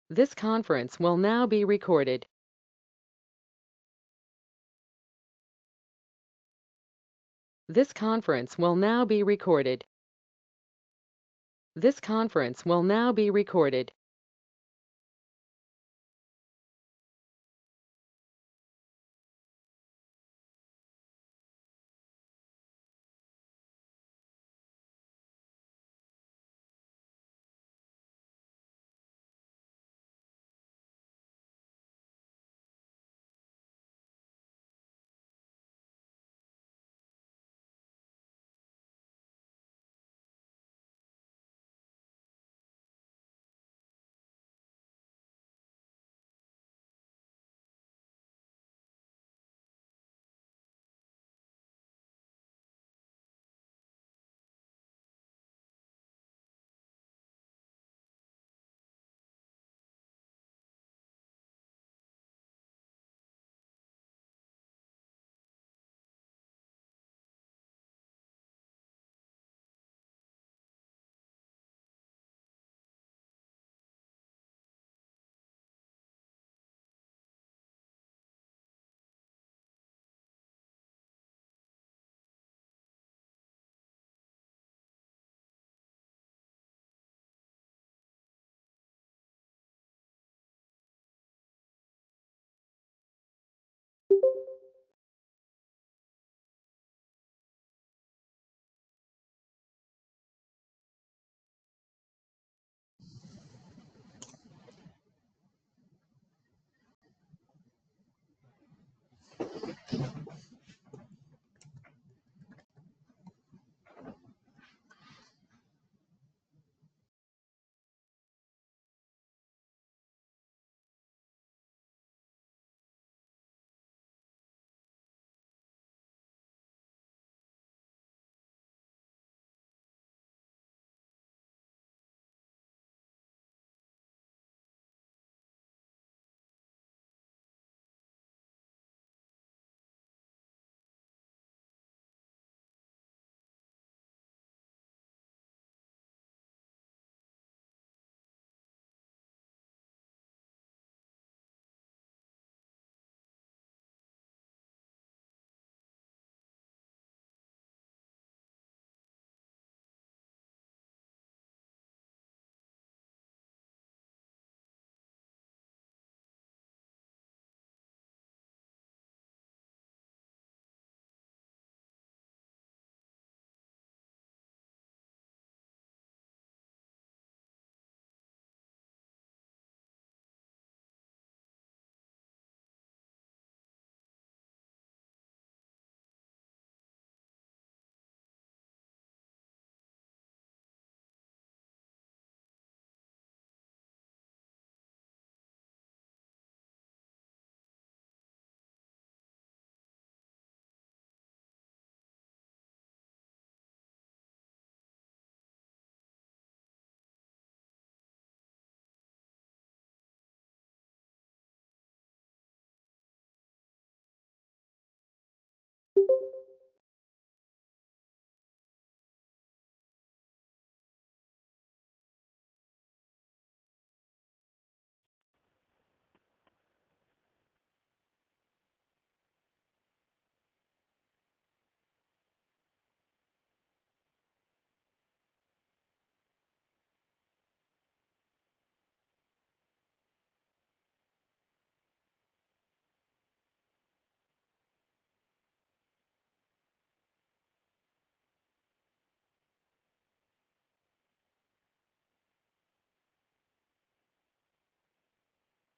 This conference will now be recorded. This conference will now be recorded. This conference will now be recorded.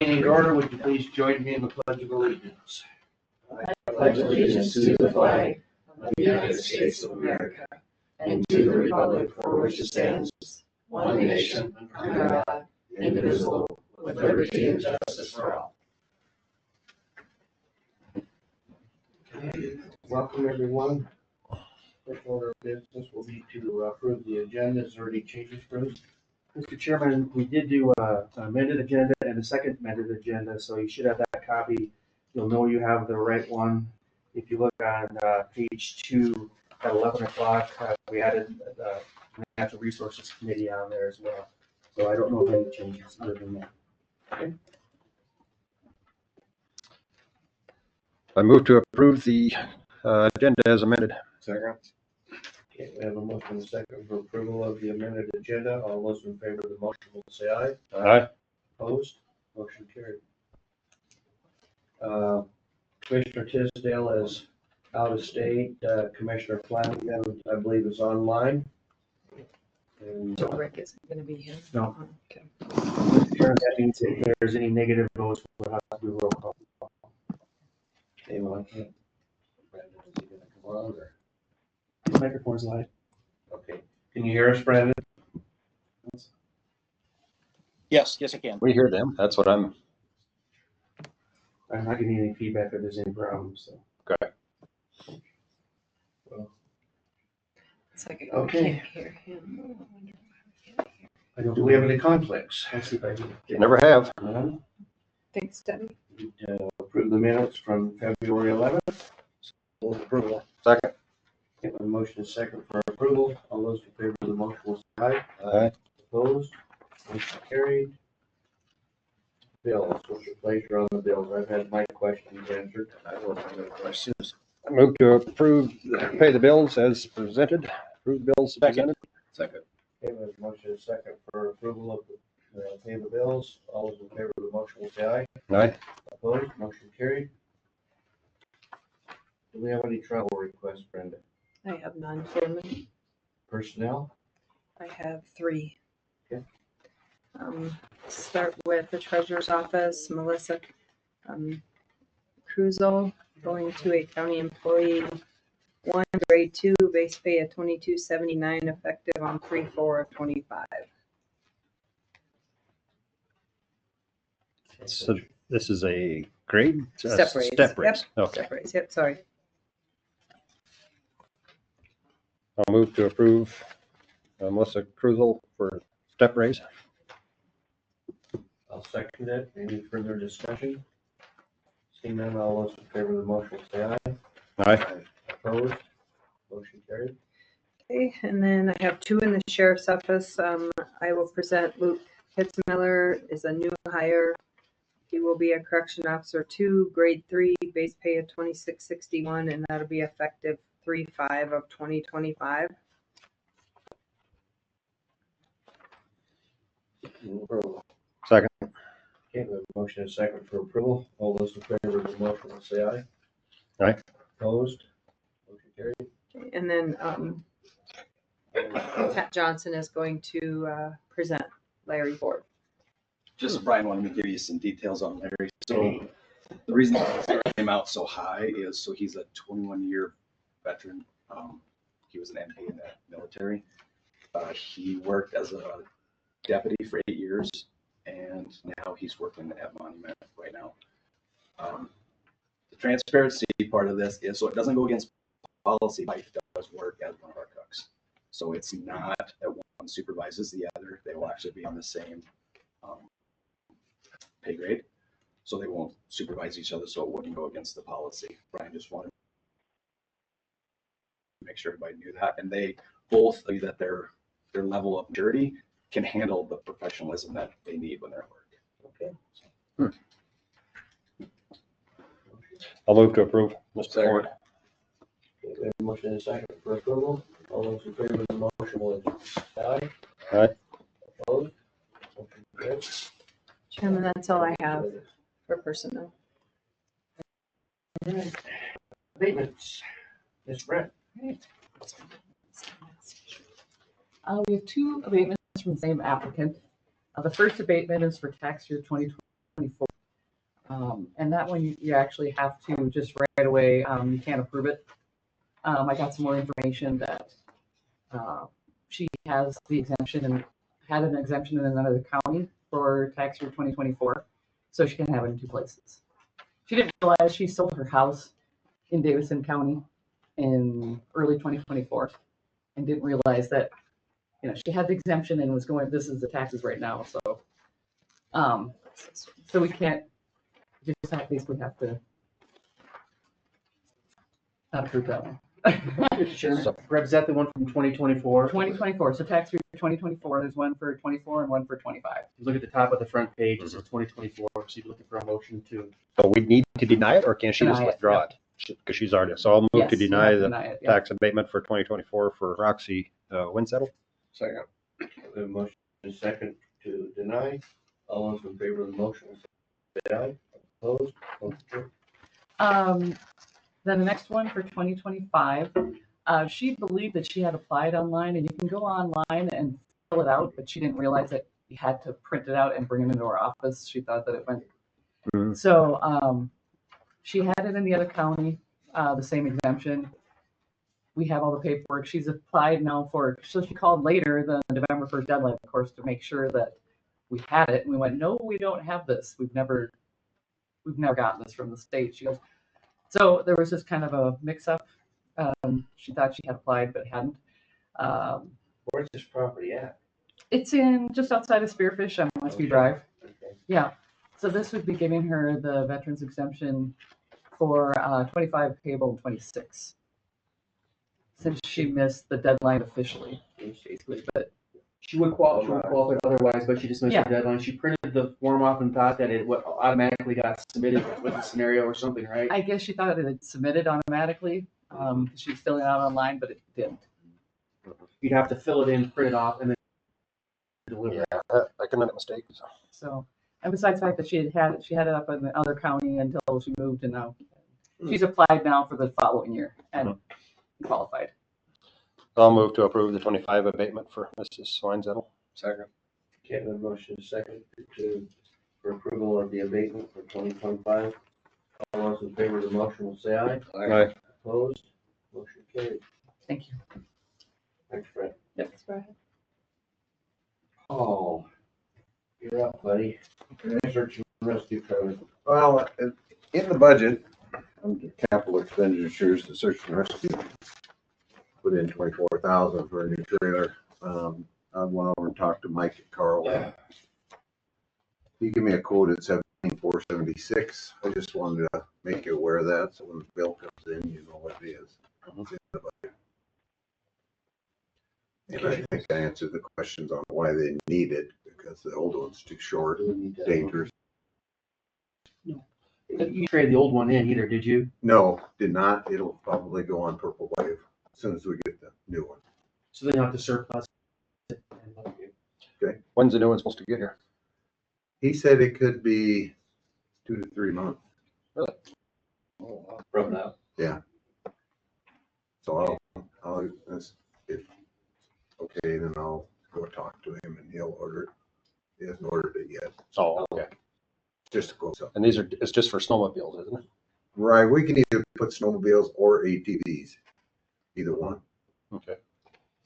In order, would you please join me in the Pledge of Allegiance? I pledge allegiance to the flag of the United States of America and to the republic for which it stands, one nation, under God, indivisible, with liberty and justice for all. Okay. Welcome, everyone. First order of business will be to approve the agenda. Is there any changes, Bruce? Mr. Chairman, we did do an amended agenda and a second amended agenda, so you should have that copy. You'll know you have the right one. If you look on page 2 at 11 o'clock, we added the Natural Resources Committee on there as well. So I don't know of any changes other than that. I move to approve the agenda as amended. Second. Okay, we have a motion and a second for approval of the amended agenda. All those in favor of the motion will say aye. Aye. Opposed? Motion carried. Commissioner Tisdale is out of state. Commissioner Flanagan, I believe, is online. And So Rick isn't gonna be here? No. Okay. That means if there's any negative votes, we'll have to do roll call. okay, well, I can't. Brandon, is he gonna come on or? His microphone's live. Okay, can you hear us, Brandon? Yes, I can. We hear them. That's what I'm. I'm not getting any feedback if there's any problems, so. It's like I Okay. can't hear him. I don't Do we have any conflicts? Let's see if I can get. Never have. None. Thanks, Debbie. Approve the minutes from February 11th. Move approval. Second. Okay, a motion is second for approval. All those in favor of the motion will say aye. Aye. Opposed? Motion carried. Bills, what's your pleasure on the bills? I've had my questions answered. I don't have any questions. I move to approve, pay the bills as presented. Approve the bills as presented. Second. Okay, we have a motion is second for approval of pay the bills. All those in favor of the motion will say aye. Aye. Opposed? Motion carried. Do we have any travel requests, Brenda? I have none for me. Personnel? I have 3. Okay. Start with the treasurer's office, Melissa Cruzel, going to a county employee 1, grade 2, base pay of $22.79, effective on 3/4/25. So this is a grade? Step raise. Step raise. Yep. Okay. Step raise. Yep, sorry. I'll move to approve Melissa Cruzel for step raise. I'll second it. Any further discussion? Seeing none, all those in favor of the motion will say aye. Aye. Opposed? Motion carried. Okay, and then I have 2 in the sheriff's office. I will present Luke Hitzmiller is a new hire. He will be a correction officer 2, grade 3, base pay of $26.61, and that'll be effective 3/5/2025. Approval. Second. Okay, we have a motion and a second for approval. All those in favor of the motion will say aye. Aye. Opposed? Motion carried. And then Pat Johnson is going to present Larry Ford. Just Brian wanted me to give you some details on Larry. So the reason I came out so high is so he's a 21-year veteran. He was an MP in the military. He worked as a deputy for 8 years, and now he's working at Monument right now. The transparency part of this is so it doesn't go against policy, but he does work as one of our cooks. So it's not that one supervises the other. They will actually be on the same pay grade. So they won't supervise each other, so it wouldn't go against the policy. Brian just wanted to make sure everybody knew that. And they both agree that their level of maturity can handle the professionalism that they need when they're at work. Okay. I'll move to approve. Mr. Ford. Okay, we have a motion and a second for approval. All those in favor of the motion will say aye. Aye. Opposed? Motion carried. Chairman, that's all I have for personnel. Abatements. Ms. Brett. We have 2 abatements from the same applicant. The first abatement is for tax year 2024. And that one you actually have to just right away, you can't approve it. I got some more information that she has the exemption and had an exemption in another county for tax year 2024. So she can have it in 2 places. She didn't realize she sold her house in Davidson County in early 2024 and didn't realize that, she had the exemption and was going, this is the taxes right now. So, so we can't just basically have to not approve that one. Sure. Greg, is that the one from 2024? 2024, so tax year 2024, there's one for 24 and one for 25. You look at the top of the front page, it says 2024, so you're looking for a motion to. So we need to deny it, or can she just Deny it, withdraw it? Because she's already, so I'll move Yes, to you deny have to the deny it, yeah. tax abatement for 2024 for Roxy Winsettle. Second. We have a motion and a second to deny. All those in favor of the motion, say aye. Opposed? Motion carried. Then the next one for 2025, she believed that she had applied online, and you can go online and fill it out, but she didn't realize that you had to print it out and bring it into our office. She thought that it went. Mhm. So she had it in the other county, the same exemption. We have all the paperwork. She's applied now for, so she called later, the November 1st deadline, of course, to make sure that we had it. And we went, no, we don't have this. We've never gotten this from the state. She goes, so there was just kind of a mix-up. She thought she had applied, but hadn't. Where's this property at? It's in just outside of Spearfish on Westview Drive. Okay. Yeah. So this would be giving her the veterans exemption for 25 payable and 26. Since she missed the deadline officially, basically, but She would qualify otherwise, but she just missed Yeah. the deadline. She printed the form off and thought that it automatically got submitted with the scenario or something, right? I guess she thought it had submitted automatically. She was filling it out online, but it didn't. You'd have to fill it in, print it off, and then deliver it. I can make mistakes. So, and besides the fact that she had it up in the other county until she moved, and now she's applied now for the following year and qualified. I'll move to approve the 25 abatement for Mrs. Winsettle. Second. Okay, the motion is second for approval of the abatement for 2025. All those in favor of the motion will say aye. Aye. Opposed? Motion carried. Thank you. Thanks, Fred. Yep. Oh, you're up, buddy. Search and rescue code. Well, in the budget, under capital expenditures, the search and rescue put in 24,000 for a new trailer. I went over and talked to Mike and Carl. He gave me a quote at 17,476. I just wanted to make you aware of that, so when the bill comes in, you know what it is. It's in the budget. And I think I answered the questions on why they need it, because the old one's too short, dangerous. You traded the old one in either, did you? No, did not. It'll probably go on Purple Wave as soon as we get the new one. So then you have to surplus it. When's the new one supposed to get here? He said it could be 2 to 3 months. From now. Yeah. So if okay, then I'll go talk to him and he'll order it. He hasn't ordered it yet. Oh, okay. Just to close up. And it's just for snowmobiles, isn't it? Right, we can either put snowmobiles or ATVs, either one. Okay.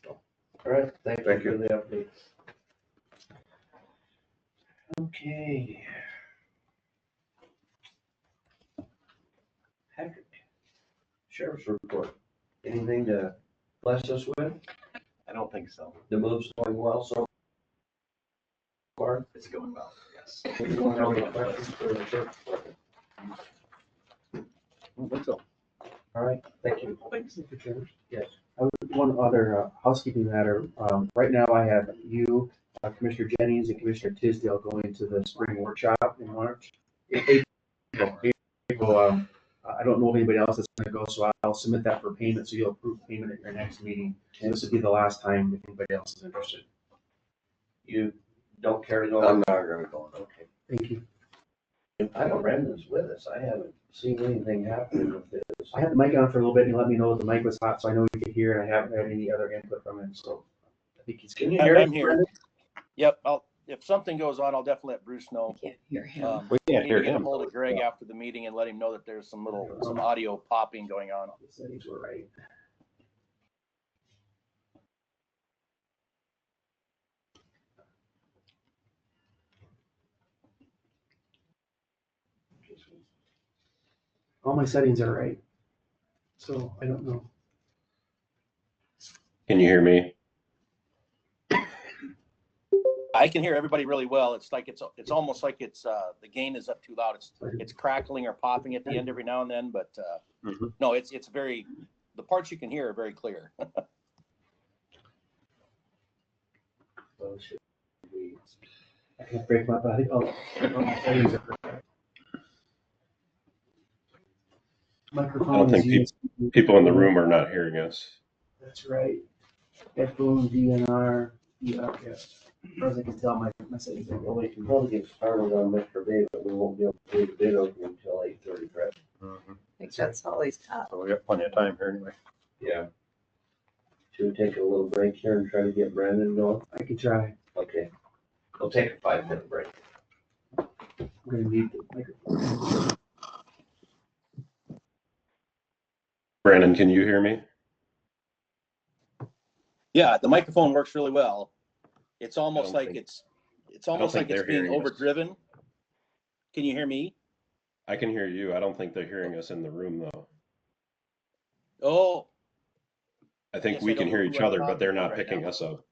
All right, thank you Thank for you. the update. Okay. Patrick, Sheriff's report. Anything to bless us with? I don't think so. The move's going well so far? It's going well, yes. Anyone have any questions for the sheriff's department? I don't think so. All right, thank you. Thanks. Yes. One other housekeeping matter. Right now I have you, Commissioner Jennings and Commissioner Tisdale going to the spring workshop in March. April, I don't know if anybody else is gonna go, so I'll submit that for payment, so you'll approve payment at your next meeting. So this would be the last time if anybody else is interested. You don't carry it I'm over? not gonna go. Okay. Thank you. I know Brendan's with us. I haven't seen anything happen with this. I had the mic on for a little bit and he let me know that the mic was hot, so I know you could hear, and I haven't had any other input from him, so I think he's. Can you hear I'm us, here. Brendan? Yep, if something goes on, I'll definitely let Bruce know. Can't hear him. We I can't need hear to get a him. hold of Greg after the meeting and let him know that there's some audio popping going on. The settings were right. All my settings are right. So I don't know. Can you hear me? I can hear everybody really well. It's like, it's almost like it's, the gain is up too loud. It's crackling or popping at the end every now and then, but, Mhm. no, it's very, the parts you can hear are very clear. So should we- I can't break my body. Oh, my settings are- I Microphone don't is think used. people in the room are not hearing us. That's right. Headphone, DNR, yeah. As far as I can tell, my settings are Well, really we can probably get started on Mr. Bay, but we won't be able to do the bid opening until 8:30, correct? I think that's all he's got. So we got plenty of time here anyway. Yeah. Should we take a little break here and try to get Brandon going? I can try. Okay. We'll take a 5-minute break. I'm gonna need the microphone. Brandon, can you hear me? Yeah, the microphone works really well. It's almost don't like think- it's almost think like it's they're being hearing us. overdriven. Can you hear me? I can hear you. I don't think they're hearing us in the room though. Oh, I think Yes, we I can don't know hear who each I'm other, but they're talking to not right picking now. us up.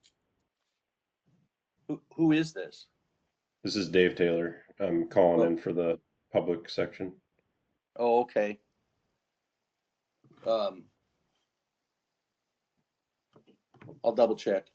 who is this? This is Dave Taylor. I'm calling in for the public section. Oh, okay. I'll double check.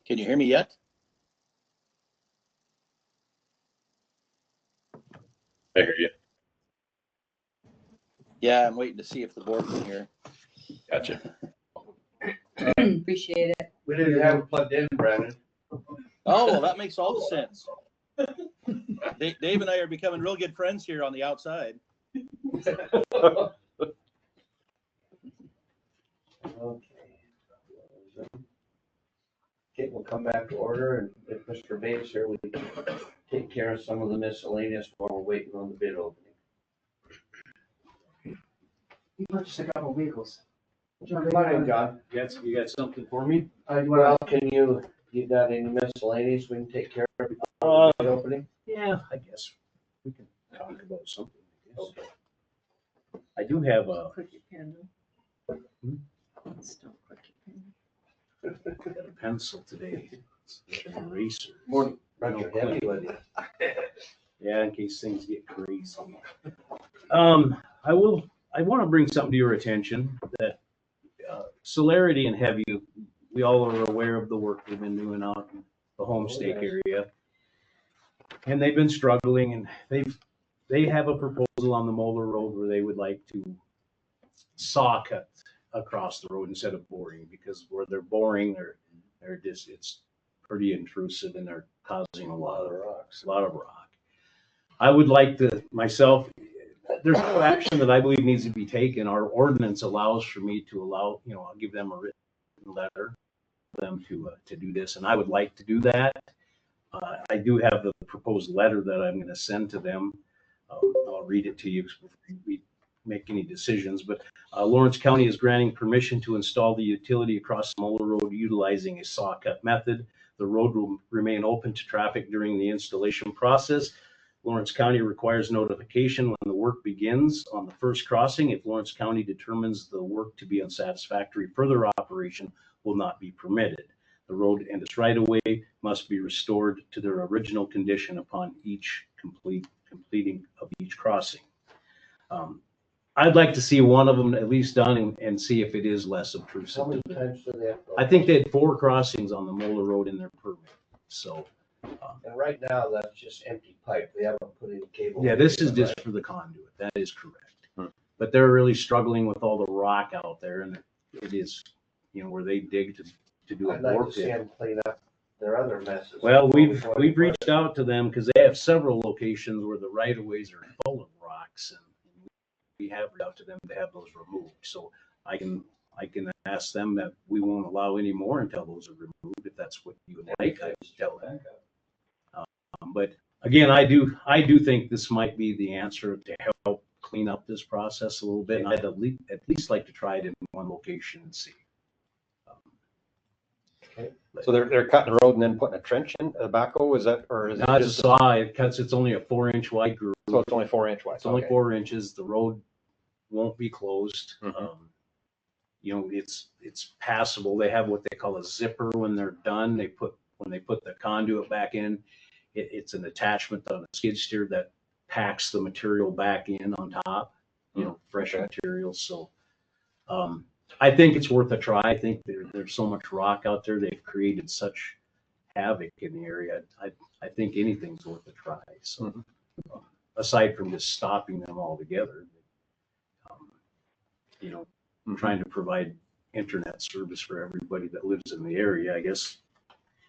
Can you hear me yet? I hear you. Yeah, I'm waiting to see if the board can hear. Gotcha. Appreciate it. We didn't have it plugged in, Brandon. Oh, well, that makes all the sense. Dave and I are becoming real good friends here on the outside. Okay, we'll come back to order, and if Mr. Bates here, we can take care of some of the miscellaneous while we're waiting on the bid opening. You purchased a couple vehicles. Come on in, John. You got something for me? Well, you got any miscellaneous we can take care of before the bid opening? Yeah, I guess we can talk about something, I guess. I do have a, Click your pen. Just don't click your pen. got a pencil today, it's an eraser. Morning. Brought your heavy with you. Yeah, in case things get crazy. I want to bring something to your attention that celerity and heavy we all are aware of the work they've been doing out in the Homestake area. And they've been struggling, and they have a proposal on the Moeller Road where they would like to saw cut across the road instead of boring, because where they're boring, they're just, it's pretty intrusive and they're causing a lot of rock. I would like to, myself, there's no action that I believe needs to be taken. Our ordinance allows for me to allow, I'll give them a written letter for them to do this, and I would like to do that. I do have the proposed letter that I'm going to send to them. I'll read it to you before we make any decisions, but Lawrence County is granting permission to install the utility across Moeller Road utilizing a saw cut method. The road will remain open to traffic during the installation process. Lawrence County requires notification when the work begins on the first crossing. If Lawrence County determines the work to be unsatisfactory, further operation will not be permitted. The road and its right-of-way must be restored to their original condition upon each completing of each crossing. I'd like to see one of them at least done and see if it is less obtrusive. How many times do they have to? I think they had 4 crossings on the Moeller Road in their permit. So, And right now, that's just empty pipe. They haven't put any cable. yeah, this is just for the conduit. That is correct. But they're really struggling with all the rock out there, and it is, where they dig to do a I'd like bore to see pit. them clean up their other messes. Well, we've reached out to them because they have several locations where the right of ways are full of rocks, and we have reached out to them to have those removed. So I can ask them that we won't allow any more until those are removed, if that's what you would like. I would tell them. But again, I do think this might be the answer to help clean up this process a little bit. And I'd at least like to try it in one location and see. So they're cutting the road and then putting a trench in a backhoe, is that, or is it Not a just? saw, it cuts, it's only a 4-inch wide groove. So it's only 4-inch wide? It's only Okay. 4 inches. The road won't be closed. Mhm. It's passable. They have what they call a zipper when they're done. When they put the conduit back in, it's an attachment on a skid steer that packs the material back in on top, fresh material. So, I think it's worth a try. I think there's so much rock out there. They've created such havoc in the area. I think anything's worth a try. So, aside from just stopping them altogether, trying to provide internet service for everybody that lives in the area, I guess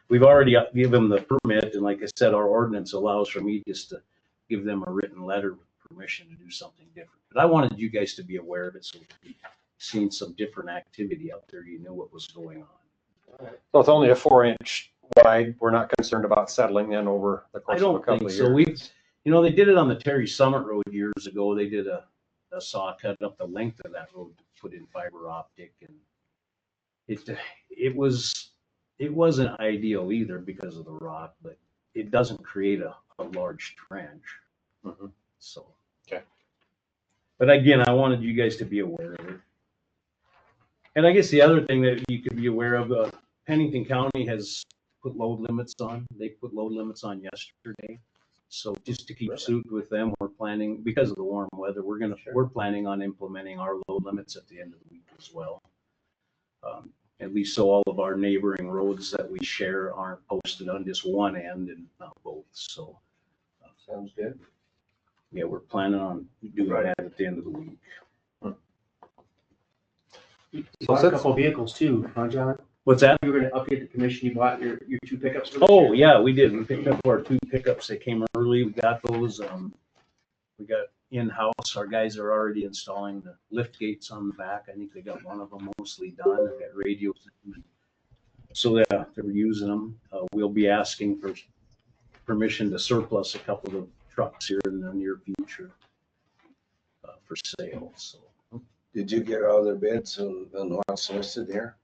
we've already given them the permit. And like I said, our ordinance allows for me just to give them a written letter with permission to do something different. But I wanted you guys to be aware of it, so we've seen some different activity out there. You know what was going on. So it's only a 4-inch wide. We're not concerned about settling then over the course of a couple of years? I don't think so. They did it on the Terry Summit Road years ago. They did a saw cut up the length of that road to put in fiber optic, and it wasn't ideal either because of the rock, but it doesn't create a large trench. So. Okay. But again, I wanted you guys to be aware of it. And I guess the other thing that you could be aware of, Pennington County has put load limits on. They put load limits on yesterday. So just to keep suit with them, we're planning, because of the warm weather, we're planning on implementing our load limits at the end of the week as well. At least so all of our neighboring roads that we share aren't posted on just one end and not both. So. Sounds good. Yeah, we're planning on doing that at the end of the week. You bought a couple of vehicles too, huh, John? What's that? You were gonna update the commission. You bought your 2 pickups. For Oh, yeah, we did. We picked up our 2 pickups. They came early. We got those. We got in-house. Our guys are already installing the lift gates on the back. I think they got one of them mostly done. They got radios. So yeah, they're using them. We'll be asking for permission to surplus a couple of trucks here in the near future for sale. So. Did you get all their bids on what's listed here?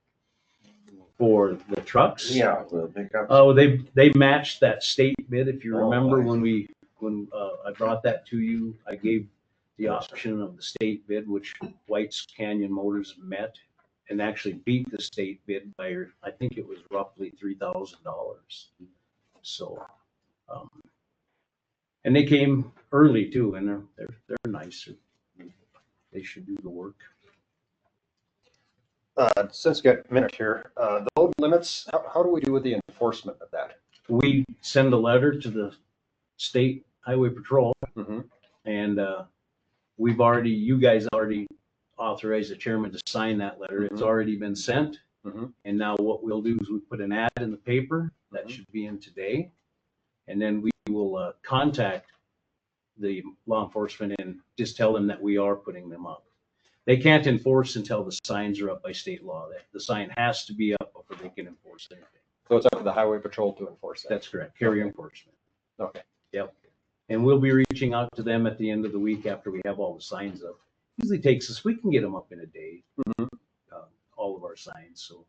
For the trucks? Yeah, the pickups. Oh, they matched that state bid. If you Oh, remember nice. when I brought that to you, I gave the option of the state bid, which White's Canyon Motors met and actually beat the state bid by, I think it was roughly $3,000. So, and they came early too, and they're nicer. They should do the work. Since you got a minute here, the load limits, how do we do with the enforcement of that? We send a letter to the state highway patrol Mhm. and, you guys already authorized the chairman to sign that letter. It's Mhm. already been sent. Mhm. And now what we'll do is we put an ad in the paper that Mhm. should be in today. And then we will, contact the law enforcement and just tell them that we are putting them up. They can't enforce until the signs are up by state law. The sign has to be up before they can enforce anything. So it's up to the highway patrol to enforce that? That's correct, carrier Okay. enforcement. Okay. Yep. And we'll be reaching out to them at the end of the week after we have all the signs up. Usually takes us, we can get them up in a day, all of our signs, so.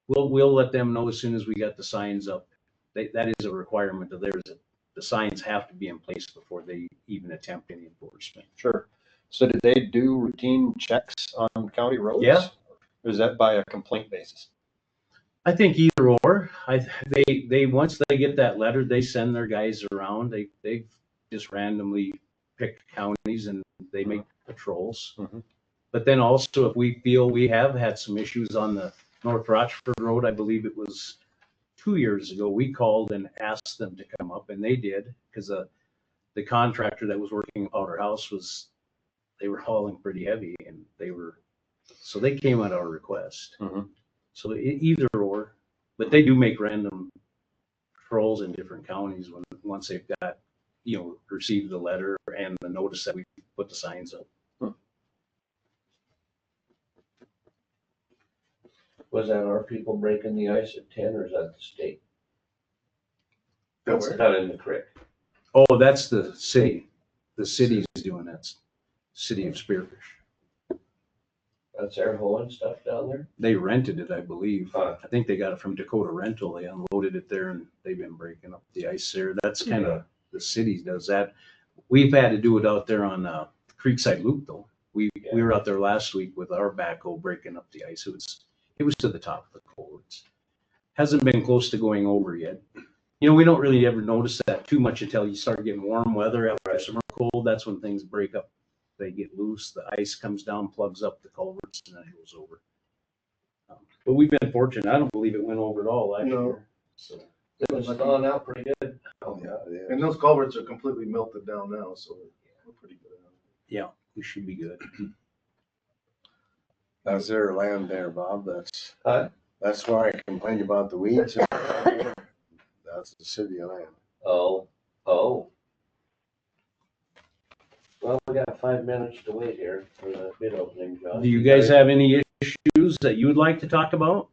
We'll let them know as soon as we got the signs up. That is a requirement of theirs, that the signs have to be in place before they even attempt any enforcement. Sure. So did they do routine checks on county roads? Yeah. Or is that by a complaint basis? I think either or. They once they get that letter, they send their guys around. They just randomly pick counties and they make patrols. Mhm. But then also, if we feel we have had some issues on the North Rochford Road, I believe it was 2 years ago, we called and asked them to come up, and they did, because the contractor that was working at our house they were hauling pretty heavy, and so they came at our request. Mhm. So either or, but they do make random patrols in different counties once they've got, received the letter and the notice that we put the signs up. Was that our people breaking the ice at 10 or is that the state? That's Not in the creek. Oh, that's the city. The city's doing that. City of Spearfish. That's their hauling stuff down there? They rented it, I believe. Huh. I think they got it from Dakota Rental. They unloaded it there and they've been breaking up the ice there. That's kind of, the city does that. We've had to do it out there on Creekside Loop though. We were out there last week with our backhoe breaking up the ice. It was to the top of the culverts. Hasn't been close to going over yet. We don't really ever notice that too much until you start getting warm weather. After summer cold, that's when things break up. They get loose, the ice comes down, plugs up the culverts, and then it goes over. But we've been fortunate. I don't believe it went over at all last year. So It was thawing out pretty good. Yeah. And those culverts are completely melted down now, so we're pretty good. yeah, we should be good. That's their land there, Bob. Huh? That's why I complained about the weeds. That's the city land. Oh. Well, we got 5 minutes to wait here for the bid opening, John. Do you guys have any issues that you would like to talk about?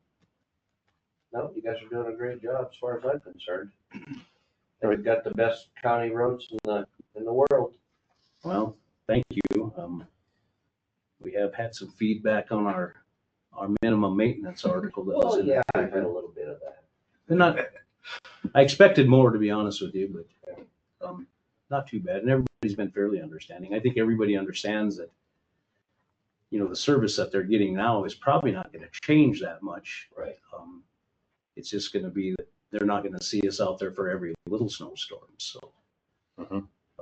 No, you guys are doing a great job as far as I'm concerned. And we've got the best county roads in the world. Well, thank you. We have had some feedback on our minimum maintenance article that was Well, in yeah, the I've paper. had a little bit of that. I expected more, to be honest with you, but not too bad. And everybody's been fairly understanding. I think everybody understands that, the service that they're getting now is probably not going to change that much. Right. It's just going to be that they're not going to see us out there for every little snowstorm. So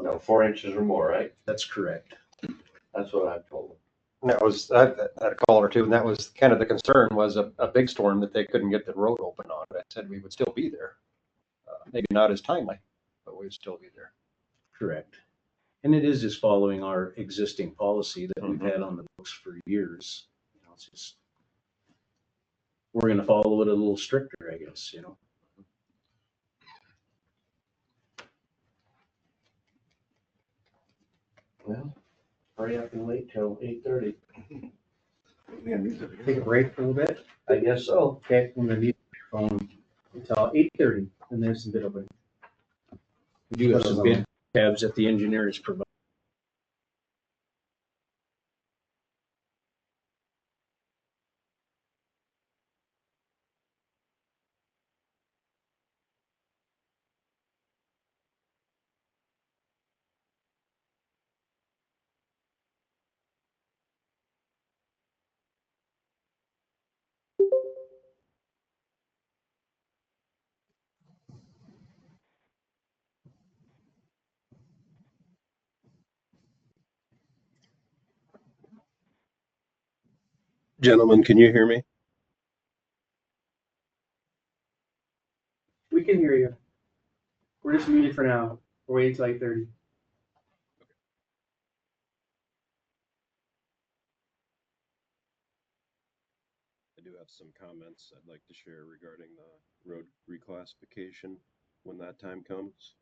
No, 4 inches or more, right? that's correct. That's what I've told them. And that was, I had a call or two, and that was kind of the concern, was a big storm that they couldn't get the road open on. I said we would still be there. Maybe not as timely, but we'd still be there. Correct. And it is just following our existing policy that we've had on the books for years. It's just, we're going to follow it a little stricter, I guess, Well, hurry up and wait till 8:30. Take a break for a little bit. I guess so. Okay, I'm gonna need your phone until 8:30, and there's some bit opening. We do have some bid tabs that the engineers provide. Gentlemen, can you hear me? We can hear you. We're just muted for now. We're waiting till 8:30. I do have some comments I'd like to share regarding the road reclassification when that time comes.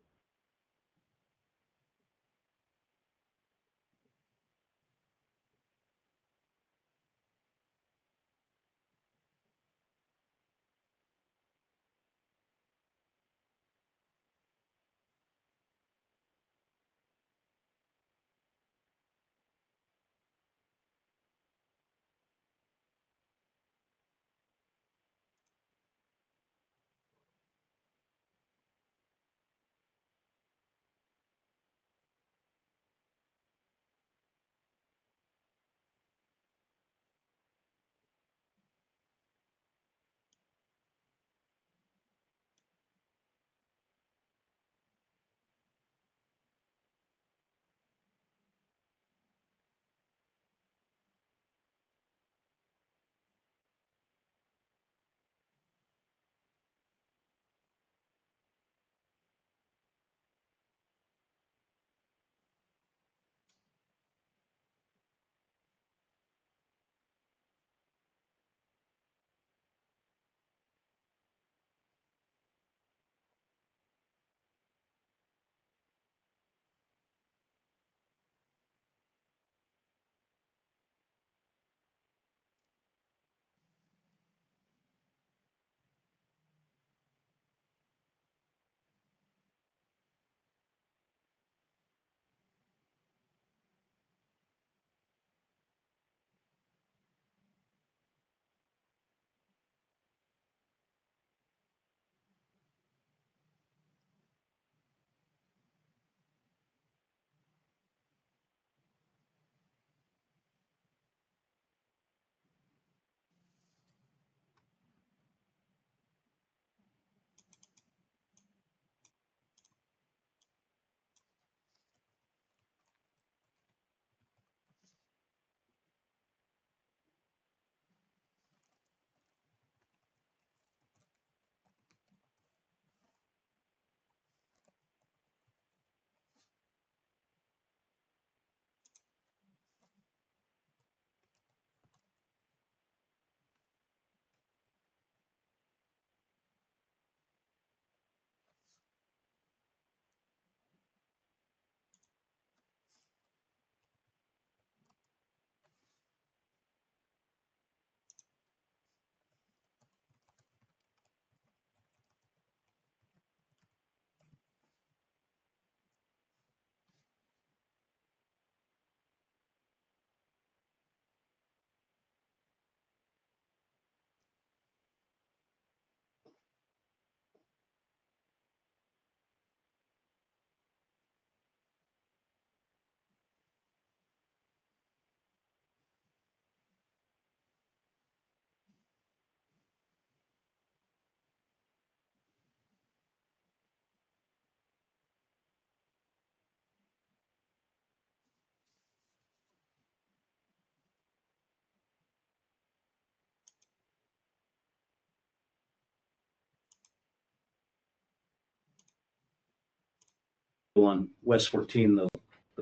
On West 14, the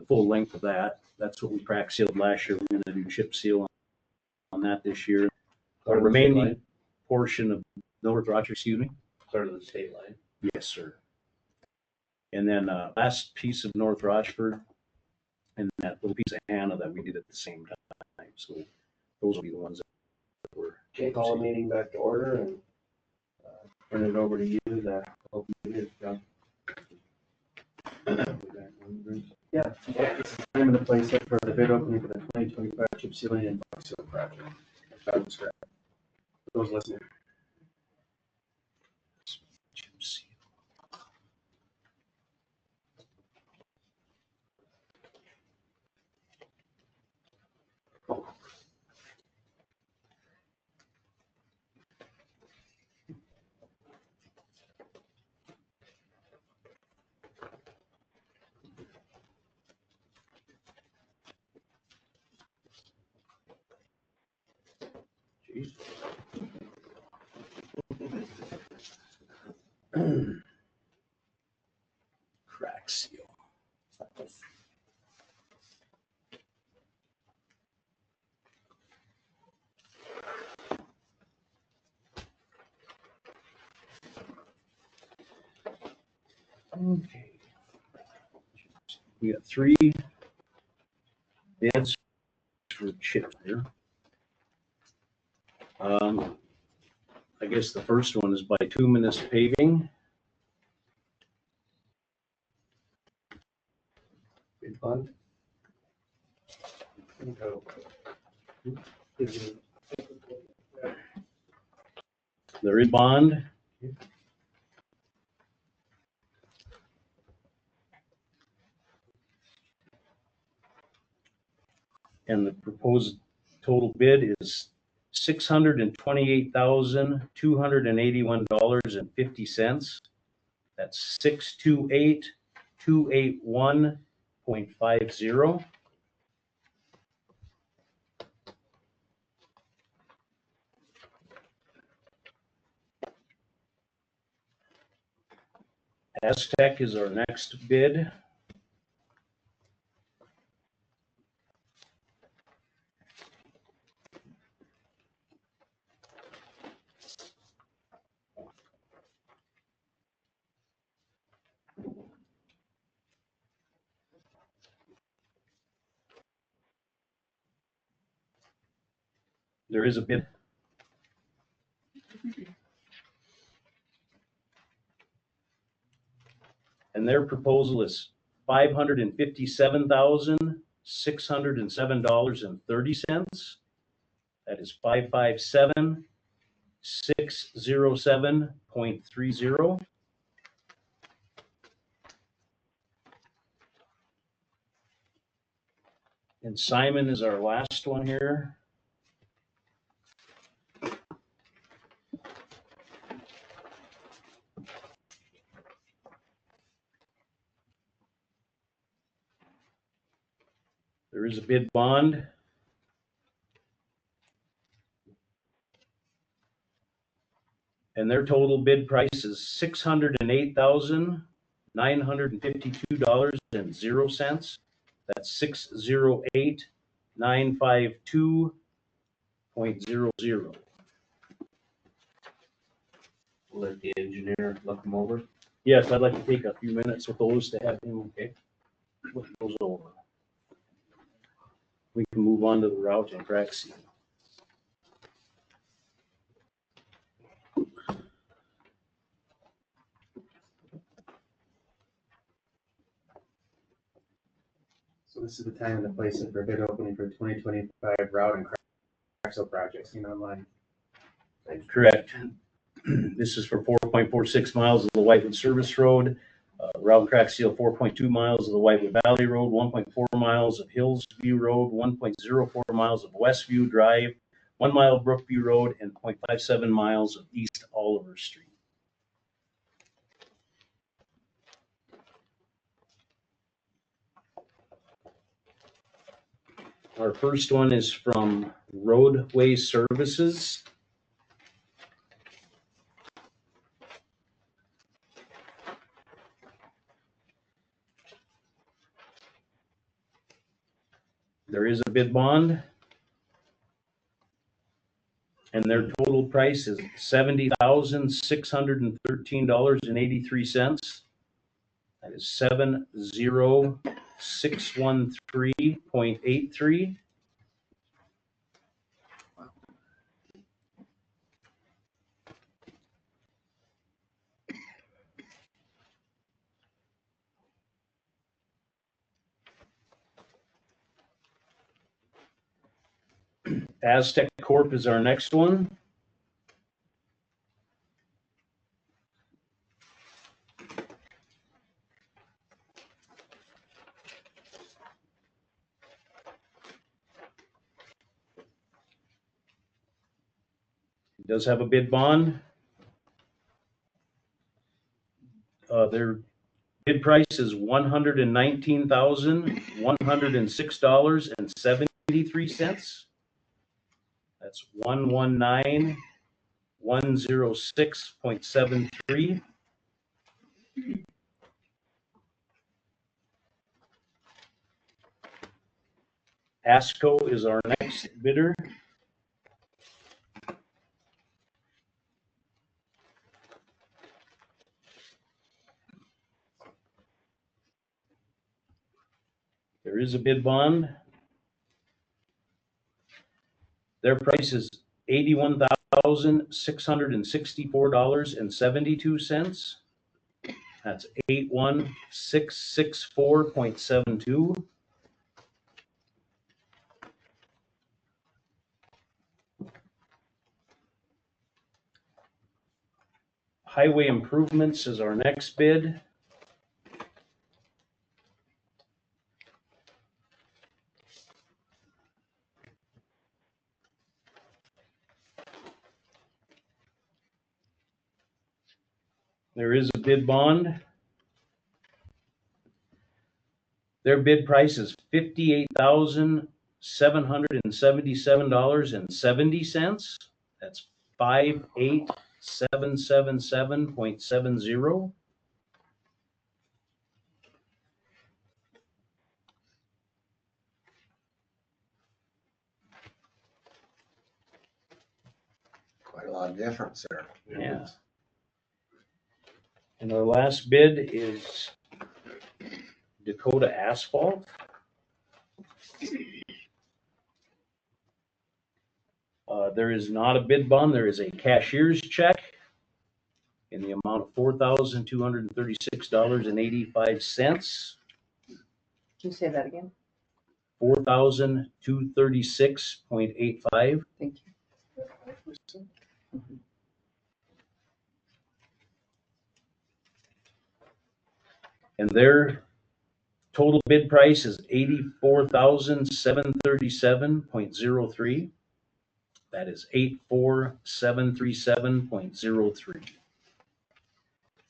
full length of that. That's what we crack sealed last year. We're gonna do chip seal on that this year. Our remaining portion of North Rochester, excuse me? Clear to the state line. Yes, sir. And then, last piece of North Rochford and that little piece of Hannah that we did at the same time. So those will be the ones that were. Okay, call the meeting back to order and turn it over to you to help you do it, John. Yeah, this is the time and the place set for the bid opening for the 2025 chip sealing and box seal project. That was correct. For those listening. Chip seal. Geez. Crack seal. Okay. We got 3 bids for chip here. I guess the first one is by Bituminous Paving. Bid bond. There is bond. And the proposed total bid is $628,281.50. That's 628,281.50. Aztec is our next bid. There is a bid. And their proposal is $557,607.30. That is 557,607.30. And Simon is our last one here. There is a bid bond. And their total bid price is $608,952.00. That's 608,952.00. Let the engineer look them over. Yes, I'd like to take a few minutes with those to have him, okay, look those over. We can move on to the route and crack seal. So this is the time and the place for bid opening for 2025 route and crack seal projects, online. Correct. This is for 4.46 miles of the Whitewood Service Road, route and crack seal 4.2 miles of the Whitewood Valley Road, 1.4 miles of Hillsview Road, 1.04 miles of Westview Drive, 1 mile of Brookview Road, and 0.57 miles of East Oliver Street. Our first one is from Roadway Services. There is a bid bond. And their total price is $70,613.83. That is 70613.83. Aztec Corp is our next one. It does have a bid bond. Their bid price is $119,106.73. That's That's 119,106.73. ASCO is our next bidder. There is a bid bond. Their price is $81,664.72. That's 81,664.72. Highway Improvements is our next bid. There is a bid bond. Their bid price is $58,777.70. That's 58,777.70. Quite a lot of difference there. Yeah. And our last bid is Dakota Asphalt. There is not a bid bond, there is a cashier's check in the amount of $4,236.85. Can you say that again? $4,236.85. Thank you. And their total bid price is $84,737.03. That is 84,737.03.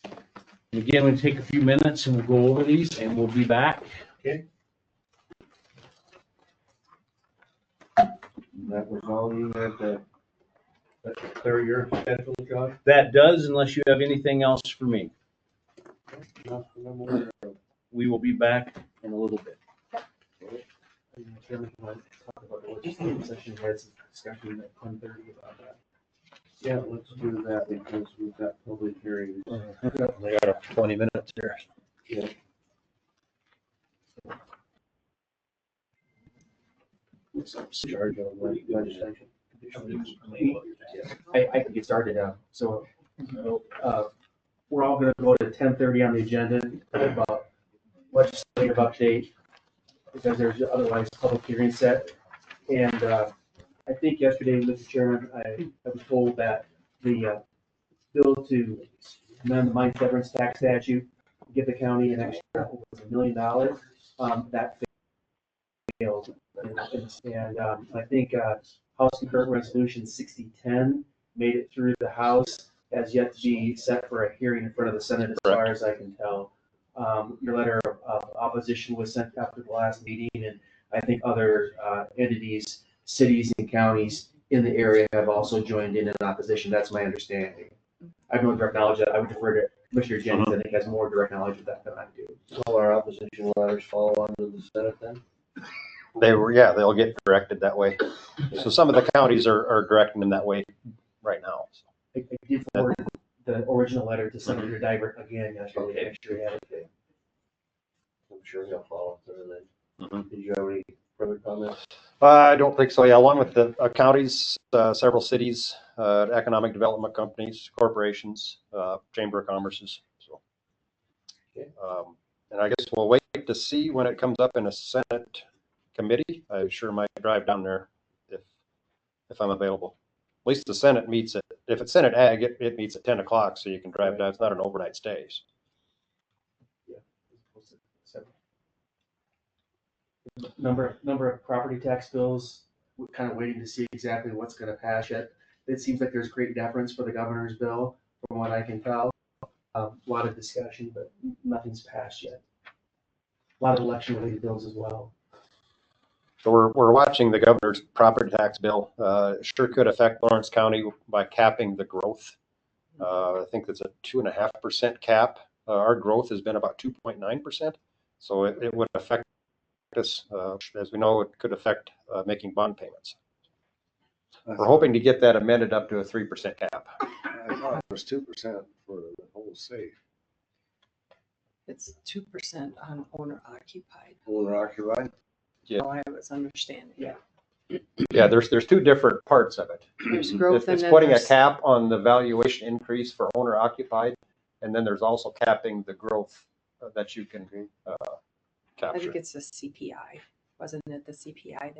And again, we'll take a few minutes and we'll go over these and we'll be back. That was all you had to clear your schedule, John? That does, unless you have anything else for me. We will be back in a little bit. Chairman, can I talk about the legislative session? We had some discussion at 10:30 about that. Yeah, let's do that because we've got public hearings. We got 20 minutes here. Yeah. Charge of legislation. I can get started now. So, we're all gonna go to 10:30 on the agenda about legislative update because there's otherwise public hearing set. And, I think yesterday, Mr. Chairman, I was told that the, bill to amend the mine severance tax statute, give the county an extra $1 million, that failed. And I think House Concurrent Resolution 6010 made it through the House, has yet to be set for a hearing in front of the Senate, as far as I can tell. Your letter of opposition was sent after the last meeting, and I think other entities, cities and counties in the area have also joined in opposition. That's my understanding. I have no direct knowledge of that. I would defer to Commissioner Jennings. I think has more direct knowledge of that than I do. Will our opposition letters fall under the Senate then? They'll get corrected that way. So some of the counties are directing them that way right now. I did forward the original letter to Senator Dybert again yesterday. Make sure you have it. I'm sure he'll follow through then. Mhm. Did you have any further comments? I don't think so. Yeah, along with the counties, several cities, economic development companies, corporations, Chamber of Commerce's. So, Okay. and I guess we'll wait to see when it comes up in a Senate committee. I sure might drive down there if I'm available. At least the Senate meets at, if it's Senate Ag, it meets at 10 o'clock, so you can drive down. It's not an overnight stay. Number of property tax bills, we're kind of waiting to see exactly what's gonna pass yet. It seems like there's great deference for the governor's bill, from what I can tell. A lot of discussion, but nothing's passed yet. A lot of election related bills as well. So we're watching the governor's property tax bill. It sure could affect Lawrence County by capping the growth. I think it's a 2.5% cap. Our growth has been about 2.9%. So it would affect us, as we know, it could affect making bond payments. We're hoping to get that amended up to a 3% cap. I thought it was 2% for the whole state. It's 2% on owner occupied. Owner occupied? Yeah. How I was understanding. Yeah. Yeah, there's two different parts of it. There's growth and It's then putting a there's- cap on the valuation increase for owner occupied, and then there's also capping the growth that you can I capture. think it's the CPI. Wasn't it the CPI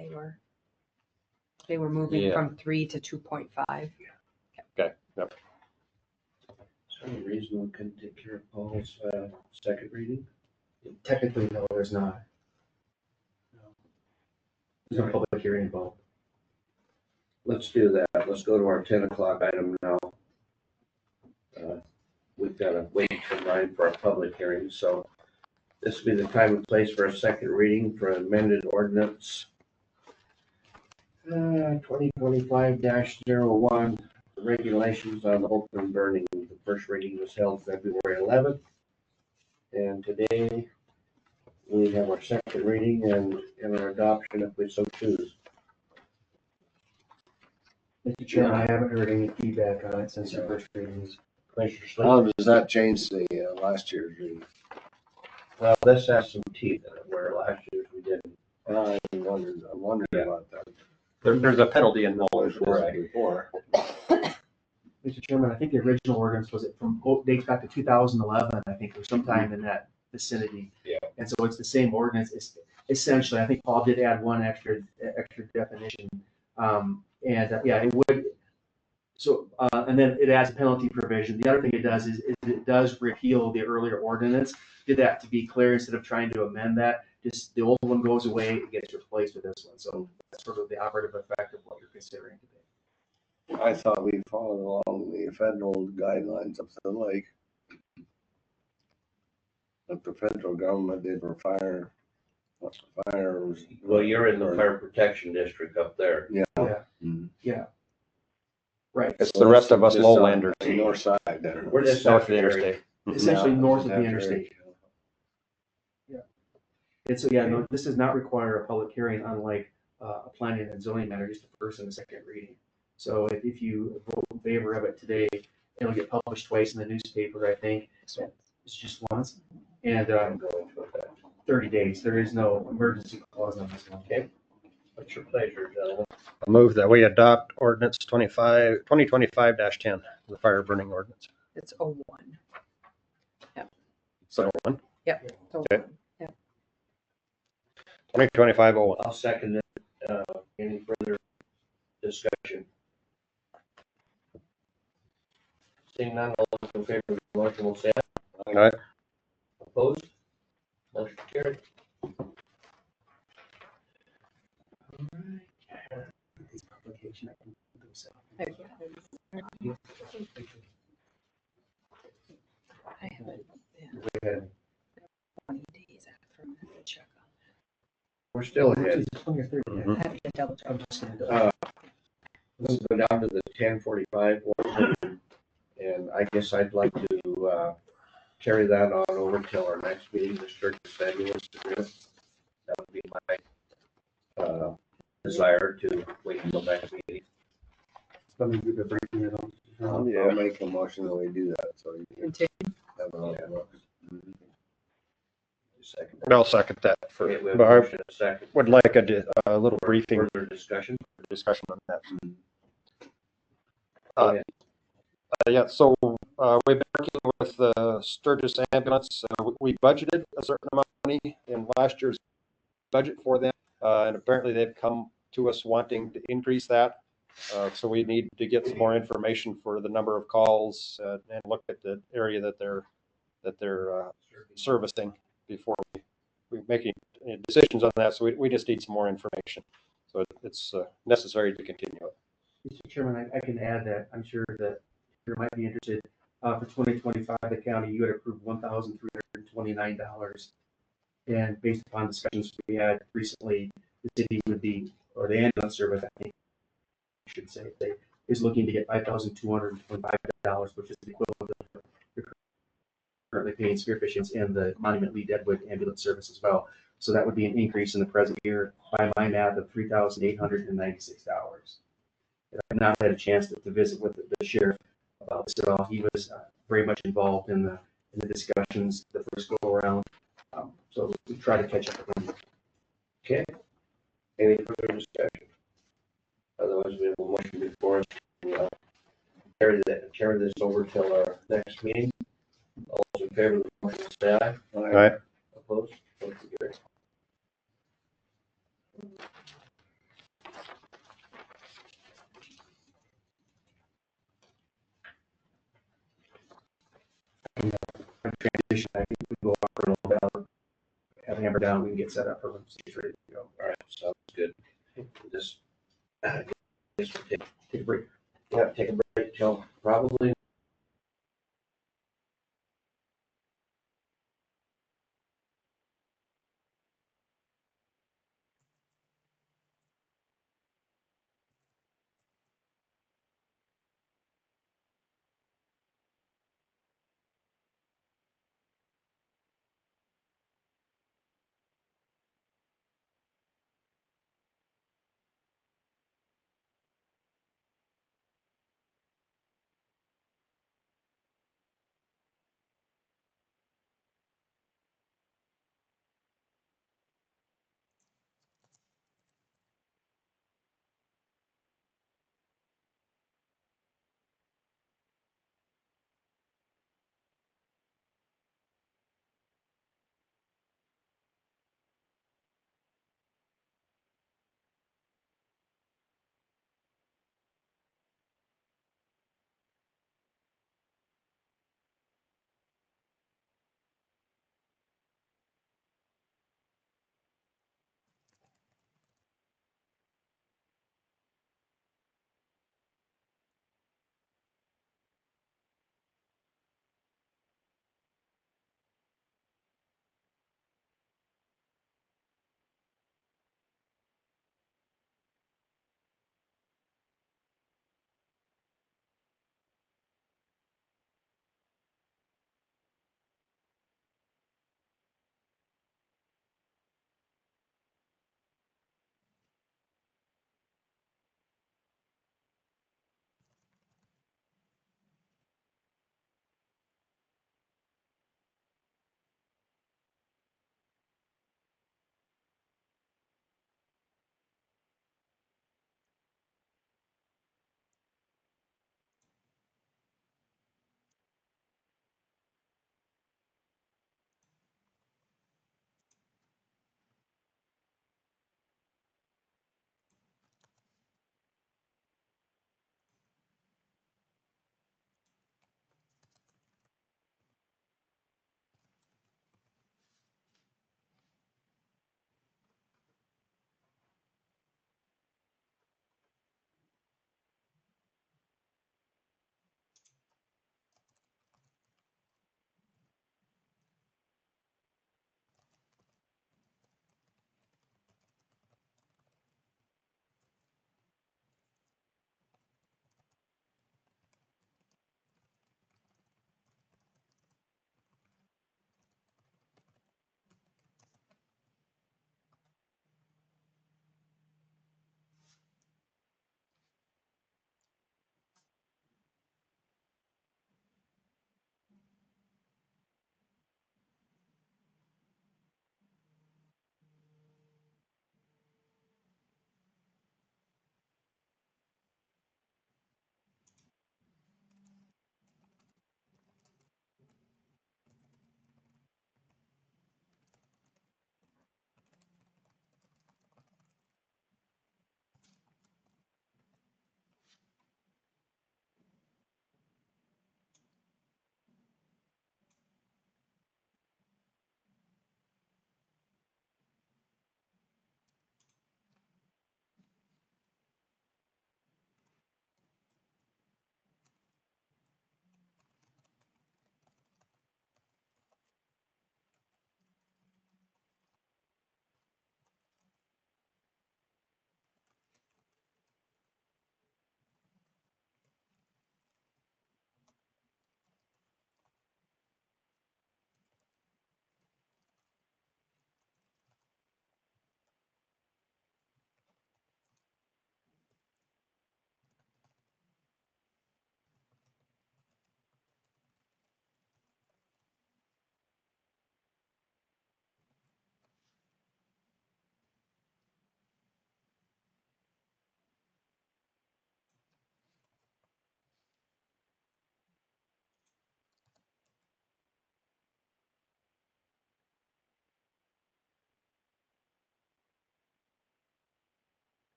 they were moving Yeah. from 3 to 2.5? Okay. Yep. Is there any reason we couldn't take care of Paul's, second reading? Technically, no, there's not. There's no public hearing involved. Let's do that. Let's go to our 10 o'clock item now. We've got to wait till 9 for our public hearing, so this will be the time and place for a second reading for amended ordinance 2025-01, regulations on open burning. The first reading was held February 11th, and today we have our second reading and our adoption if we so choose. Mr. Chairman, I haven't heard any feedback on it since the first readings. Commissioner Sleep? How does that change the last year's reading? Well, this has some teeth in it, where last year's we didn't. I wondered about that. There's a penalty involved. Before. Mr. Chairman, I think the original ordinance was it from, dates back to 2011, I think, or sometime in that vicinity. Yeah. And so it's the same ordinance. It's essentially, I think Paul did add one extra definition. Yeah, it would. So, and then it adds a penalty provision. The other thing it does is it does repeal the earlier ordinance. Did that to be clear instead of trying to amend that. Just the old one goes away, it gets replaced with this one. So that's sort of the operative effect of what you're considering today. I thought we followed along the federal guidelines up the lake. That the federal government did for fires. Well, you're in the fire protection district up there. Yeah. Yeah. Right. It's the rest of us Just on lowlanders. the north side there. We're just North of the interstate. Essentially Yeah, north of the that's interstate. right. And so, yeah, no, this does not require a public hearing, unlike a planning and zoning matter, just the first and the second reading. So if you vote in favor of it today, it'll get published twice in the newspaper, I think. So it's just once. And 30 days. There is no emergency clause on this one. Okay. What's your pleasure, gentlemen? I move that we adopt ordinance 2025-10, the fire burning ordinance. It's 01. So one, Yep. It's 01. Okay. 2025-01. I'll second it. Any further discussion? Seeing none, all those in favor of the motion will say aye. All right. Opposed? Motion carried. These publication, I can put those out. I haven't been 20 days after. I'm gonna have to check on We're still ahead. 20 or 30. Mhm. that. I have to double check. I'm just gonna do it. Let's go down to the 1045 one, and I guess I'd like to carry that on over till our next meeting, the Sturgis ambulance agreement. That would be my desire to wait until next meeting. Let me do the briefing. I'll make a motion that we do that, so you can Continue. have it on the books. Second. I'll second that. Okay, we have But a I motion and a second. would like a little briefing Further discussion? discussion on that. Go ahead. Yeah, so we've been working with the Sturgis ambulance. We budgeted a certain amount of money in last year's budget for them, and apparently they've come to us wanting to increase that. So we need to get some more information for the number of calls and look at the area that they're servicing before we make any decisions on that. So we just need some more information. So it's necessary to continue it. Mr. Chairman, I can add that I'm sure that you might be interested. For 2025, the county, you had approved $1,329. And based upon discussions we had recently, the city would be, or the ambulance service, I think, I should say, is looking to get $5,225, which is the equivalent of you're currently paying spearfishing in the Monument Lee Deadwood ambulance service as well. So that would be an increase in the present year by my math of $3,896. I've not had a chance to visit with the sheriff about this at all. He was very much involved in the discussions the first go around. So we try to catch up with him. Okay, any further discussion? Otherwise, we have a motion before us to carry this over till our next meeting. All those in favor of the motion, say aye. All right. Opposed? Motion carried. Transition, I think we go up for a little bit, have hammer down, we can get set up for them, so he's ready to go. All right, sounds good. Just, I guess we'll Take a break. take a break till probably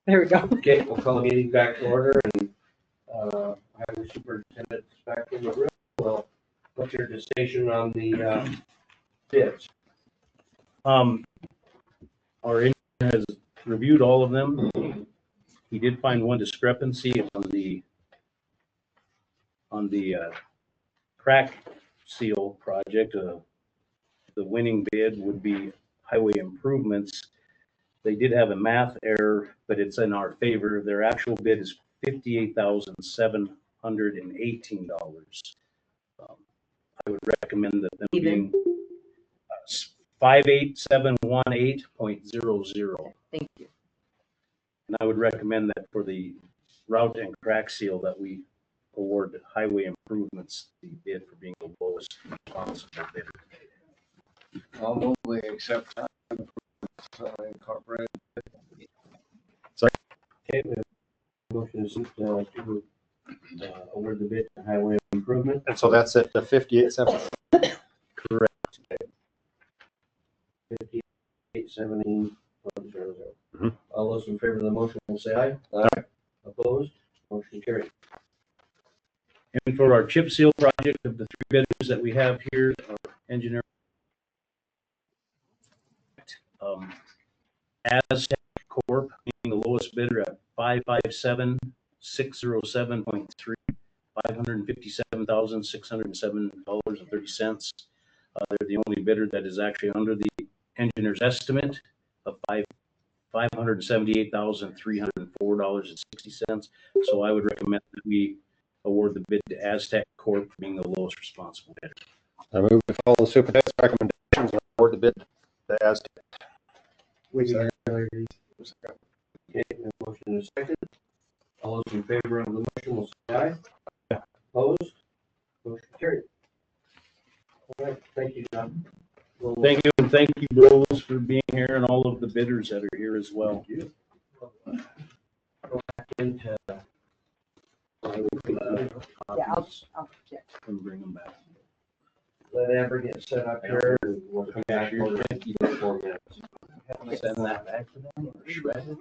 There we go. Okay, we'll call the meeting back to order and, highway superintendent is back in the room. Well, what's your decision on the, bids? Our engineer has reviewed all of them. He did find one discrepancy on the crack seal project. The winning bid would be highway improvements. They did have a math error, but it's in our favor. Their actual bid is $58,718. I would recommend that them being 58718.00. Thank you. And I would recommend that for the route and crack seal that we award highway improvements the bid for being the lowest responsible bidder. I'll move we accept incorporated. Okay, we have a motion to award the bid to highway improvement. And so that's at the 58.7. Correct. 5817.00. Mhm. All those in favor of the motion will say aye. Aye. Opposed? Motion carried. And for our chip seal project, of the three bidders that we have here, our engineer, Aztec Corp being the lowest bidder at 557,607.3, $557,607.30. They're the only bidder that is actually under the engineer's estimate of $578,304.60. So I would recommend that we award the bid to Aztec Corp for being the lowest responsible bidder. I move to follow the superintendent's recommendations and award the bid to Aztec. Okay, we have a motion and a second. All those in favor of the motion will say aye. Opposed? Motion carried. All right, thank you, John. Thank you, and thank you, Rose, for being here, and all of the bidders that are here as well. Go back into. Yeah, I'll check. And bring them back. Let Amber get set up here and we'll come back for 4 minutes. Send that back to them or shred it.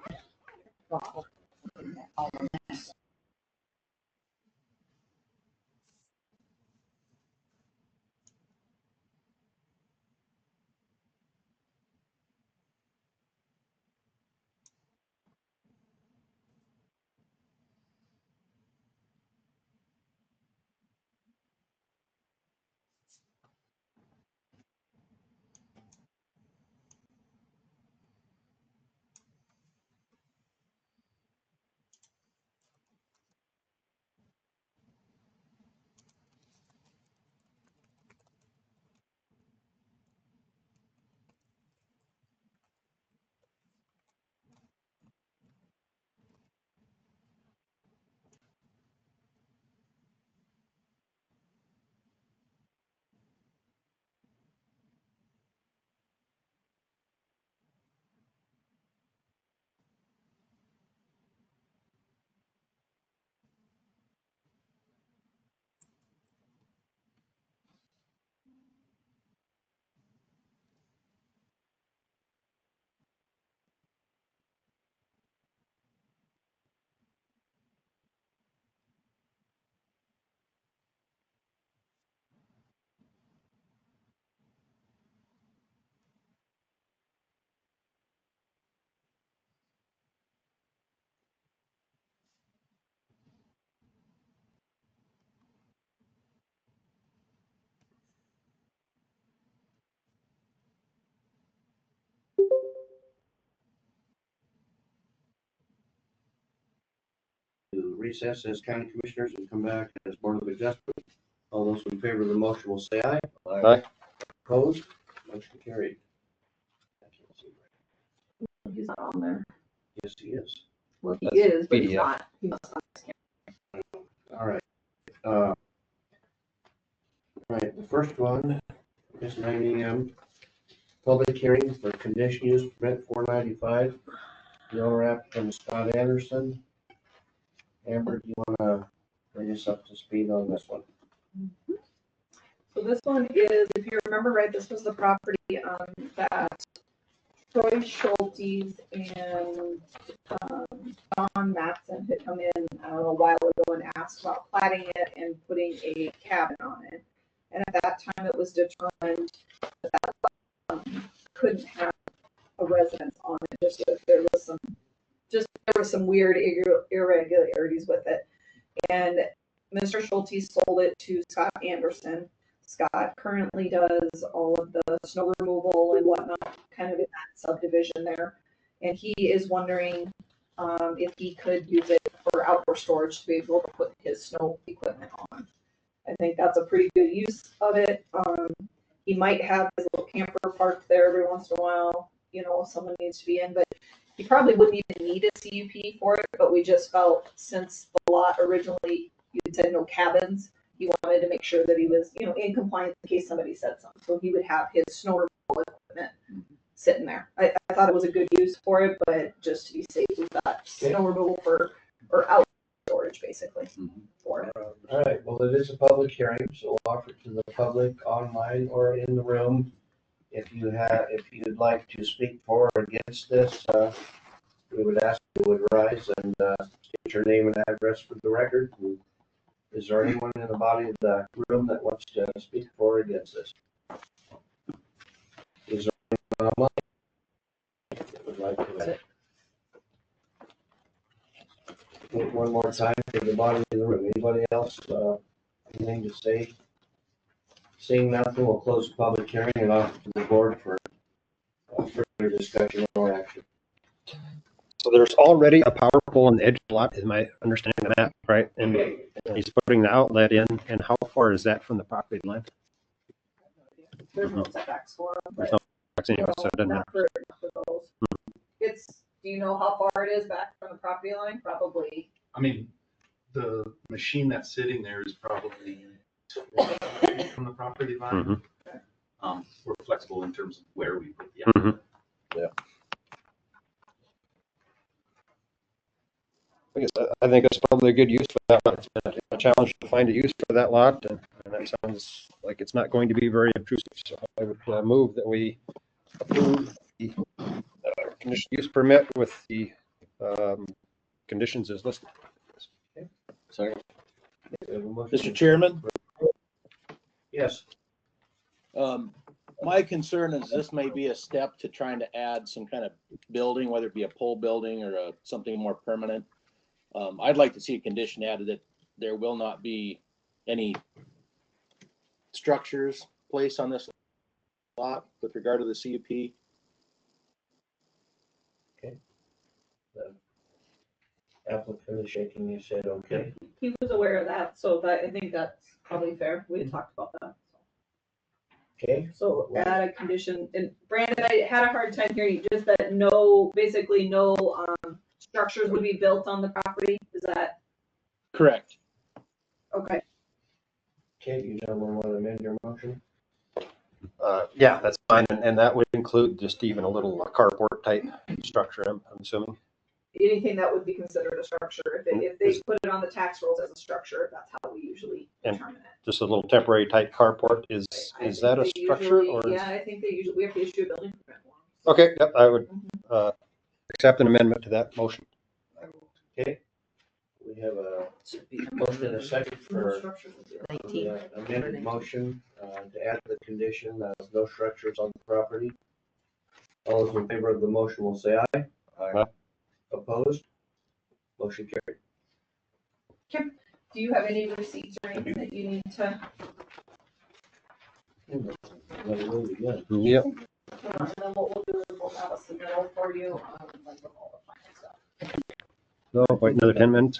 To recess as county commissioners and come back as board of adjustment. All those in favor of the motion will say aye. Aye. Opposed? Motion carried. He's not on there. Yes, he is. Well, he That's is, but he's PDF. not. He's not. All right. All right, the first one is 9 AM. Public hearing for conditional use permit 495. Rep from Scott Anderson. Amber, do you wanna bring us up to speed on this one? So this one is, if you remember right, this was the property that Troy Schultes and Don Matson had come in, I don't know, a while ago and asked about plating it and putting a cabin on it. And at that time, it was determined that couldn't have a residence on it, just that there was some weird irregularities with it. And Mr. Schulte sold it to Scott Anderson. Scott currently does all of the snow removal and whatnot, kind of in that subdivision there. And he is wondering if he could use it for outdoor storage to be able to put his snow equipment on. I think that's a pretty good use of it. He might have his little camper parked there every once in a while, you know, if someone needs to be in, but he probably wouldn't even need a CUP for it, but we just felt since the lot originally, you said no cabins, he wanted to make sure that he was, you know, in compliance in case somebody said something. So he would have his snow removal equipment sitting there. I thought it was a good use for it, but just to be safe, we've got snow removal or outdoor storage basically for it. All right, well, it is a public hearing, so we'll offer it to the public online or in the room. If you'd like to speak for or against this, we would ask you would rise and state your name and address for the record. Is there anyone in the body of the room that wants to speak for or against this? Is there anyone online that would like to? One more time for the body of the room. Anybody else, anything to say? Seeing nothing, we'll close the public hearing and offer to the board for further discussion or action. So there's already a power pole on the edge of the lot, is my understanding of that, right? And he's putting the outlet in, and how far is that from the property line? There's no setbacks for them, but There's no setbacks anyway, so it doesn't not matter. for those. Do you know how far it is back from the property line? Probably. I mean, the machine that's sitting there is probably 20 feet from the property line. We're flexible in terms of where we put the outlet. I think it's probably a good use for that lot. It's been a challenge to find a use for that lot, and that sounds like it's not going to be very intrusive. So I would move that we approve the conditional use permit with the conditions as listed. Sorry. Mr. Chairman, Yes. my concern is this may be a step to trying to add some kind of building, whether it be a pole building or something more permanent. I'd like to see a condition added that there will not be any structures placed on this lot with regard to the CUP. The applicant is shaking his head, okay. He was aware of that, so I think that's probably fair. We had talked about that. Okay, So add a condition, and Brandon, I had a hard time hearing you, just that basically no structures would be built on the property, is that? Correct. Okay. okay, you gentlemen want to amend your motion? Yeah, that's fine, and that would include just even a little carport type structure, I'm assuming. Anything that would be considered a structure, if they put it on the tax rolls as a structure, that's how we usually determine it. Just a little temporary type carport, is that a structure? Or yeah, I think we have to issue a building permit for them. Okay, yep, I would accept an amendment to that motion. Okay, we have a motion and a second for the amended motion to add the condition that no structures on the property. All those in favor of the motion will say aye. Aye. Opposed? Motion carried. Kim, do you have any receipts or anything that you need to? Yep. And then what we'll do is we'll have a submittal for you, like with all the final stuff. No, wait another 10 minutes.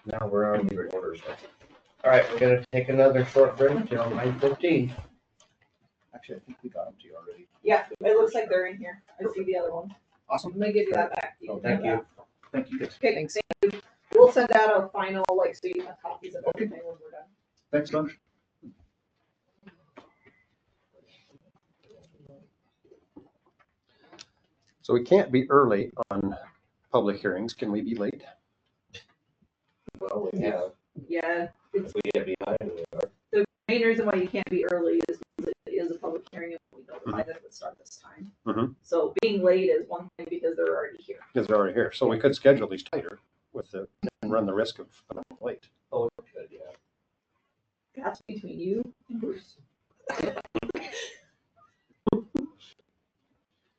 Now we're on the order. All right, we're gonna take another short break till 9:15. Actually, I think we got them to you already. Yeah, it looks like they're in here. I see the other one. Awesome. I'm gonna give you that back. Oh, thank you. Thank you. Okay, thank you. We'll send out a final, like, so you have copies of everything when we're done. Thanks, Don. So we can't be early on public hearings. Can we be late? Well, we have, Yeah, if we get behind, we are. the main reason why you can't be early is because it is a public hearing and we know notified that it would start this time. Mhm. So being late is one thing because they're already here. Because they're already here. So we could schedule these tighter with the, and run the risk of them late. Oh, good, yeah. That's between you and Bruce.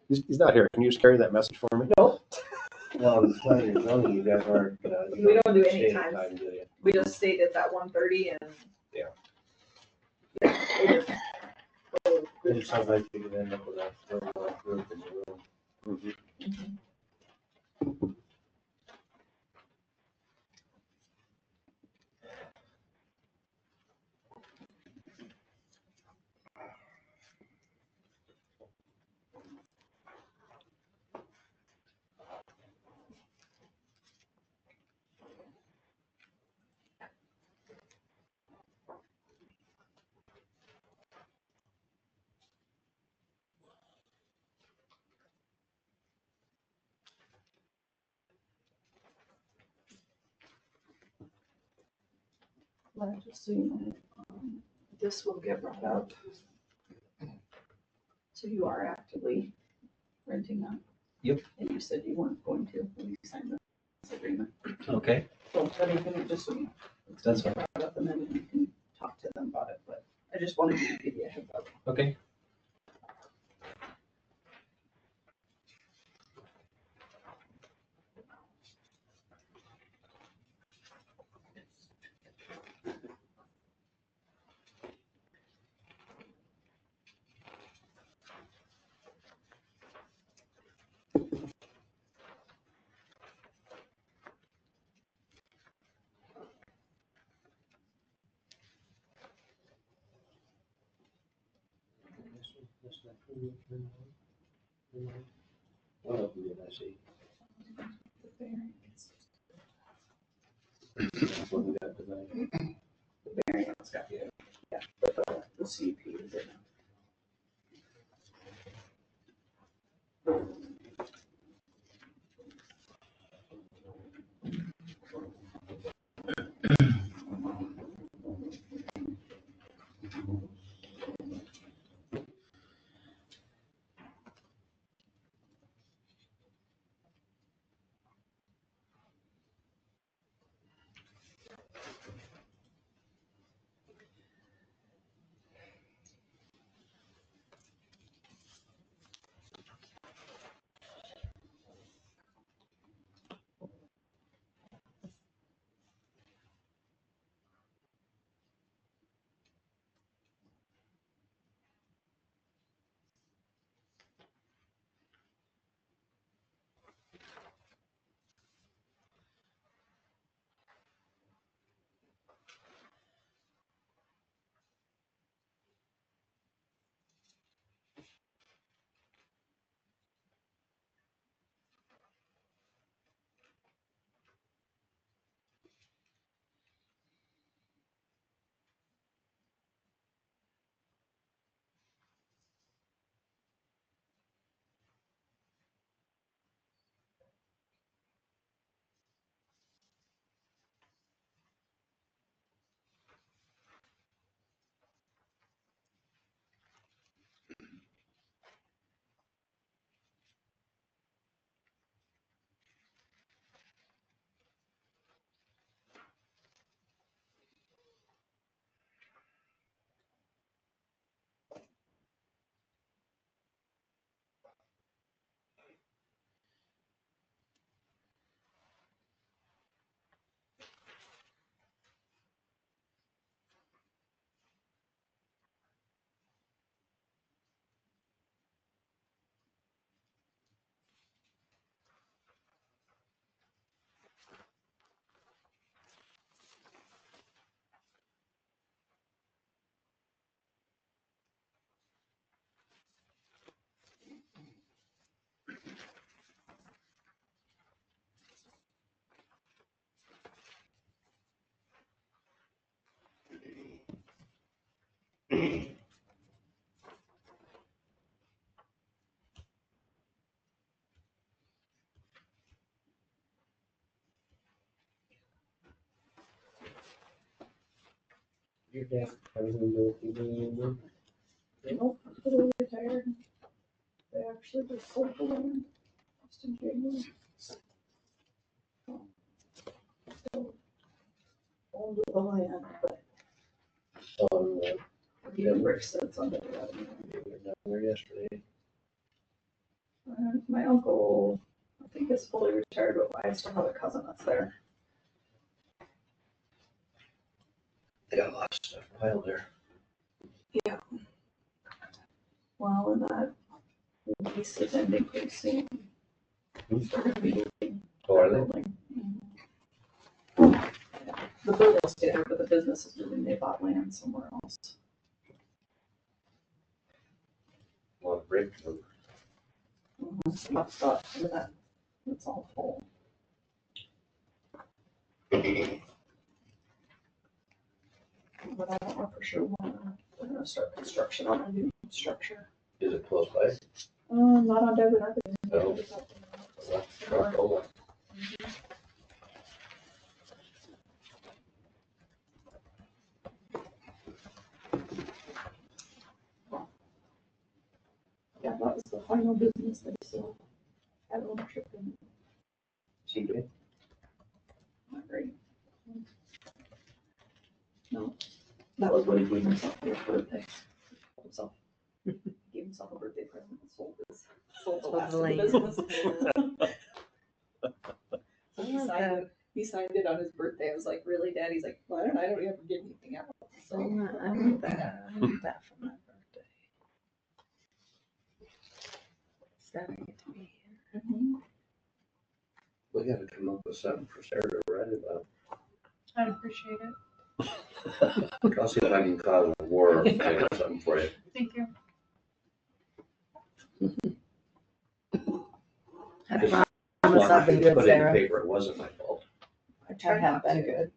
He's not here. Can you just carry that message for me? Nope, Well, the planning and zoning, you guys aren't. We don't do any state times. time, do you? we just stayed at that 1:30 and. Yeah. Yeah, it just- And sometimes you can end up with a really large group in the room. Mhm. Well, just so you know, this will get brought up. So you are actively renting that? Yep. And you said you weren't going to when you signed this agreement. Okay, So everything, just so you know. it's That's gonna get brought up and then you can talk to them about it, but I just wanted to give you a heads up. okay. One of them did I see? The variance. That's what we got tonight. The variance got you. Yeah, but the CUP is in. Your dad, everything go with you, Nope, I'm totally retired. They actually just sold the land just in January. Still owned the land, but On, the brick sits under that. we were down there yesterday. And my uncle, I think is fully retired, but I still have a cousin that's there. They got a lot of stuff piled there. Yeah. Well, and that lease is ending pretty soon. They're gonna be moving. Oh, are they? Building. Mhm. The building's there, but the business is moving, they bought land somewhere else. A lot of bricks. Lots of stuff, and that, it's all full. But I don't know for sure when they're gonna start construction on a new structure. Is it close by? Not on Devon Avenue. No. Oh, Yeah, that was the final business they still had ownership in. seemed to be. Not great. No, that was what he gave himself for his birthday. Himself. Gave himself a birthday present, and sold the last of the business. So he signed it on his birthday. I was like, really, Dad? He's like, well, I don't ever get anything out. So I want that. I want that for my birthday. Starting it to be here. We gotta come up with something for Sarah to write about. I'd appreciate it. I'll see if I can cause a war or find something for you. Thank you. I Just promise I'll be good, put it in the Sarah. paper, it wasn't my fault. I have been good.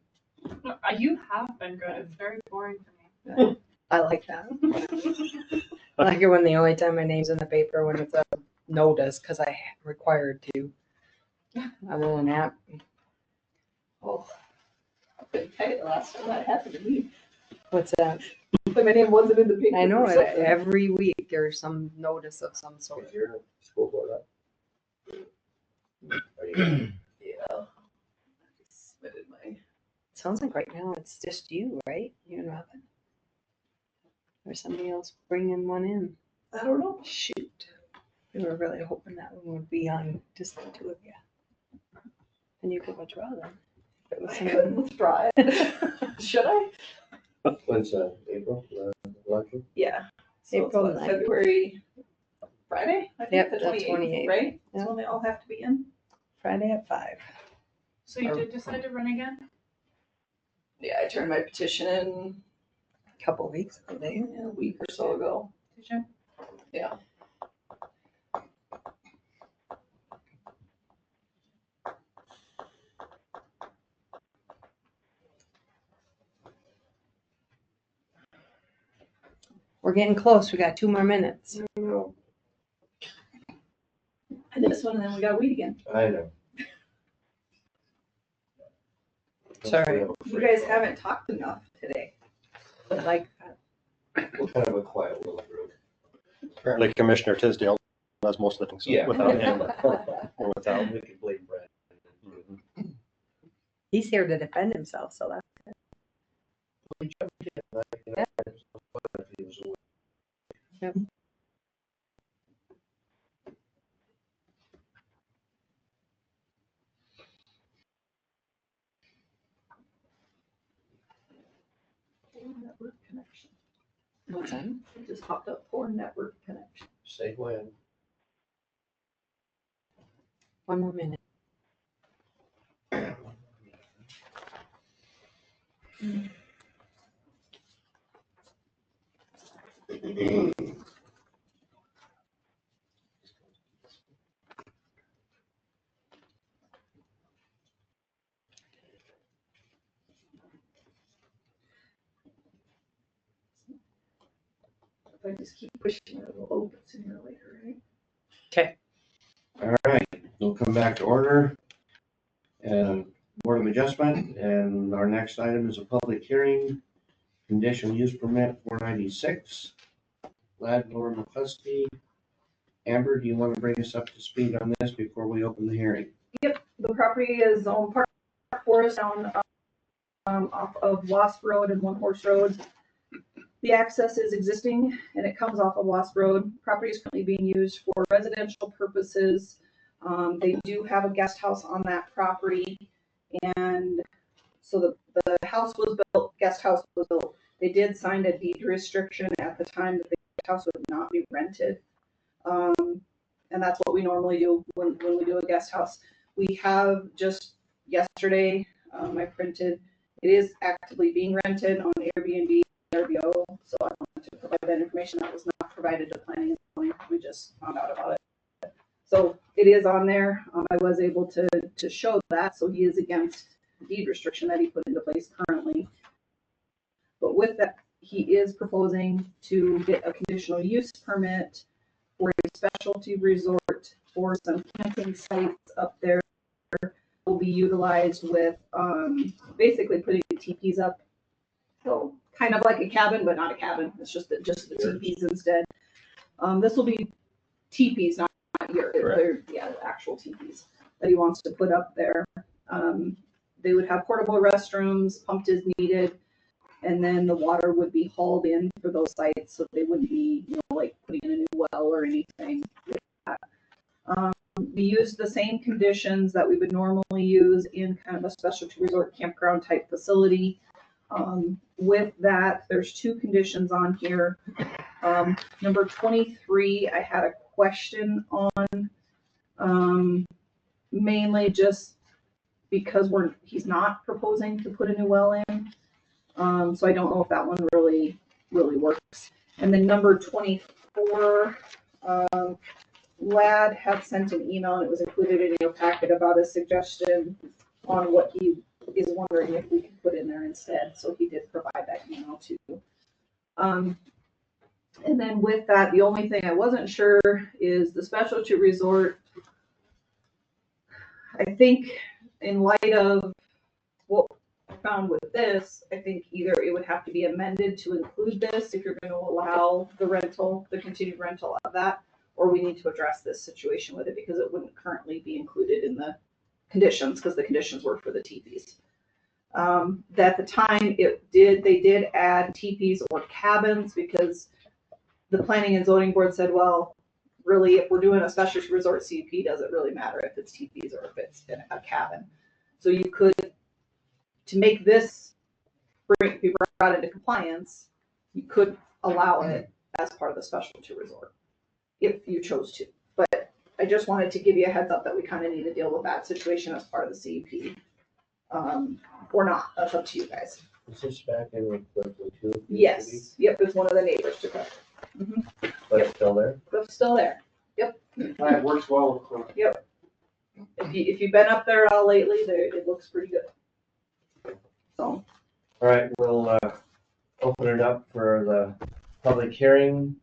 No, you have been good. It's very boring for me. I like that. I like it when the only time my name's in the paper when it's a notice, because I'm required to. Other than that, Oh, I couldn't tell you the last time that happened to me. what's that? But my name wasn't in the paper. I know or it. something. Every week there's some notice of some sort. Is your school board up? Are you? Yeah. I submitted my. Sounds like right now it's just you, right? You and Robin. Or somebody else bringing one in. I don't know. Shoot. We were really hoping that one would be on just the two of you. And you could withdraw them. If it was I somebody- couldn't withdraw it. Should I? When's April, the election? Yeah. So it's April what, 9th. February, Friday? I think Yep, the the 28th, 28th. right? That's Yeah. when they all have to be in. Friday at 5. So you did decide to run again? Yeah, I turned my petition in Couple weeks ago, they. a week or so ago. Did you? Yeah. We're getting close. We got 2 more minutes. And this one, and then we gotta wait again. I know. Sorry. You guys haven't talked enough today. I like that. We're kind of a quiet little group. Apparently Commissioner Tisdale does most of the things Yeah. without him or without. We could blame Brad. He's here to defend himself, so that's Yep. Network connection. what's that? It just popped up for network connection. Say when. 1 more minute. If I just keep pushing it, it'll open sooner or later, right? Okay. All right, we'll come back to order. And Board of Adjustment, and our next item is a public hearing, conditional use permit 496. Ladd, Laura McCluskey. Amber, do you want to bring us up to speed on this before we open the hearing? Yep, the property is on Park Forest down off of Wasp Road and One Horse Road. The access is existing and it comes off of Wasp Road. Property is currently being used for residential purposes. They do have a guest house on that property, and so the house was built, guest house was built. They did sign a deed restriction at the time that the house would not be rented. And that's what we normally do when we do a guest house. We have just yesterday, I printed, it is actively being rented on Airbnb, VRBO, so I wanted to provide that information that was not provided to planning and zoning. We just found out about it. So it is on there. I was able to show that, so he is against the deed restriction that he put into place currently. But with that, he is proposing to get a conditional use permit for a specialty resort for some camping sites up there. Will be utilized with basically putting teepees up. So kind of like a cabin, but not a cabin. It's just the teepees instead. This will be teepees, not they're actual teepees that he wants to put up there. They would have portable restrooms, pumped as needed, and then the water would be hauled in for those sites, so they wouldn't be, like putting in a new well or anything like that. We use the same conditions that we would normally use in kind of a specialty resort campground type facility. With that, there's two conditions on here. Number 23, I had a question on, mainly just because he's not proposing to put a new well in. So I don't know if that one really works. And then number 24, Ladd had sent an email, and it was included in your packet, about a suggestion on what he is wondering if we could put in there instead. So he did provide that email too. And then with that, the only thing I wasn't sure is the specialty resort. I think in light of what I found with this, I think either it would have to be amended to include this if you're going to allow the continued rental of that, or we need to address this situation with it because it wouldn't currently be included in the conditions, because the conditions were for the teepees. At the time, they did add teepees or cabins because the planning and zoning board said, well, really, if we're doing a special resort CUP, does it really matter if it's teepees or if it's in a cabin? So you could, to make this be brought into compliance, you could allow it as part of the specialty resort if you chose to. But I just wanted to give you a heads up that we kind of need to deal with that situation as part of the CUP. Or not, that's up to you guys. Is this back in with Clifton too? Yes, yep, it's one of the neighbors to come. But still there? It's still there, yep. It works well with Cliff. Yep. If you've been up there at all lately, it looks pretty good. So. All right, we'll open it up for the public hearing.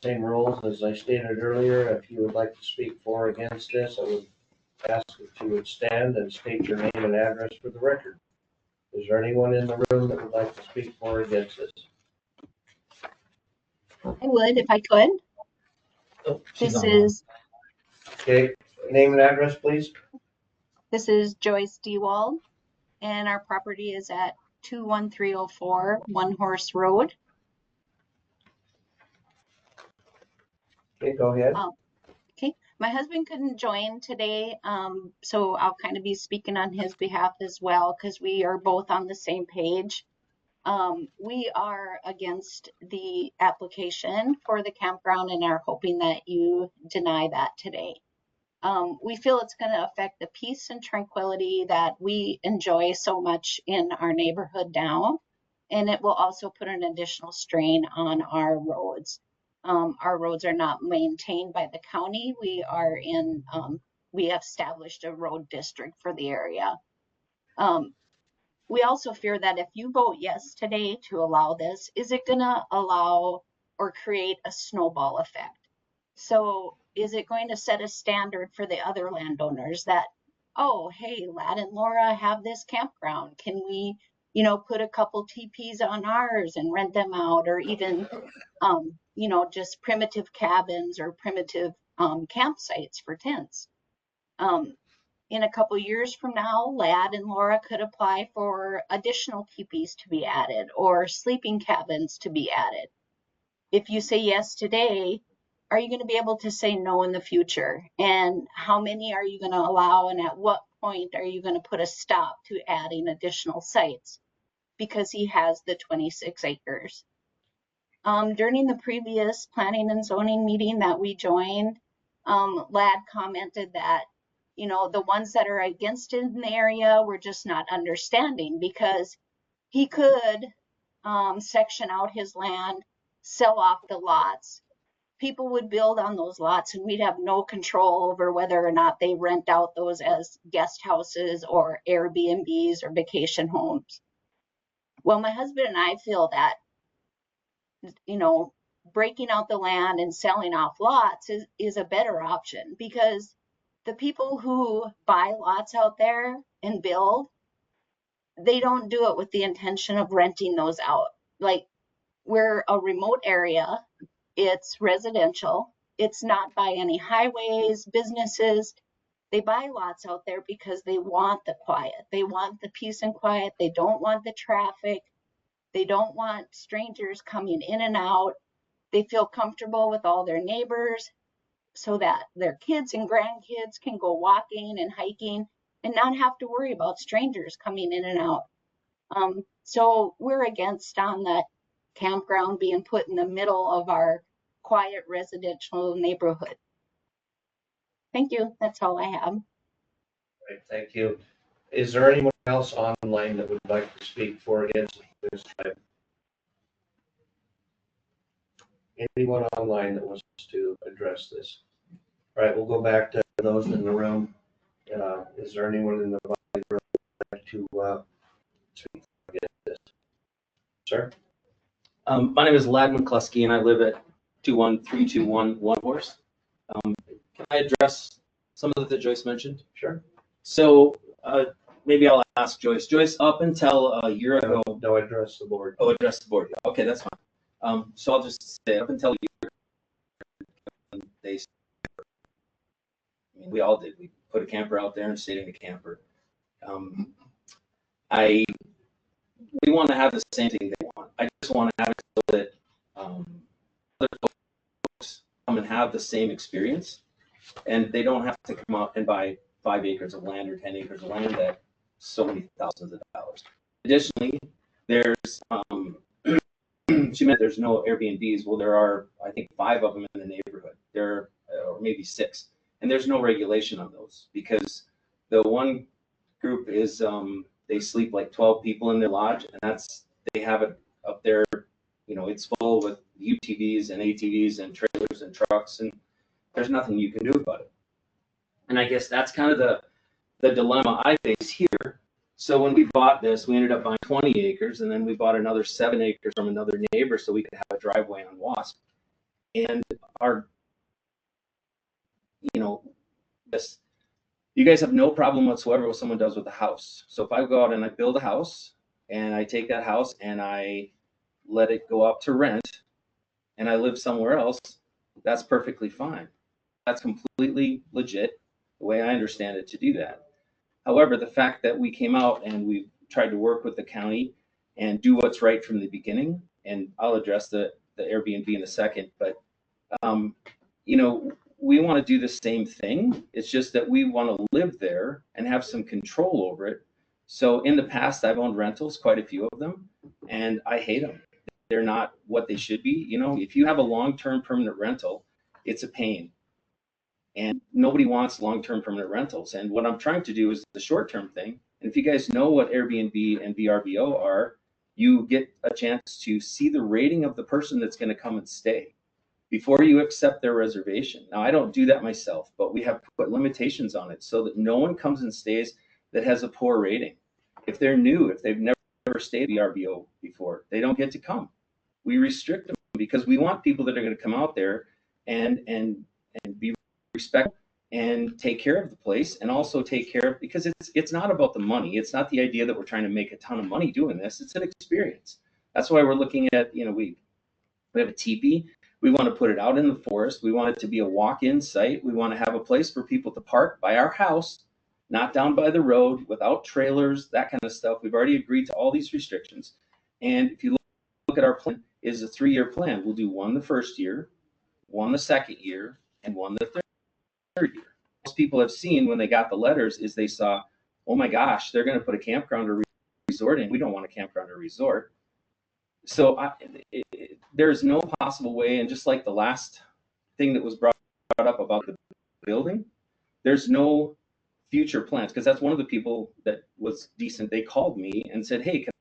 Same rules as I stated earlier. If you would like to speak for or against this, I would ask if you would stand and state your name and address for the record. Is there anyone in the room that would like to speak for or against this? I would if I could. Oh, This is okay. Name and address, please. This is Joyce Dewald, and our property is at 21304 One Horse Road. Okay, go ahead. Okay, my husband couldn't join today, so I'll kind of be speaking on his behalf as well because we are both on the same page. We are against the application for the campground and are hoping that you deny that today. We feel it's going to affect the peace and tranquility that we enjoy so much in our neighborhood now, and it will also put an additional strain on our roads. Our roads are not maintained by the county. We have established a road district for the area. We also fear that if you vote yes today to allow this, is it going to allow or create a snowball effect? So is it going to set a standard for the other landowners that, oh, hey, Ladd and Laura have this campground. Can we put a couple teepees on ours and rent them out, or even, just primitive cabins or primitive campsites for tents. In a couple years from now, Lad and Laura could apply for additional teepees to be added or sleeping cabins to be added. If you say yes today, are you going to be able to say no in the future? And how many are you going to allow? And at what point are you going to put a stop to adding additional sites? Because he has the 26 acres. During the previous planning and zoning meeting that we joined, Lad commented that, the ones that are against it in the area were just not understanding, because he could section out his land, sell off the lots. People would build on those lots and we'd have no control over whether or not they rent out those as guest houses or Airbnbs or vacation homes. Well, my husband and I feel that, breaking out the land and selling off lots is a better option, because the people who buy lots out there and build, they don't do it with the intention of renting those out. Like, we're a remote area, it's residential, it's not by any highways, businesses. They buy lots out there because they want the quiet, they want the peace and quiet, they don't want the traffic, they don't want strangers coming in and out. They feel comfortable with all their neighbors so that their kids and grandkids can go walking and hiking and not have to worry about strangers coming in and out. So we're against on that campground being put in the middle of our quiet residential neighborhood. Thank you. That's all I have. Right, thank you. Is there anyone else online that would like to speak for or against this item? Anyone online that wants to address this? All right, we'll go back to those in the room. Is there anyone in the room who would like to speak against this? Sir? My name is Lad McCluskey, and I live at 21321 One Horse. Can I address some of that Joyce mentioned? Sure. So maybe I'll ask Joyce. Joyce, up until a year ago. No, address the board. Oh, address the board. Okay, that's fine. So I'll just say, up until a year ago, we all did. We put a camper out there and stayed in the camper. We want to have the same thing they want. I just want to have it so that other folks come and have the same experience, and they don't have to come out and buy 5 acres of land or 10 acres of land at so many thousands of dollars. Additionally, there's she meant there's no Airbnbs. Well, there are, I think, 5 of them in the neighborhood. There are, or maybe 6, and there's no regulation on those, because the one group is they sleep like 12 people in their lodge, and they have it up there. It's full with UTVs and ATVs and trailers and trucks, and there's nothing you can do about it. And I guess that's kind of the dilemma I face here. So when we bought this, we ended up buying 20 acres, and then we bought another 7 acres from another neighbor so we could have a driveway on Wasp. And you guys have no problem whatsoever what someone does with the house. So if I go out and I build a house, and I take that house and I let it go up to rent, and I live somewhere else, that's perfectly fine. That's completely legit, the way I understand it, to do that. However, the fact that we came out and we tried to work with the county and do what's right from the beginning, and I'll address the Airbnb in a second, but we want to do the same thing. It's just that we want to live there and have some control over it. So in the past, I've owned rentals, quite a few of them, and I hate them. They're not what they should be. If you have a long-term permanent rental, it's a pain. And nobody wants long-term permanent rentals. And what I'm trying to do is the short-term thing. And if you guys know what Airbnb and VRBO are, you get a chance to see the rating of the person that's going to come and stay before you accept their reservation. Now, I don't do that myself, but we have put limitations on it so that no one comes and stays that has a poor rating. If they're new, if they've never stayed at VRBO before, they don't get to come. We restrict them because we want people that are going to come out there and be respectful and take care of the place, and also take care of, because it's not about the money. It's not the idea that we're trying to make a ton of money doing this. It's an experience. That's why we're looking at, we have a teepee. We want to put it out in the forest. We want it to be a walk-in site. We want to have a place for people to park by our house, not down by the road, without trailers, that kind of stuff. We've already agreed to all these restrictions. And if you look at our plan, is a 3-year plan. We'll do one the first year, one the second year, and one the third year. Most people have seen when they got the letters is they saw, oh my gosh, they're going to put a campground or resort in. We don't want a campground or resort. So there's no possible way, and just like the last thing that was brought up about the building, there's no future plans, because that's one of the people that was decent. They called me and said, hey, can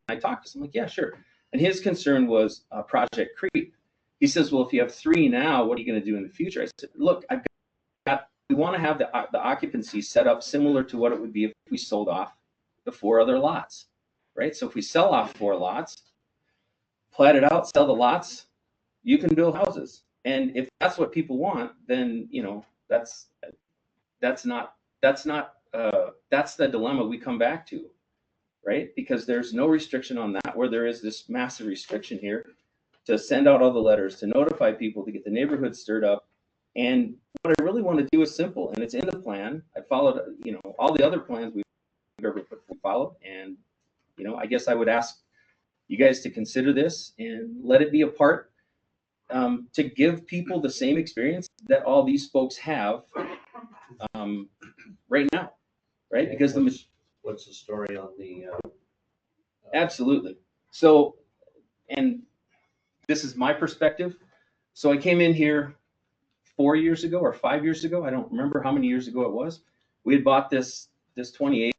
I talk to someone? I'm like, yeah, sure. And his concern was Project Creep. He says, well, if you have 3 now, what are you going to do in the future? I said, look, we want to have the occupancy set up similar to what it would be if we sold off the 4 other lots, right? So if we sell off 4 lots, plat it out, sell the lots, you can build houses. And if that's what people want, then, that's the dilemma we come back to, right? Because there's no restriction on that, where there is this massive restriction here to send out all the letters, to notify people, to get the neighborhood stirred up. And what I really want to do is simple, and it's in the plan. I followed, all the other plans we've ever followed. And, I guess I would ask you guys to consider this and let it be a part to give people the same experience that all these folks have right now, right? Okay, Because what's the story on the? Absolutely. So, and this is my perspective. So I came in here 4 years ago or 5 years ago. I don't remember how many years ago it was. We had bought this 28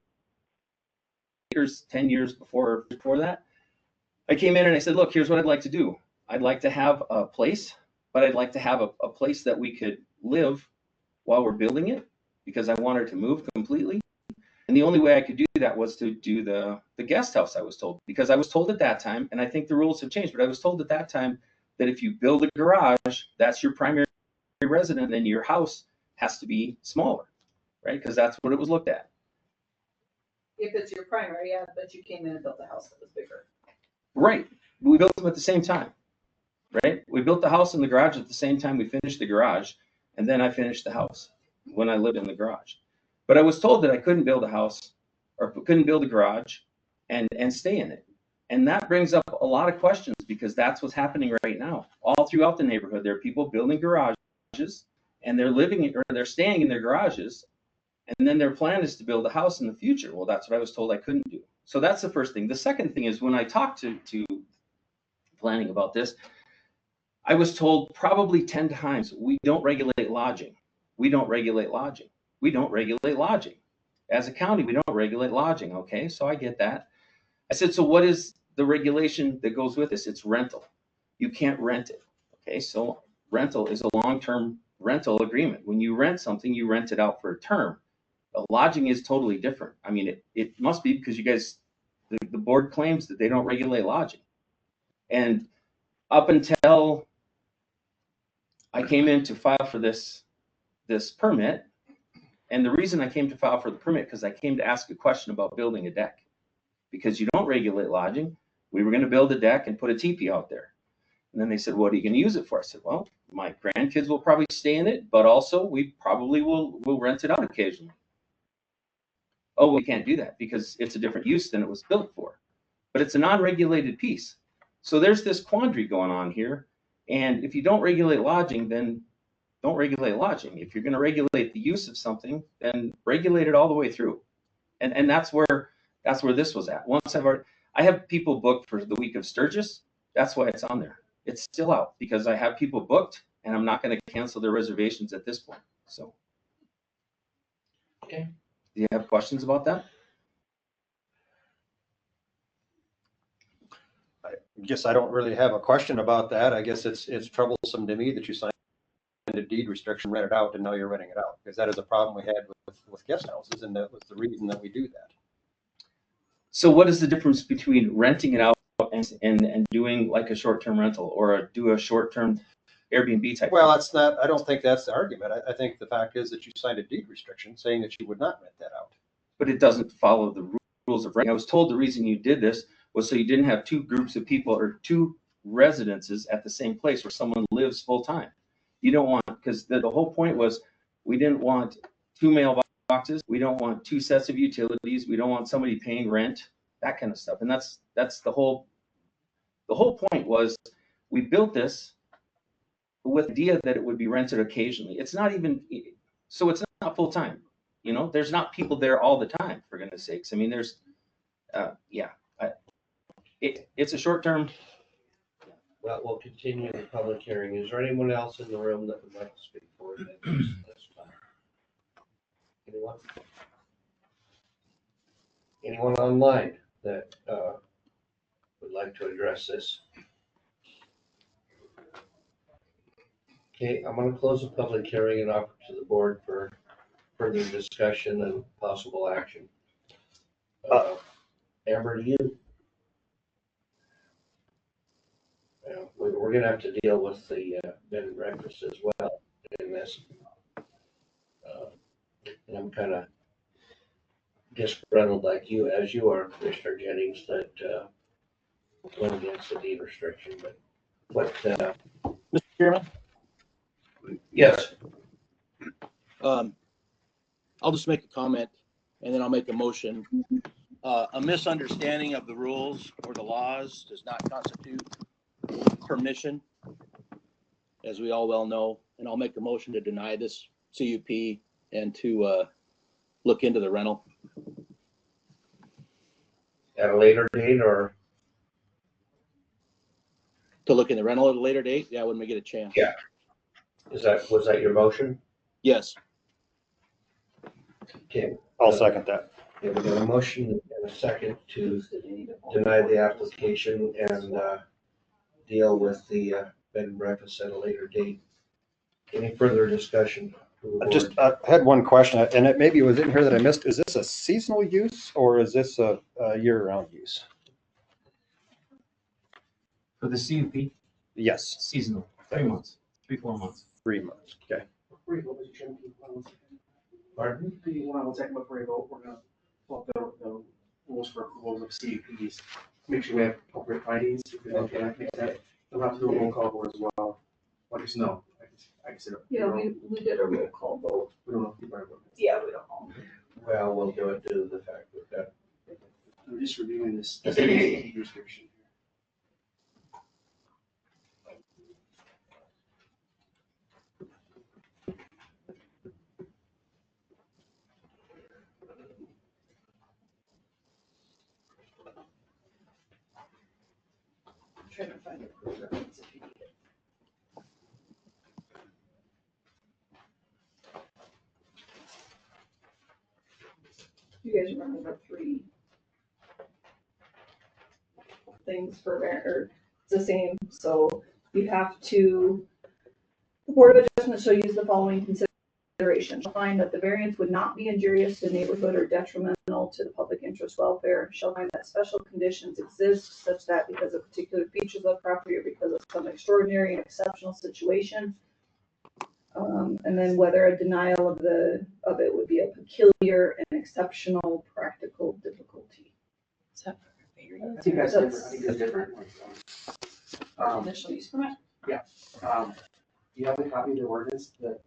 acres 10 years before that. I came in and I said, look, here's what I'd like to do. I'd like to have a place, but I'd like to have a place that we could live while we're building it, because I wanted to move completely. And the only way I could do that was to do the guest house, I was told, because I was told at that time, and I think the rules have changed, but I was told at that time that if you build a garage, that's your primary resident, then your house has to be smaller, right? Because that's what it was looked at. If it's your primary, yeah, but you came in and built a house that was bigger. Right. We built them at the same time, right? We built the house and the garage at the same time. We finished the garage, and then I finished the house when I lived in the garage. But I was told that I couldn't build a house or couldn't build a garage and stay in it. And that brings up a lot of questions, because that's what's happening right now. All throughout the neighborhood, there are people building garages, and they're living or they're staying in their garages, and then their plan is to build a house in the future. Well, that's what I was told I couldn't do. So that's the first thing. The second thing is, when I talked to planning about this, I was told probably 10 times, we don't regulate lodging. We don't regulate lodging. We don't regulate lodging. As a county, we don't regulate lodging. Okay, so I get that. I said, so what is the regulation that goes with this? It's rental. You can't rent it. Okay, so rental is a long-term rental agreement. When you rent something, you rent it out for a term. Lodging is totally different. I mean, it must be because you guys, the board claims that they don't regulate lodging. And up until I came in to file for this permit, and the reason I came to file for the permit, because I came to ask a question about building a deck, because you don't regulate lodging. We were going to build a deck and put a teepee out there. And then they said, what are you going to use it for? I said, well, my grandkids will probably stay in it, but also we probably will rent it out occasionally. Oh, we can't do that because it's a different use than it was built for. But it's a non-regulated piece. So there's this quandary going on here. And if you don't regulate lodging, then don't regulate lodging. If you're going to regulate the use of something, then regulate it all the way through. And that's where this was at. Once I have people booked for the week of Sturgis. That's why it's on there. It's still out because I have people booked, and I'm not going to cancel their reservations at this point. So, okay. Do you have questions about that? I guess I don't really have a question about that. I guess it's troublesome to me that you signed a deed restriction, rent it out, and now you're renting it out, because that is a problem we had with guest houses, and that was the reason that we do that. So what is the difference between renting it out and doing like a short-term rental or do a short-term? Airbnb type. Well, that's not, I don't think that's the argument. I think the fact is that you signed a deed restriction saying that you would not rent that out. But it doesn't follow the rules of renting. I was told the reason you did this was so you didn't have two groups of people or two residences at the same place where someone lives full time. You don't want, because the whole point was we didn't want two mailboxes. We don't want two sets of utilities. We don't want somebody paying rent, that kind of stuff. And that's the whole point was we built this with the idea that it would be rented occasionally. It's not even, so it's not full time. You know, there's not people there all the time, for goodness sakes. I mean, there's, it's a short term. Well, we'll continue the public hearing. Is there anyone else in the room that would like to speak for this time? Anyone? Anyone online that would like to address this? Okay, I'm going to close the public hearing and offer to the board for further discussion and possible action. Amber, do you? We're going to have to deal with the bed and breakfast as well in this. And I'm kind of disgruntled like you, as you are, Commissioner Jennings, that went against the deed restriction. But what? Mr. Chairman? Yes. I'll just make a comment and then I'll make a motion. A misunderstanding of the rules or the laws does not constitute permission, as we all well know. And I'll make a motion to deny this CUP and to look into the rental. At a later date, or? To look in the rental at a later date? Yeah, when we get a chance. Yeah. Was that your motion? Yes. Okay. I'll second that. Okay, we got a motion and a second to deny the application and deal with the bed and breakfast at a later date. Any further discussion? I had one question, and maybe it was in here that I missed. Is this a seasonal use or is this a year-round use? For the CUP, Yes, seasonal, 3 months, 4 months. 3 months. Okay. Pardon? One second before you vote, we're gonna pull up the rules for approvals of CUPs. Make sure we have appropriate findings. Okay. We'll have to do a roll call vote as well. Let us know. I can sit up. Yeah, we did a roll call vote. We don't know if people are voting. Yeah, we don't know. Well, we'll do it due to the fact that I'm just reviewing this deed restriction. I'm trying to find a program if you need it. You guys remember 3 things for or it's the same. So you have to, the Board of Adjustment shall use the following considerations. Shall find that the variance would not be injurious to the neighborhood or detrimental to the public interest welfare. Shall find that special conditions exist such that because of particular features of the property or because of some extraordinary and exceptional situation. And then whether a denial of it would be a peculiar and exceptional practical difficulty. Is that for variance? I think that's different. I think that's different. Conditional use permit? Yeah. You have a copy of the ordinance that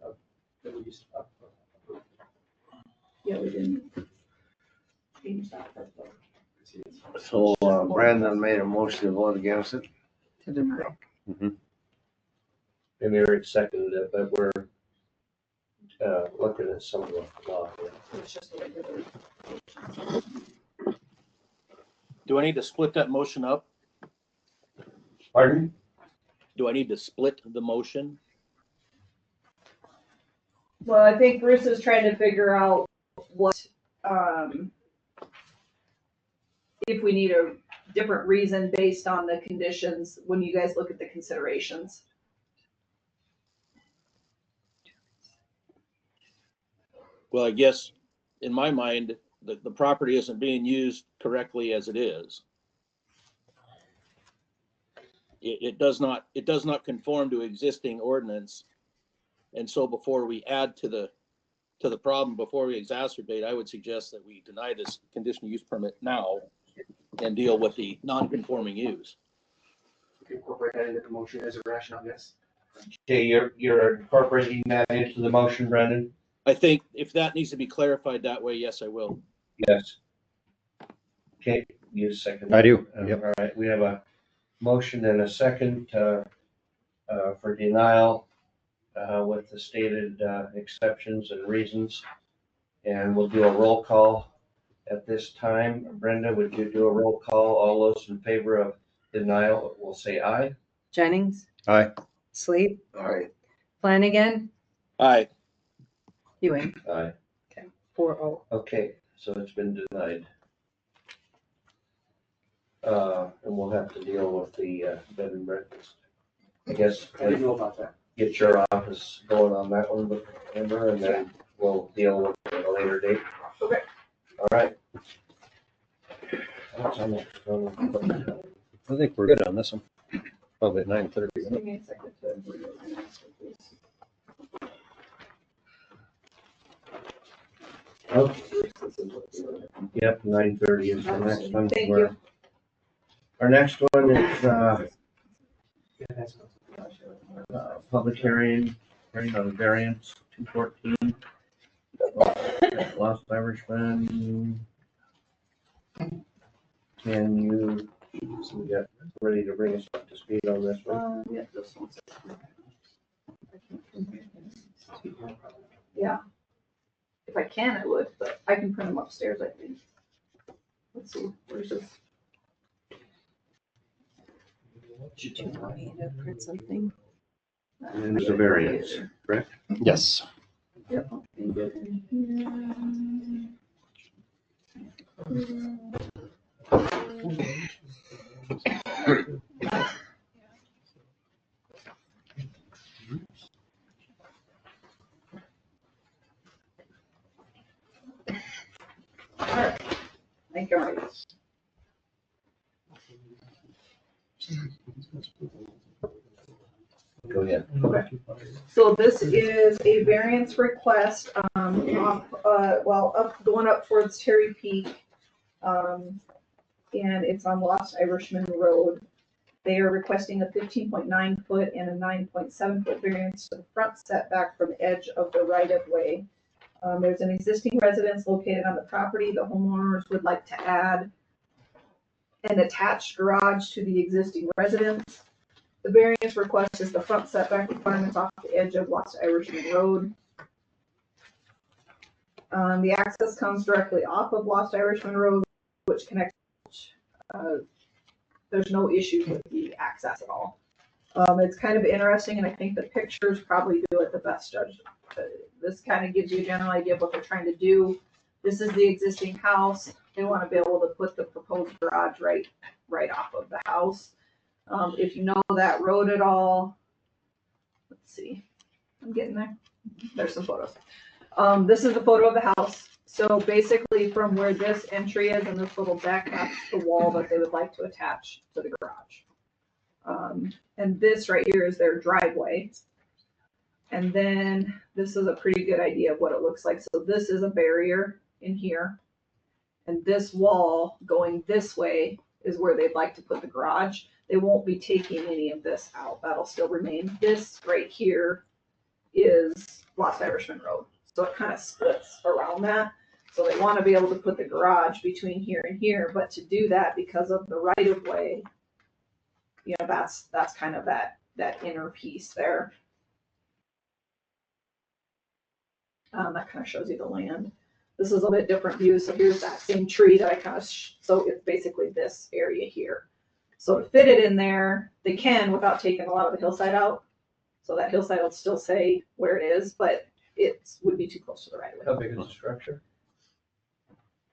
we just approved? Yeah, we didn't change that part though. So Brandon made a motion to vote against it. To deny. and Eric seconded it, but we're looking at some of the law. It's just a regular. Do I need to split that motion up? Pardon? Do I need to split the motion? Well, I think Bruce is trying to figure out what, if we need a different reason based on the conditions when you guys look at the considerations. Well, I guess in my mind, the property isn't being used correctly as it is. it does not conform to existing ordinance. And so before we add to the problem, before we exacerbate, I would suggest that we deny this conditional use permit now and deal with the non-conforming use. We can incorporate that into the motion as a rationale, yes. Okay, you're incorporating that into the motion, Brendan? I think if that needs to be clarified that way, yes, I will. Yes. Okay, you second. I do, yep. All right, we have a motion and a second for denial with the stated exceptions and reasons. And we'll do a roll call at this time. Brenda, would you do a roll call? All those in favor of denial will say aye. Jennings, Aye. Sleep, Aye. Flanagan, Aye. Ewing. Aye. Okay, 4-0. Okay, so it's been denied. And we'll have to deal with the bed and breakfast. I guess I didn't know about that. get your office going on that one, but Amber, and then we'll deal with it at a later date. Okay. All right. What's our next one? I think we're good on this one. Probably at 9:30. Give me a second to reorganize, please. Okay. Yep, 9:30 is the next one. Thank you. Our next one is public hearing on variance 214. Lost Irishman. Can you get ready to bring us up to speed on this one? Yeah, this one's. Yeah. If I can, I would, but I can print them upstairs, I think. Let's see, where's this? Did you want me to print something? And there's a variance, correct? Yes. Yep. Alright, I think I'm ready. Go ahead. Okay. So this is a variance request, going up towards Terry Peak. And it's on Lost Irishman Road. They are requesting a 15.9 foot and a 9.7 foot variance to the front setback from the edge of the right of way. There's an existing residence located on the property. The homeowners would like to add an attached garage to the existing residence. The variance request is the front setback requirements off the edge of Lost Irishman Road. The access comes directly off of Lost Irishman Road, which connects. There's no issues with the access at all. It's kind of interesting, and I think the pictures probably do it the best judge. This kind of gives you a general idea of what they're trying to do. This is the existing house. They want to be able to put the proposed garage right off of the house. If you know that road at all, let's see, I'm getting there. There's some photos. This is the photo of the house. So basically from where this entry is and this little deck, that's the wall that they would like to attach to the garage. And this right here is their driveway. And then this is a pretty good idea of what it looks like. So this is a barrier in here. And this wall going this way is where they'd like to put the garage. They won't be taking any of this out. That'll still remain. This right here is Lost Irishman Road. So it kind of splits around that. So they want to be able to put the garage between here and here, but to do that because of the right of way, you know, that's kind of that inner piece there. That kind of shows you the land. This is a bit different view. So here's that same tree that I kind of, so it's basically this area here. So to fit it in there, they can without taking a lot of the hillside out. So that hillside will still say where it is, but it would be too close to the right of way. How big is the structure?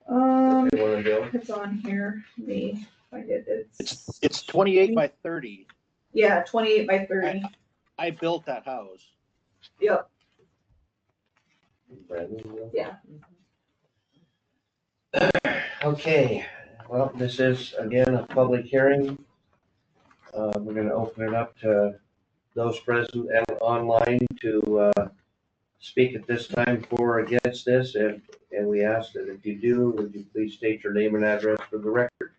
If they wanna build? It's on here. Let me find it. It's 28 by 30. Yeah, 28 by 30. I built that house. Yep. Brandon? Yeah. Okay, well, this is again a public hearing. We're gonna open it up to those present and online to speak at this time for or against this, and we ask that if you do, would you please state your name and address for the record?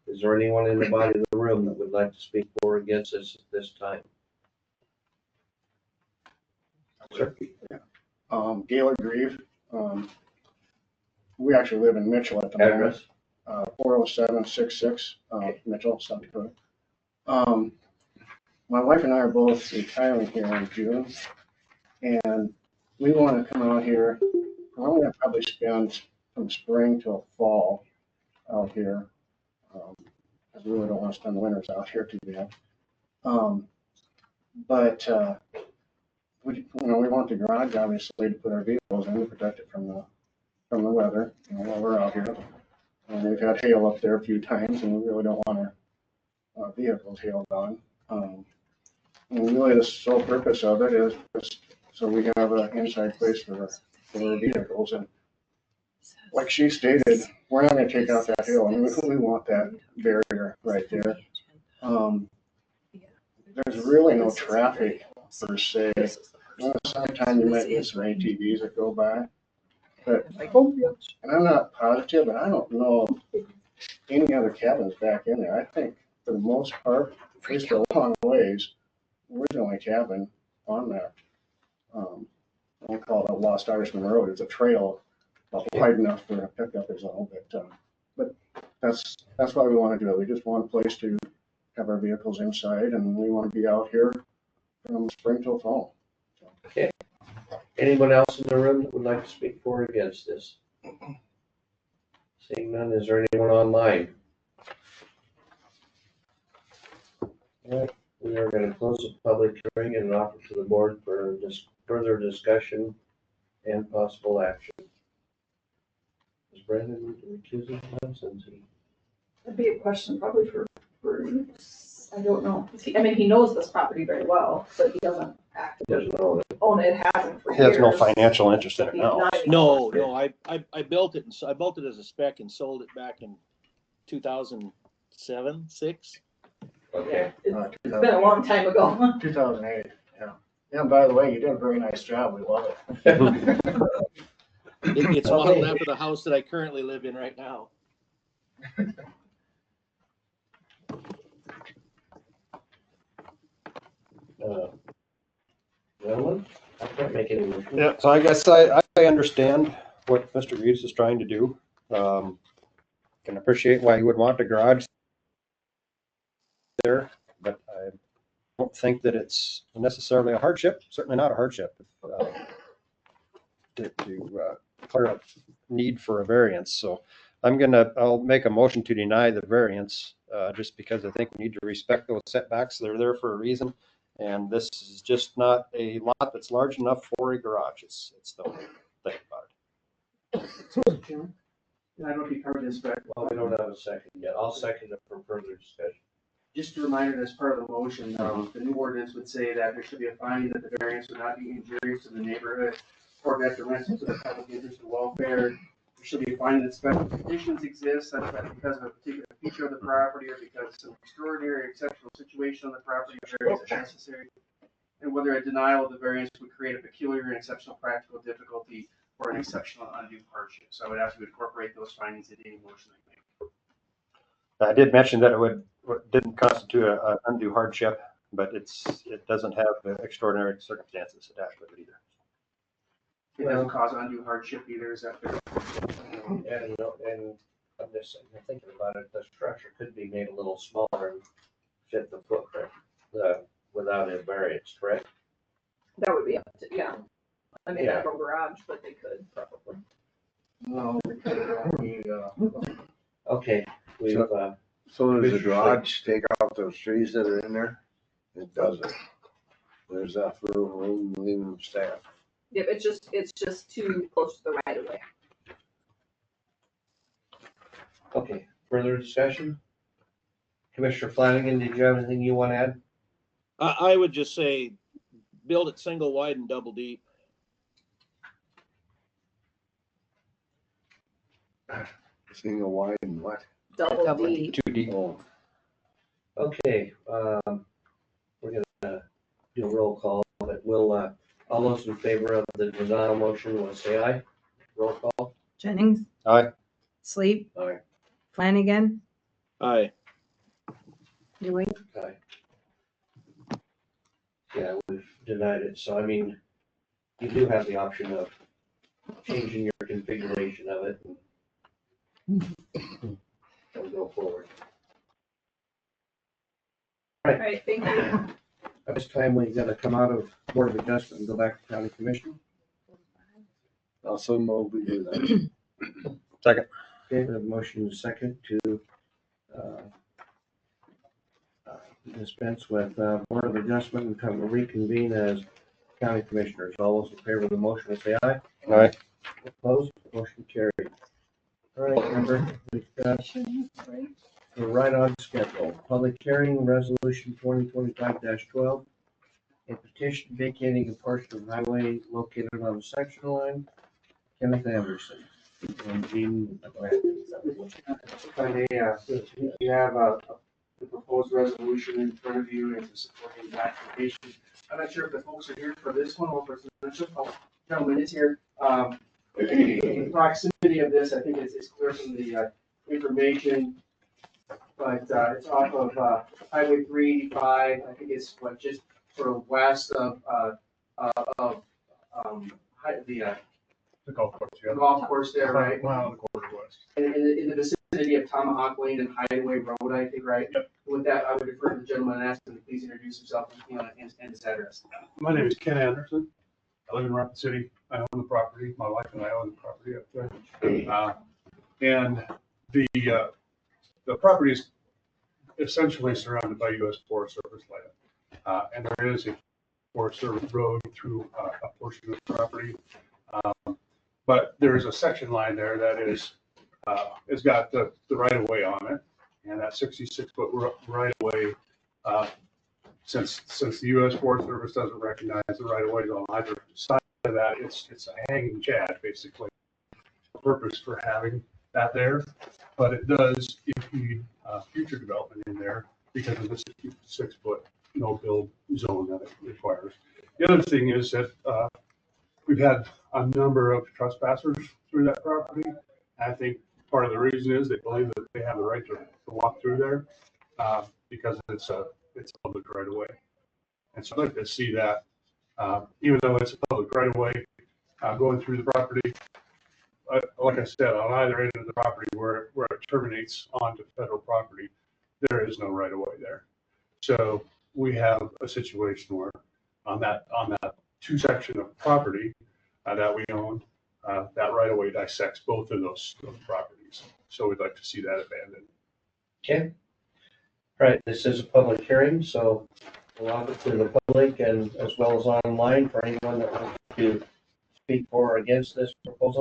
Is there anyone in the body of the room that would like to speak for or against this at this time? Sir? Gaylord Grieve. We actually live in Mitchell at the moment. Address? 40766, Mitchell, South Dakota. My wife and I are both retiring here in June, and we want to come out here. We're only going to probably spend from spring till fall out here, because we really don't want to spend the winters out here too bad. But we want the garage obviously to put our vehicles in to protect it from the weather, while we're out here. We've had hail up there a few times, and we really don't want our vehicles hailed on. And really, the sole purpose of it is just so we have an inside place for our vehicles. And like she stated, we're not going to take out that hill, and we want that barrier right there. There's really no traffic per se. In the summertime, you might get some ATVs that go by. But, and I'm not positive, but I don't know any other cabins back in there. I think for the most part, at least a long ways, we're the only cabin on that. I call it a Lost Irishman Road. It's a trail wide enough for a pickup is all, but that's why we want to do it. We just want a place to have our vehicles inside, and we want to be out here from spring till fall. Okay. Anyone else in the room that would like to speak for or against this? Seeing none, is there anyone online? All right, we are going to close the public hearing and offer to the board for further discussion and possible action. Is Brandon recusing himself? That'd be a question probably for I don't know. I mean, he knows this property very well, but he doesn't actively own it. Hasn't for He has no years. financial interest in it now. No, I built it, and so I built it as a spec and sold it back in 2007, 6. Okay. It's been a long time ago. 2008, yeah. Yeah, and by the way, you did a very nice job. We love it. It's modeled after the house that I currently live in right now. Gentlemen, I can't make any motion. Yeah, so I guess I understand what Mr. Reeves is trying to do. Can appreciate why he would want the garage there, but I don't think that it's necessarily a hardship, certainly not a hardship. To clear up need for a variance. So I'll make a motion to deny the variance, just because I think we need to respect those setbacks. They're there for a reason. And this is just not a lot that's large enough for a garage. It's the whole thing about it. And I don't know if you covered this, but. Well, we don't have a second yet. I'll second it for further discussion. Just a reminder, as part of the motion, the new ordinance would say that there should be a finding that the variance would not be injurious to the neighborhood or detrimental to the public interest or welfare. There should be a finding that special conditions exist, such that because of a particular feature of the property or because of some extraordinary or exceptional situation on the property, a variance is necessary. And whether a denial of the variance would create a peculiar and exceptional practical difficulty or an exceptional undue hardship. So I would ask you to incorporate those findings into any motion I make. I did mention that it didn't constitute an undue hardship, but it doesn't have extraordinary circumstances attached with it either. It doesn't cause undue hardship either, is that fair? And I'm just thinking about it, the structure could be made a little smaller and fit the footprint without a variance, correct? That would be up to, yeah. I mean, Yeah. have a garage, but they could probably. No, Okay, we've, So does the garage take out those trees that are in there? It doesn't. There's that room, leaving them staff. Yep, it's just too close to the right of way. okay, further discussion? Commissioner Flanagan, did you have anything you want to add? I would just say, build it single wide and double deep. Single wide and what? Double D. Too deep. Oh, Okay, we're gonna do a roll call, but we'll, all those in favor of the denial motion will say aye. Roll call. Jennings, Aye. Sleep, Aye. Flanagan, Aye. Ewing. Aye. Yeah, we've denied it, so I mean, you do have the option of changing your configuration of it and go forward. All right, thank you. At this time, we're gonna come out of Board of Adjustment and go back to County Commission. Also move we do that. Second. Okay, we have a motion second to uh, dispense with Board of Adjustment and come reconvene as county commissioners. All those in favor of the motion will say aye. Aye. Opposed, motion carried. All right, member, we're right on schedule. Public hearing, resolution 2025-12. A petition vacating a portion of highway located on the section line. Kenneth Anderson. And Gene, go ahead. If I may, you have the proposed resolution in front of you and the supporting application. I'm not sure if the folks are here for this one or for the gentleman is here. The proximity of this, I think it's clear from the information, but it's off of Highway 385. I think it's just sort of west of The golf course, yeah. golf course there, right? Wow, the quarter west. In the vicinity of Tomahawk Lane and Highway Road, I think, right? Yep. With that, I would refer to the gentleman and ask him to please introduce himself and his address. My name is Ken Anderson. I live in Rapid City. I own the property. My wife and I own the property up there. And the property is essentially surrounded by U.S. Forest Service land. And there is a Forest Service road through a portion of the property. But there is a section line there that is, it's got the right of way on it. And that 66-foot right of way, since the U.S. Forest Service doesn't recognize the right of ways on either side of that, it's a hanging chad, basically. Purpose for having that there, but it does impede future development in there because of the 66-foot no-build zone that it requires. The other thing is that we've had a number of trespassers through that property. I think part of the reason is they believe that they have the right to walk through there because it's public right of way. And so I'd like to see that, even though it's a public right of way, going through the property, like I said, on either end of the property where it terminates onto federal property, there is no right of way there. So we have a situation where on that two section of property that we own, that right of way dissects both of those properties. So we'd like to see that abandoned. Okay. All right, this is a public hearing, so we'll offer it to the public and as well as online for anyone that wants to speak for or against this proposal.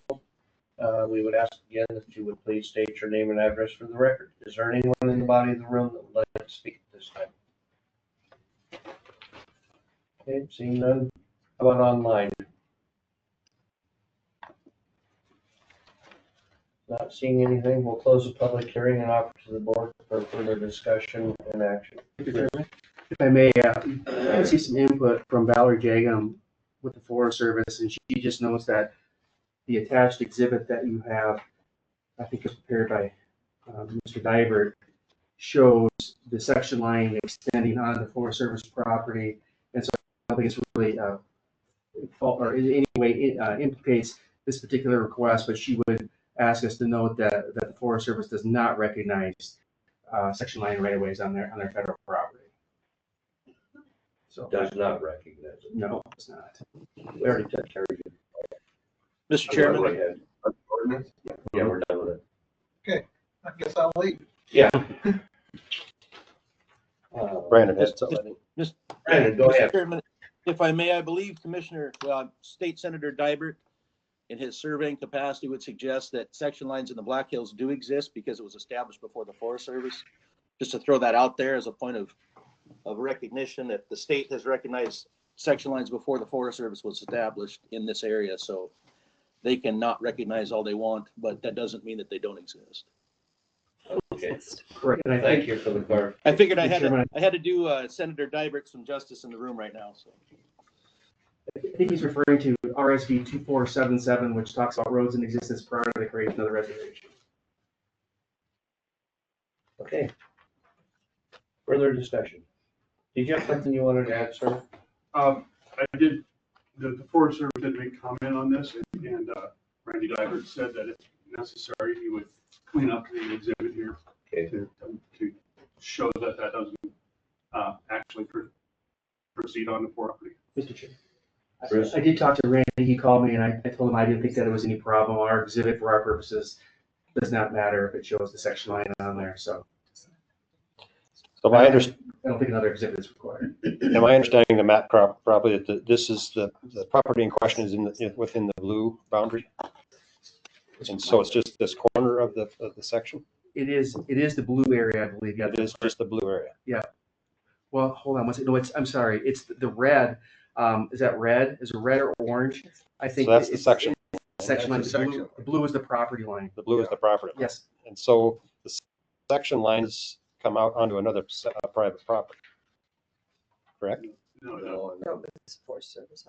We would ask again that you would please state your name and address for the record. Is there anyone in the body of the room that would like to speak at this time? Okay, seeing none. How about online? Not seeing anything, we'll close the public hearing and offer to the board for further discussion and action. If I may, I see some input from Valerie Jagum with the Forest Service, and she just notes that the attached exhibit that you have, I think is prepared by Mr. Dybert, shows the section line extending on the Forest Service property. And so I don't think it's really fault or in any way implicates this particular request, but she would ask us to note that the Forest Service does not recognize section line right of ways on their federal property. So Does not recognize it. no, it's not. We already took care of it. Mr. Chairman, Yeah, we're done with it. Okay, I guess I'll leave. Yeah. Brandon had something. Brandon, go ahead. Mr. Chairman, if I may, I believe Commissioner, State Senator Dybert, in his surveying capacity, would suggest that section lines in the Black Hills do exist because it was established before the Forest Service. Just to throw that out there as a point of recognition that the state has recognized section lines before the Forest Service was established in this area. So they can not recognize all they want, but that doesn't mean that they don't exist. Okay, Correct. And I thank think, you for the clarification. I figured Mr. Chairman, I had to do Senator Dybrick some justice in the room right now, so. I think he's referring to RSV 2477, which talks about roads in existence prior to the creation of the reservation. Okay. Further discussion. Did you have something you wanted to add, sir? I did, the Forest Service did make comment on this, and Randy Diver said that if necessary, he would clean up the exhibit here Okay. to show that that doesn't actually proceed on the property. Mr. Chair. I did talk to Randy, he called me and I told him I didn't think that it was any problem. Our exhibit for our purposes does not matter if it shows the section line on there, so. So I don't think another exhibit is required. am I understanding the map properly that this is the property in question is within the blue boundary? And so it's just this corner of the section? It is the blue area, I believe. Yeah, It is just the blue area. Yeah. Well, hold on one second. No, I'm sorry. It's the red. Is that red? Is it red or orange? I think So that's the section. Section line. That's the section. The blue is the property line. The blue is the property. Yes. And so the section lines come out onto another private property. Correct? No. it's Forest Service.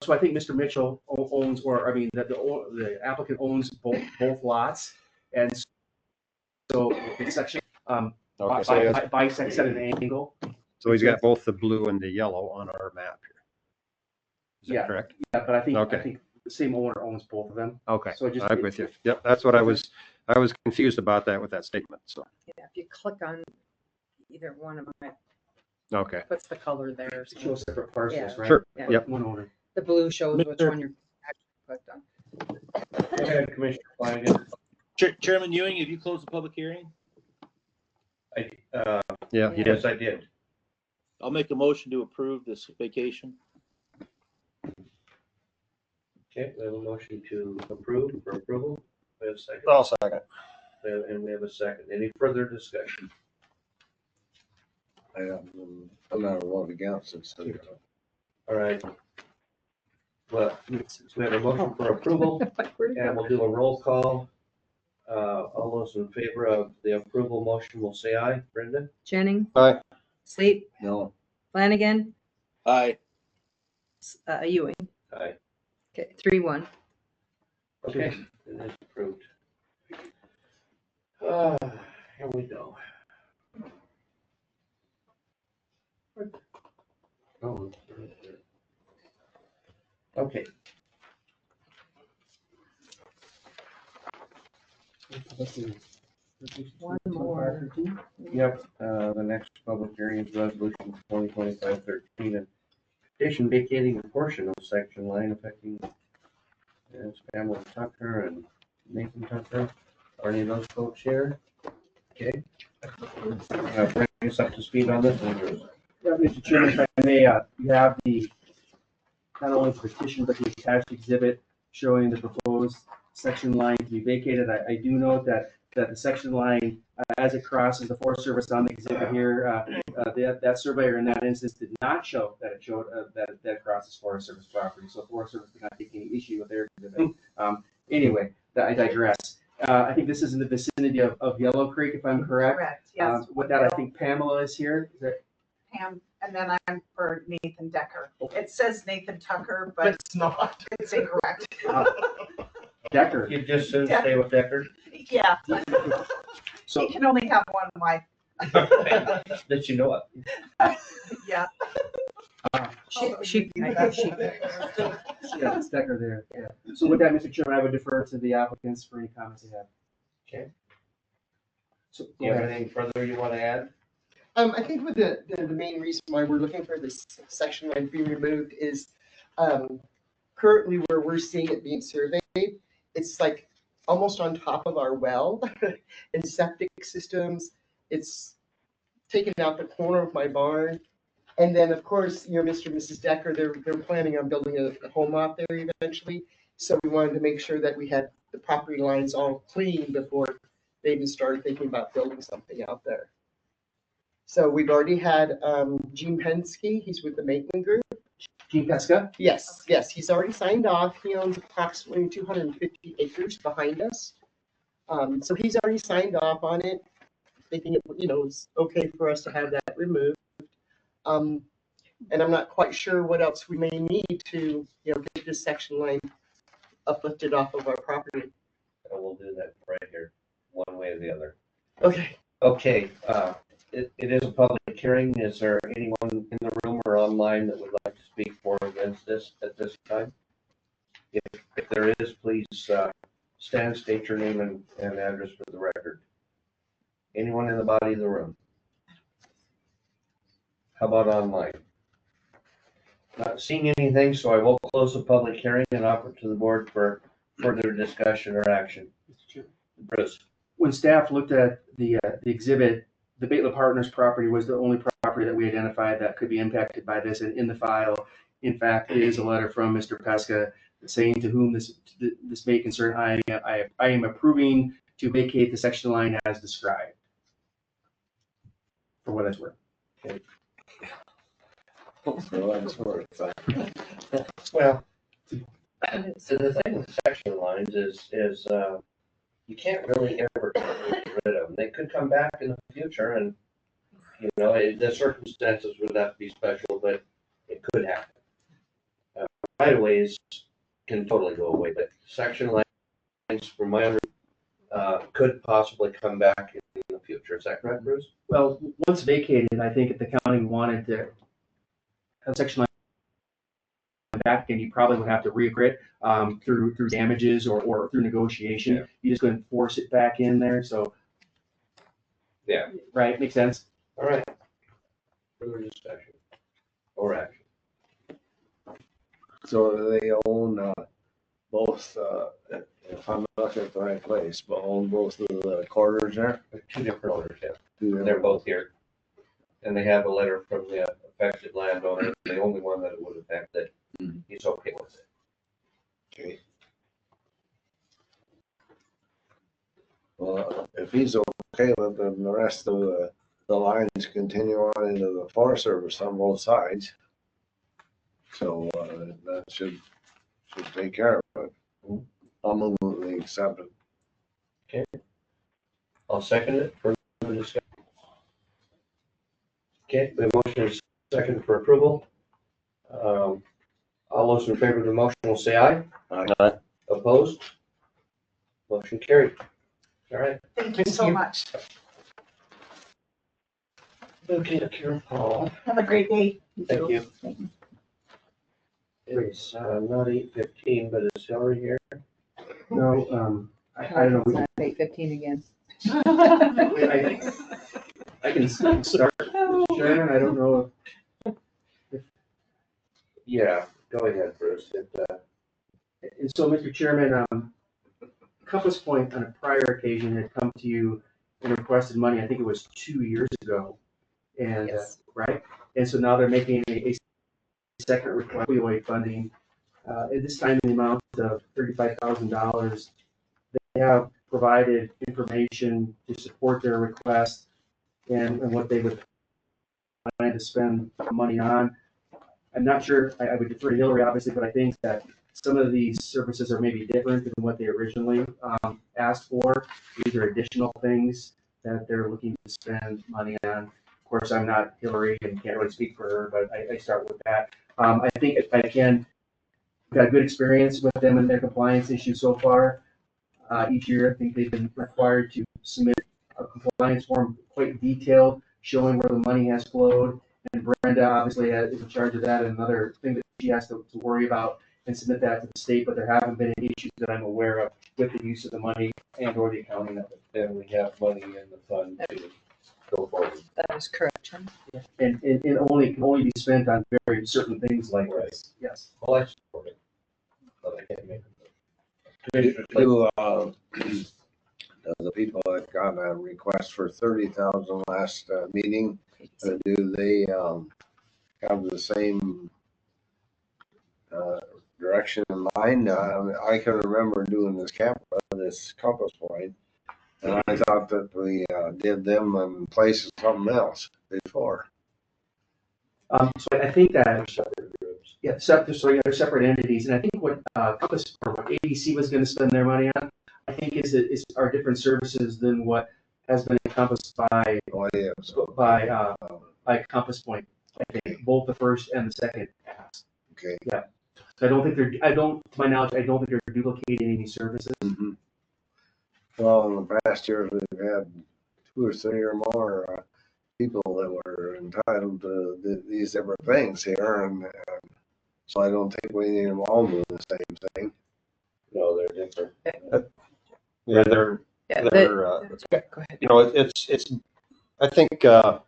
So I think Mr. Mitchell owns, or I mean, the applicant owns both lots, and so the section Okay, so he has- bisects at an angle. So he's got both the blue and the yellow on our map here. Is that correct? Yeah, but I think Okay. the same owner owns both of them. Okay, So just I'm with you. Yep, that's what I was confused about that with that statement, so, Yeah, if you click on either one of them, it okay. puts the color there. It shows separate parcels, Yeah. right? Sure, Yeah. But yep. one owner. The blue shows which Mr. one you're actually clicked on. Go ahead, Commissioner Flanagan. Chairman Ewing, have you closed the public hearing? Yeah, he did. Yes, I did. I'll make a motion to approve this vacation. Okay, we have a motion to approve for approval. We have a second. I'll second. And we have a second. Any further discussion? I'm not a vote against it, so. All right. Well, so we have a motion for approval, and we'll do a roll call. All those in favor of the approval motion will say aye. Brenda? Jennings, Aye. Sleep, No. Flanagan, Aye. Ewing. Aye. Okay, 3-1. Okay, it is approved. Here we go. Oh. Okay. One more. Yep, the next public hearing is resolution 2025-13, and petition vacating a portion of section line affecting Pamela Tucker and Nathan Tucker. Are any of those folks here? Okay. Bring us up to speed on this one. Yeah, Mr. Chairman, if I may, you have the, not only petition, but the attached exhibit showing the proposed section line to be vacated. I do note that the section line, as it crosses the Forest Service on the exhibit here, that surveyor in that instance did not show that it showed that it crosses Forest Service property. So Forest Service did not take any issue with their exhibit. Anyway, I digress. I think this is in the vicinity of Yellow Creek, if I'm correct. Correct, yes. With that, I think Pamela is here. Is that Pam, and then I'm for Nathan Decker. It says Nathan Tucker, but It's not. it's incorrect. Decker? You just stay with Decker? Yeah. So He can only have one wife. That you know of. Yeah. She. yeah, it's Decker there. Yeah. So with that, Mr. Chairman, I would defer to the applicants for any comments they have. Okay. So Do go you have ahead. anything further you want to add? I think with the main reason why we're looking for this section line to be removed is currently where we're seeing it being surveyed, it's like almost on top of our well and septic systems. It's taking out the corner of my barn. And then, of course, Mr. and Mrs. Decker, they're planning on building a home out there eventually. So we wanted to make sure that we had the property lines all clean before they even started thinking about building something out there. So we've already had Gene Pensky, he's with the Maitland Group. Gene Pesca? Yes, yes, he's already signed off. He owns approximately 250 acres behind us. So he's already signed off on it, thinking it, it's okay for us to have that removed. And I'm not quite sure what else we may need to, get this section line uplifted off of our property. And we'll do that right here, one way or the other. Okay. Okay, it is a public hearing. Is there anyone in the room or online that would like to speak for or against this at this time? If there is, please stand, state your name and address for the record. Anyone in the body of the room? How about online? Not seeing anything, so I will close the public hearing and offer it to the board for further discussion or action. Bruce. When staff looked at the exhibit, the Baitla Partners property was the only property that we identified that could be impacted by this. And in the file, in fact, it is a letter from Mr. Pesca saying to whom this may concern. I am approving to vacate the section line as described. For what it's worth. Okay. So that's worth that. Well, so the thing with section lines is you can't really ever get rid of them. They could come back in the future, and the circumstances would have to be special, but it could happen. Right of ways can totally go away, but section lines, from my understanding, could possibly come back in the future. Is that correct, Bruce? Well, once vacated, I think if the county wanted to have section line back, and you probably would have to reagree it through damages or through negotiation. Yeah. You just couldn't force it back in there. So yeah, right, makes sense. All right. Further discussion or action. So they own both, if I'm looking at the right place, but own both of the quarters there? Two different owners, yeah. They're both here. And they have a letter from the affected landowner, the only one that it would affect, that he's okay with it. Okay. Well, if he's okay with it, then the rest of the lines continue on into the Forest Service on both sides. So that should take care of it. I'll move the accept it. Okay. I'll second it for discussion. Okay, the motion is second for approval. All those in favor of the motion will say aye. Aye. Opposed? Motion carried. All right. Thank you so much. Okay, Karen Paul. Have a great day. Thank you. It's not 8:15, but is Hillary here? No, I don't know. 8:15 again. I can start, Sharon. I don't know if. Yeah, go ahead, Bruce. And so, Mr. Chairman, Compass Point on a prior occasion had come to you and requested money. I think it was 2 years ago, and Yes. Right. And so now they're making a second request, opioid funding. At this time, in the amount of $35,000. They have provided information to support their request and what they would plan to spend money on. I'm not sure, I would defer to Hillary, obviously, but I think that some of these services are maybe different than what they originally asked for. These are additional things that they're looking to spend money on. Of course, I'm not Hillary and can't really speak for her, but I start with that. I think if I can, we've got good experience with them and their compliance issues so far. Each year, I think they've been required to submit a compliance form quite detailed, showing where the money has flowed. And Brenda obviously is in charge of that. And another thing that she has to worry about and submit that to the state, but there haven't been any issues that I'm aware of with the use of the money and or the accounting of it. And we have money in the fund to go forward. That is correct. And it can only be spent on very certain things like this. Yes. Well, I support it, but I can't make it. Do the people that got a request for 30,000 last meeting, do they have the same direction in mind? I can remember doing this Compass Point, and I thought that we did them in place of something else before. So I think that they're separate entities, and I think what Compass or what ADC was going to spend their money on, I think is our different services than what has been encompassed by, Oh, yeah. by Compass Point. I think both the first and the second acts. Okay. Yeah. So I don't think to my knowledge, I don't think they're duplicating any services. Mm-hmm. Well, in the past years, we've had 2 or 3 or more people that were entitled to these different things here, and so I don't think we need them all doing the same thing. No, they're different. Yeah, they're, Yeah, go ahead. you know, it's, I think, what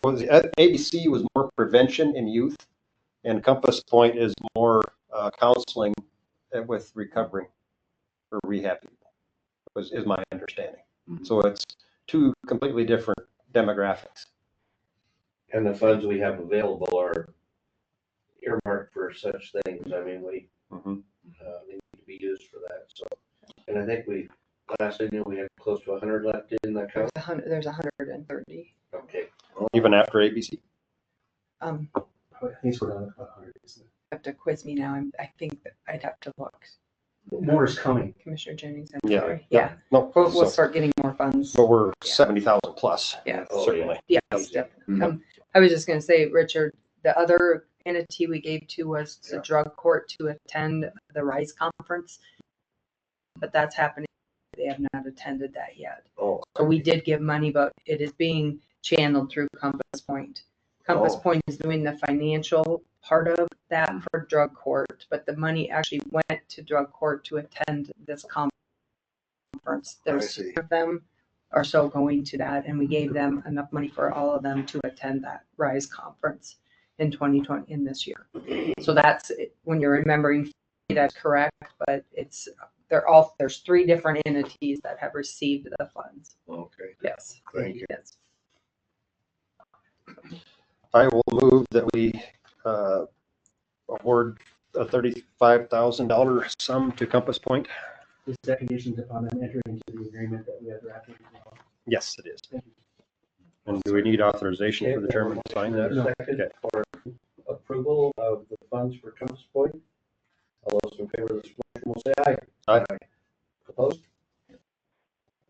was it? ABC was more prevention in youth, and Compass Point is more counseling with recovery or rehab people, is my understanding. So it's 2 completely different demographics. And the funds we have available are earmarked for such things. I mean, they need to be used for that, so. And I think last I knew, we had close to 100 left in the account. There's 130. Okay. Even after ABC? I think it's around 100, isn't it? Have to quiz me now. I think that I'd have to look. More is coming. Commissioner Jennings, I'm Yeah. sorry. Yeah. Yeah. No, We'll so- start getting more funds. But we're 70,000 plus. Yeah. Certainly. Yes, definitely. I was just gonna say, Richard, the other entity we gave to was the drug court to attend the RISE conference. But that's happening. They have not attended that yet. Oh. So we did give money, but it is being channeled through Compass Point. Compass Point is doing the financial part of that for drug court, but the money actually went to drug court to attend this conference. There's 2 of them are so going to that, and we gave them enough money for all of them to attend that RISE conference in 2020, in this year. So that's, when you're remembering, that's correct, but there's 3 different entities that have received the funds. Okay. Yes. Thank you. Yes. I will move that we award a $35,000 sum to Compass Point. Is that conditioned upon them entering into the agreement that we have drafted? Yes, it is. Thank you. And do we need authorization for the chairman to sign that? Second Okay. for approval of the funds for Compass Point. All those in favor of this motion will say aye. Aye. Opposed?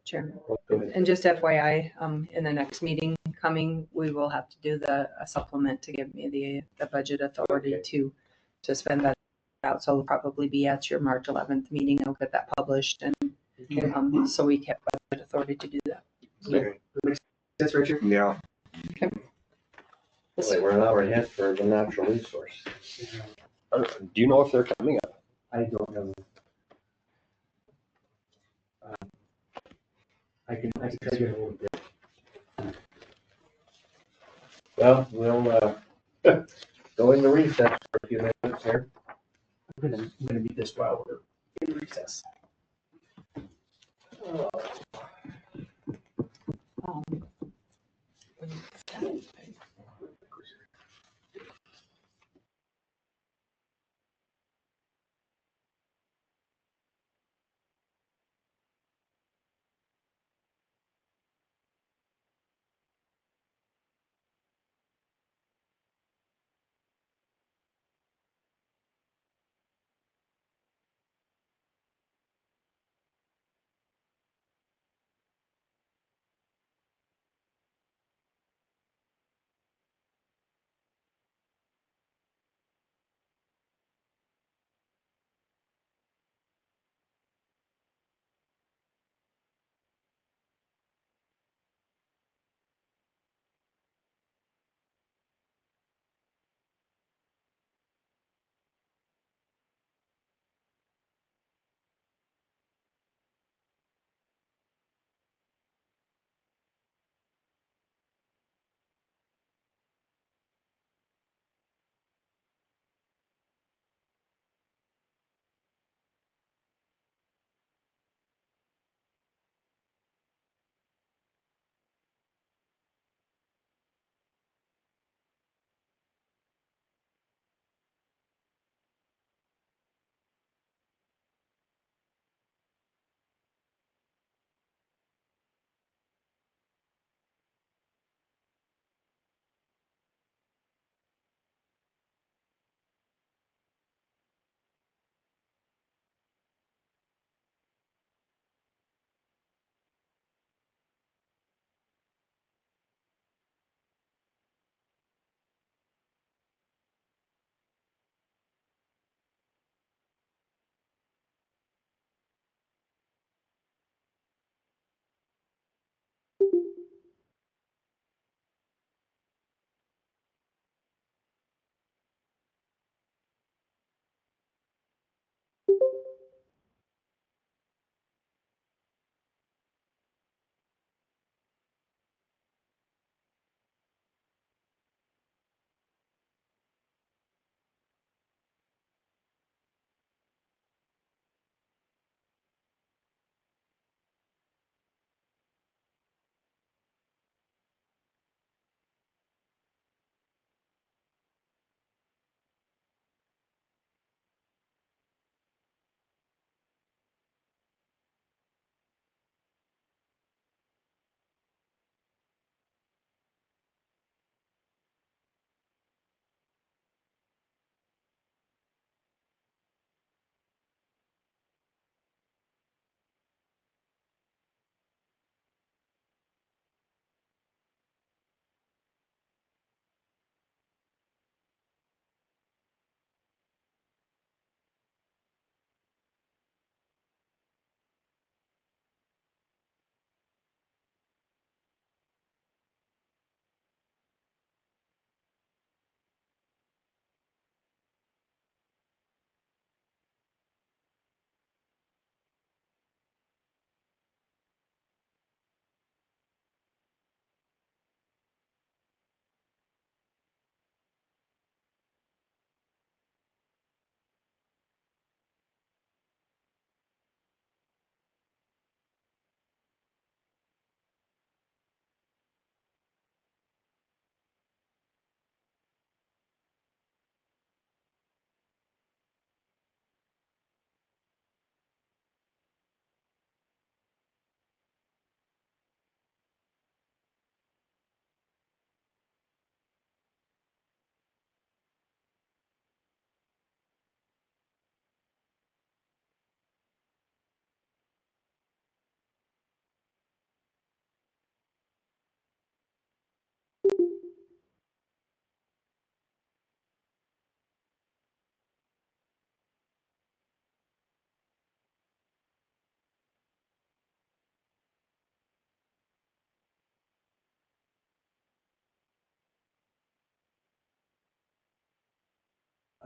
Chairman. Go ahead. And just FYI, in the next meeting coming, we will have to do a supplement to give me the budget authority to spend that out. So it'll probably be at your March 11th meeting. I'll get that published, and so we get budget authority to do that. Okay. Makes sense, Richard? Yeah. Well, we're an hour ahead for the natural resource. Do you know if they're coming up? I don't know. I can try to get a hold of it. Well, we'll go into recess for a few minutes here. I'm gonna beat this while we're in recess.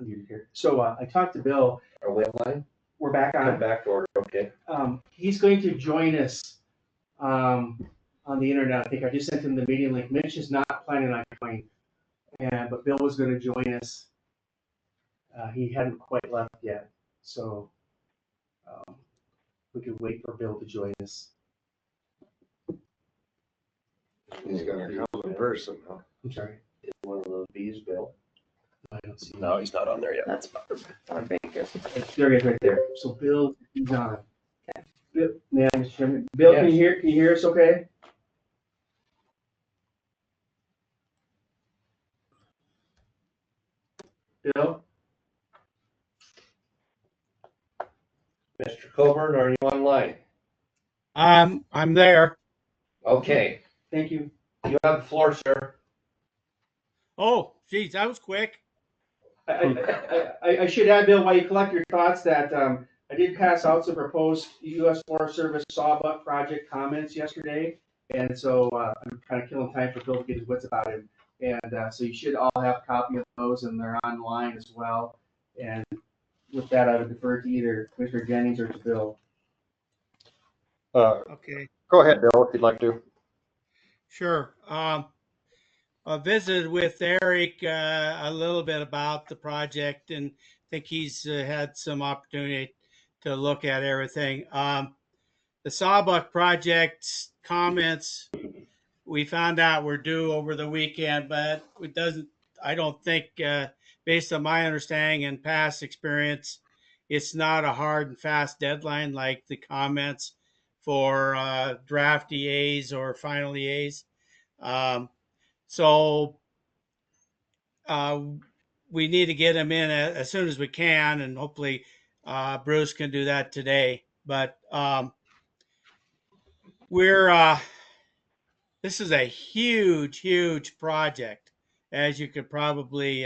unmuted here. So I talked to Bill. Are we online? We're back Come on. back to order, okay. He's going to join us on the internet. I think I just sent him the meeting link. Mitch is not planning on joining, but Bill was going to join us. He hadn't quite left yet, so we could wait for Bill to join us. He's gonna come in person, huh? I'm sorry. Is one of those bees, Bill? I don't see. No, he's not on there yet. That's Barb Baker. There he is, right there. So Bill is on. Okay. Bill, Mr. Chairman. Bill, Yes. Can you hear us? Okay. Bill. Mr. Coburn, are you online? I'm there. Okay, Thank you. you have the floor, sir. Oh, geez, that was quick. I should add, Bill, while you collect your thoughts, that I did pass out some proposed U.S. Forest Service sawbuck project comments yesterday, and so I'm kind of killing time for Bill to get his wits about him. And so you should all have a copy of those, and they're online as well. And with that, I would defer to either Commissioner Jennings or to Bill. Okay, Go ahead, Bill, if you'd like to. sure. I visited with Eric a little bit about the project, and think he's had some opportunity to look at everything. The Sawbuck project comments we found out were due over the weekend, but it doesn't. I don't think, based on my understanding and past experience, it's not a hard and fast deadline like the comments for draft EAs or final EAs. So we need to get them in as soon as we can, and hopefully Bruce can do that today. But this is a huge project, as you could probably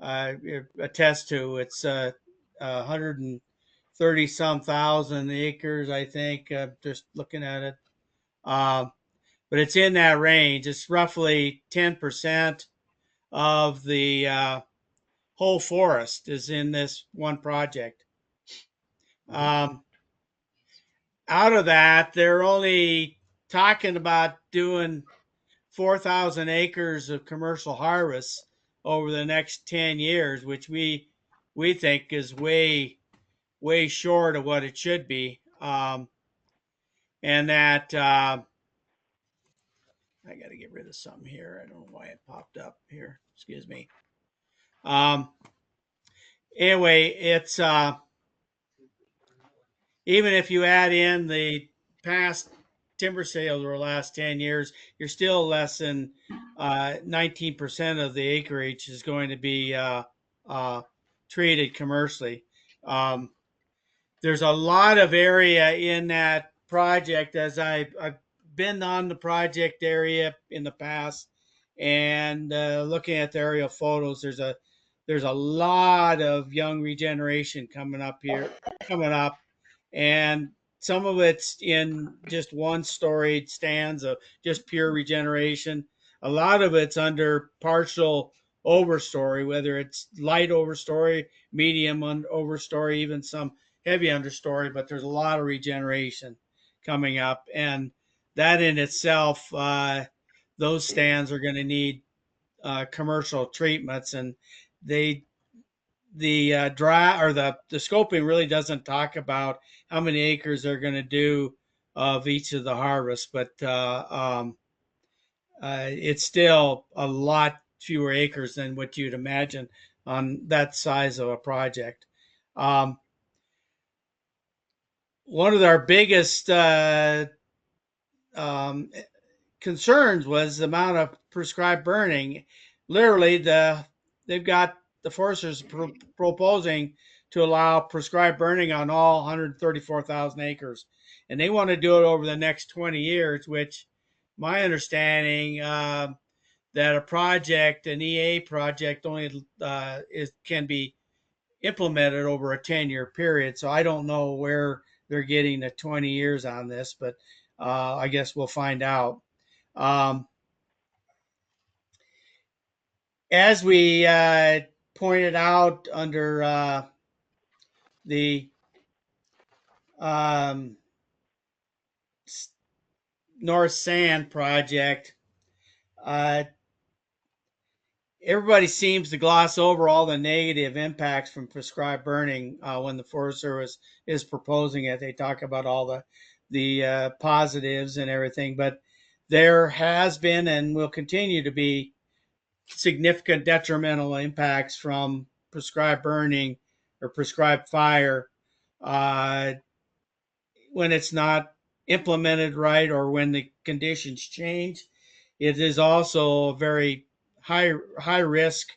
attest to. It's 130 some thousand acres, I think, just looking at it. But it's in that range. It's roughly 10% of the whole forest is in this one project. Out of that, they're only talking about doing 4,000 acres of commercial harvests over the next 10 years, which we think is way short of what it should be. And that I got to get rid of something here. I don't know why it popped up here. Excuse me. Anyway, it's even if you add in the past timber sales over the last 10 years, you're still less than 19% of the acreage is going to be treated commercially. There's a lot of area in that project, as I've been on the project area in the past, and looking at the aerial photos, there's a lot of young regeneration coming up, and some of it's in just one storied stands of just pure regeneration. A lot of it's under partial overstory, whether it's light overstory, medium overstory, even some heavy understory, but there's a lot of regeneration coming up. And that in itself, those stands are going to need commercial treatments, and the scoping really doesn't talk about how many acres they're going to do of each of the harvests, but it's still a lot fewer acres than what you'd imagine on that size of a project. One of our biggest concerns was the amount of prescribed burning. Literally, they've got the foresters proposing to allow prescribed burning on all 134,000 acres, and they want to do it over the next 20 years. Which, my understanding, that a project, an EA project, only can be implemented over a 10-year period. So I don't know where they're getting the 20 years on this, but I guess we'll find out. As we pointed out under the um, North Sand project, uh, everybody seems to gloss over all the negative impacts from prescribed burning when the Forest Service is proposing it. They talk about all the positives and everything, but there has been and will continue to be significant detrimental impacts from prescribed burning or prescribed fire uh, when it's not implemented right or when the conditions change. It is also a very high risk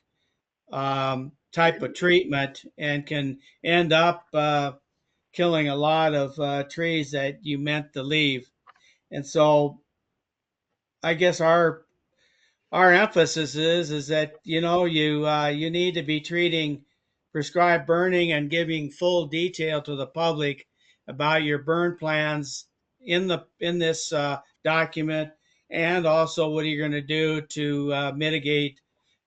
type of treatment and can end up killing a lot of trees that you meant to leave. And so I guess our emphasis is that you need to be treating prescribed burning and giving full detail to the public about your burn plans in this document, and also what you're going to do to mitigate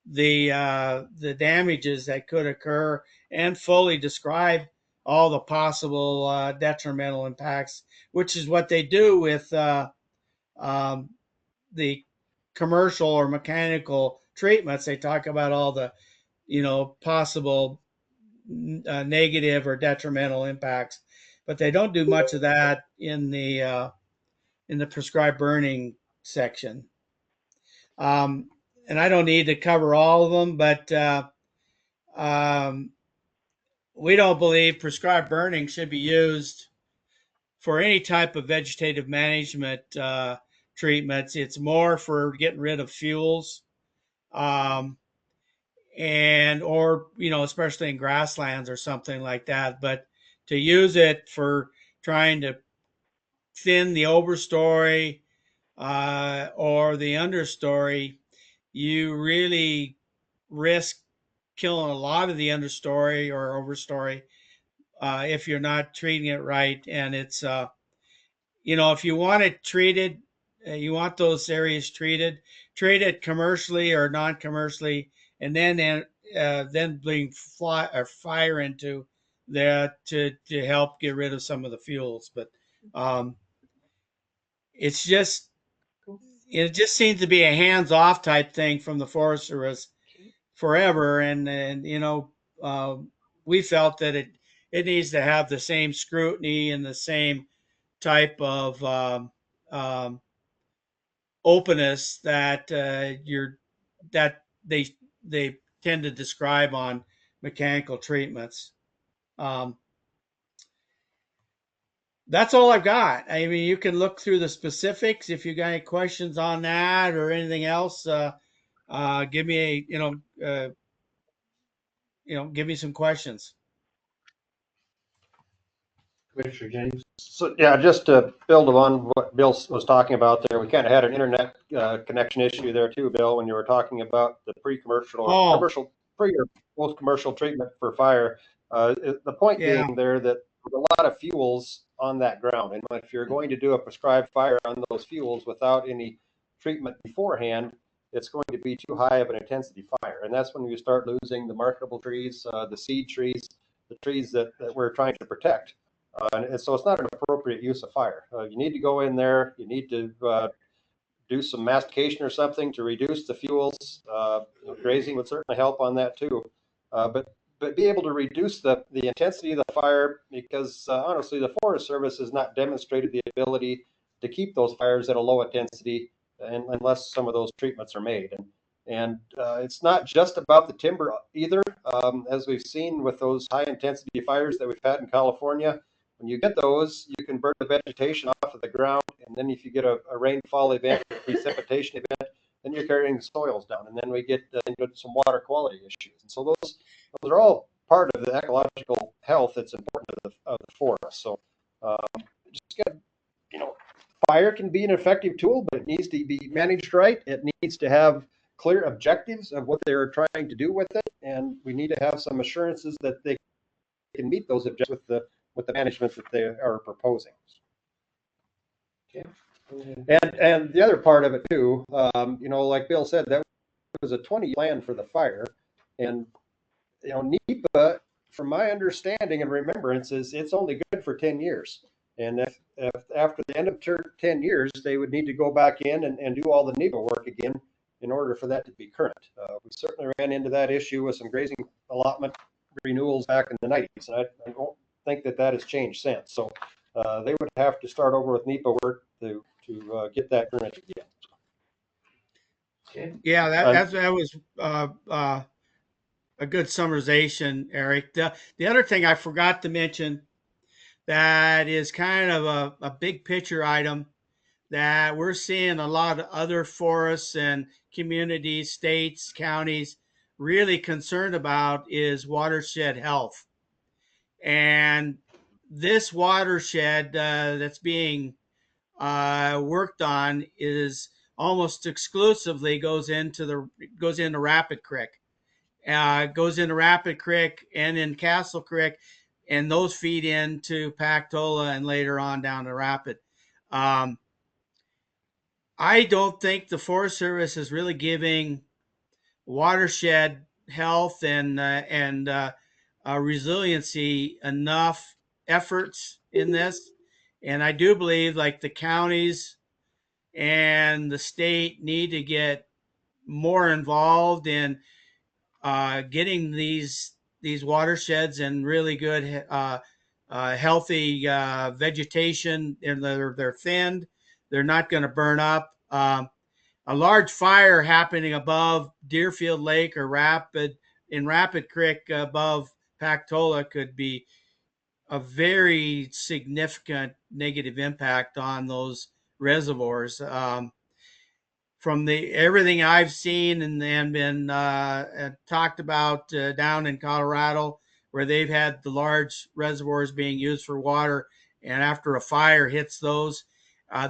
the damages that could occur, and fully describe all the possible detrimental impacts, which is what they do with um, the commercial or mechanical treatments. They talk about all the possible negative or detrimental impacts, but they don't do much of that in the prescribed burning section. And I don't need to cover all of them, but um, we don't believe prescribed burning should be used for any type of vegetative management treatments. It's more for getting rid of fuels, um, and or especially in grasslands or something like that. But to use it for trying to thin the overstory or the understory, you really risk killing a lot of the understory or overstory if you're not treating it right. And it's if you want it treated, you want those areas treated, treat it commercially or non-commercially, and then bring fire into that to help get rid of some of the fuels. But um, it's just it just seems to be a hands-off type thing from the Forest Service forever, and uh, we felt that it needs to have the same scrutiny and the same type of um, openness that that they tend to describe on mechanical treatments. Um, that's all I've got. I mean, you can look through the specifics if you got any questions on that or anything else. Give me a give me some questions. Commissioner Jennings? So, yeah, just to build on what Bill was talking about there, we kind of had an internet connection issue there too, Bill, when you were talking about the pre-commercial or Oh, commercial, pre or post-commercial treatment for fire. The point being yeah. there that there's a lot of fuels on that ground, and if you're going to do a prescribed fire on those fuels without any treatment beforehand, it's going to be too high of an intensity fire, and that's when you start losing the marketable trees, the seed trees, the trees that we're trying to protect. And so it's not an appropriate use of fire. You need to go in there. You need to do some mastication or something to reduce the fuels. Grazing would certainly help on that too. But be able to reduce the intensity of the fire, because honestly, the Forest Service has not demonstrated the ability to keep those fires at a low intensity unless some of those treatments are made. And it's not just about the timber either. As we've seen with those high intensity fires that we've had in California, when you get those, you can burn the vegetation off of the ground, and then if you get a rainfall event, a precipitation event, then you're carrying the soils down, and then we get into some water quality issues. And so those are all part of the ecological health that's important of the forest. So just get, fire can be an effective tool, but it needs to be managed right. It needs to have clear objectives of what they're trying to do with it, and we need to have some assurances that they can meet those objectives with the management that they are proposing. Okay. And the other part of it too, like Bill said, that was a 20-year plan for the fire, and NEPA, from my understanding and remembrance, is it's only good for 10 years. And if after the end of 10 years, they would need to go back in and do all the NEPA work again in order for that to be current. We certainly ran into that issue with some grazing allotment renewals back in the 90s. And I don't think that has changed since. So they would have to start over with NEPA work to get that current again. Yeah, that was a good summarization, Eric. The other thing I forgot to mention that is kind of a big picture item that we're seeing a lot of other forests and communities, states, counties really concerned about is watershed health. And this watershed that's being worked on is almost exclusively goes into Rapid Creek. Goes into Rapid Creek and in Castle Creek, and those feed into Pactola and later on down to Rapid. I don't think the Forest Service is really giving watershed health and resiliency enough efforts in this, and I do believe like the counties and the state need to get more involved in getting these watersheds and really good healthy vegetation, and they're thinned. They're not going to burn up. A large fire happening above Deerfield Lake or Rapid Creek above Pactola could be a very significant negative impact on those reservoirs. From everything I've seen and been talked about down in Colorado, where they've had the large reservoirs being used for water, and after a fire hits those,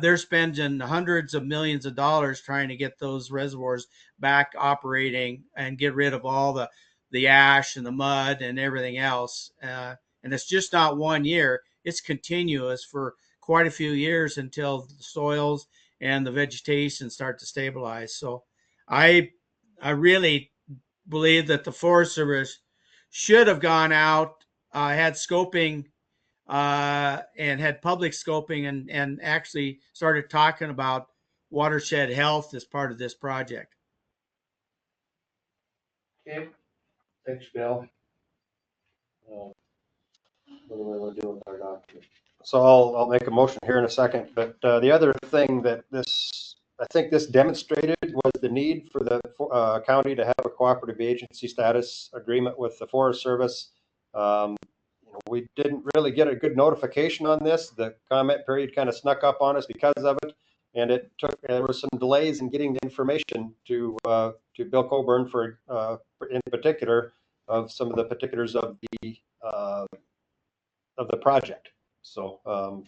they're spending hundreds of millions of dollars trying to get those reservoirs back operating and get rid of all the ash and the mud and everything else. And it's just not 1 year; it's continuous for quite a few years until the soils and the vegetation start to stabilize. So I really believe that the Forest Service should have gone out, had scoping, and had public scoping and actually started talking about watershed health as part of this project. Okay, thanks, Bill. What do we want to do with our document? So I'll make a motion here in a second, but the other thing that I think this demonstrated was the need for the county to have a cooperative agency status agreement with the Forest Service. We didn't really get a good notification on this. The comment period kind of snuck up on us because of it, and there were some delays in getting the information to Bill Coburn for in particular of some of the particulars of the project. So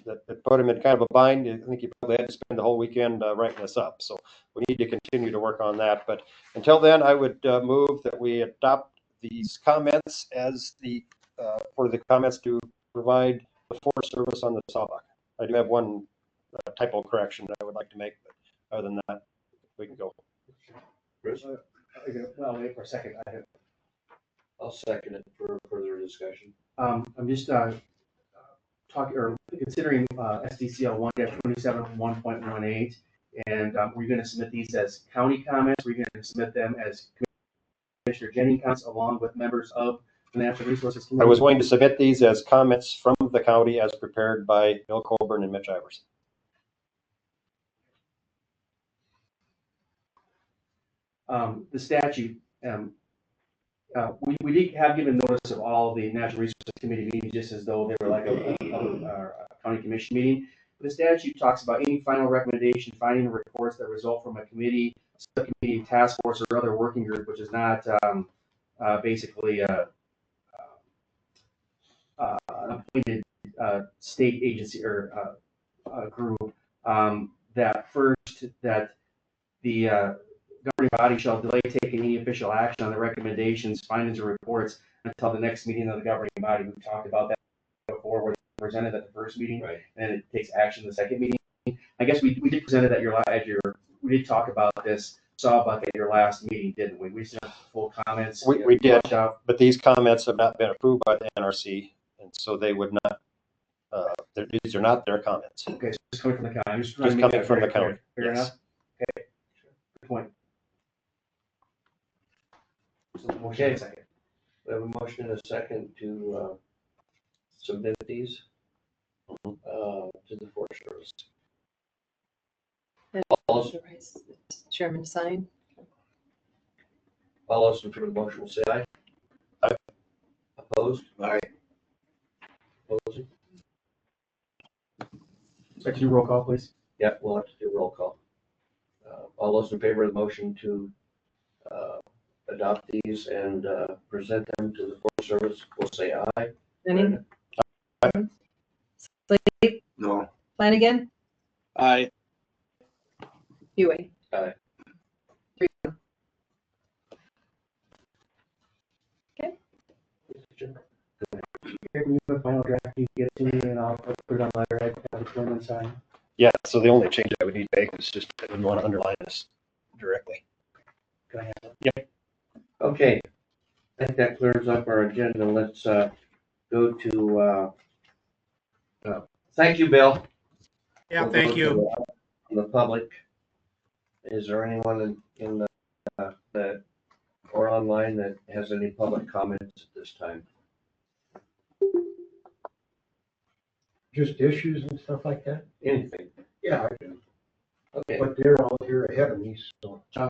that put him in kind of a bind. I think he probably had to spend the whole weekend writing this up. So we need to continue to work on that. But until then, I would move that we adopt these comments as for the comments to provide the Forest Service on the sawbuck. I do have one typo correction that I would like to make, but other than that, we can go. Chris? I'll wait for a second. I'll second it for further discussion. I'm just considering SDCL 1-27 1.18, and we're going to submit these as county comments. We're going to submit them as Commissioner Jennings comments along with members of the Natural Resources Committee. I was going to submit these as comments from the county as prepared by Bill Coburn and Mitch Iverson. The statute, we did have given notice of all the Natural Resources Committee meetings just as though they were like a county commission meeting. The statute talks about any final recommendation, finding reports that result from a committee, subcommittee, task force, or other working group, which is not basically an appointed state agency or group. That the governing body shall delay taking any official action on the recommendations, findings, or reports until the next meeting of the governing body. We've talked about that before, where they presented at the first meeting, right, and it takes action in the second meeting. I guess we did present it at we did talk about this saw about that at your last meeting, didn't we? We sent full comments. We did, flushed out. but these comments have not been approved by the NRC, and so they would not, these are not their comments. Okay, so it's coming from the county. I'm just trying to Just make coming that from very the county, clear. Fair yes. enough? Okay, good point. So motion Okay. and second. We have a motion and a second to submit these to the Forest Service. All those, Chairman to sign. all those in favor of the motion will say aye. Aye. Opposed? Aye. Opposing? So can you roll call, please? Yeah, we'll have to do roll call. All those in favor of the motion to adopt these and present them to the Forest Service will say aye. Any? No. Flanagan? Aye. Ewing? Aye. 3-1. Okay. Here, we have a final draft, you can get it to me and I'll put it on letterhead, have it firm and sign. Yeah, so the only change I would need to make is just, I would want to underline this directly. Can I have it? Yep. Okay, I think that clears up our agenda. Let's go to, thank you, Bill. Yeah, We'll thank go you. to the public. Is there anyone in the or online that has any public comments at this time? Just issues and stuff like that? Anything? Yeah, I do. Okay. But they're all here ahead of me, so. John.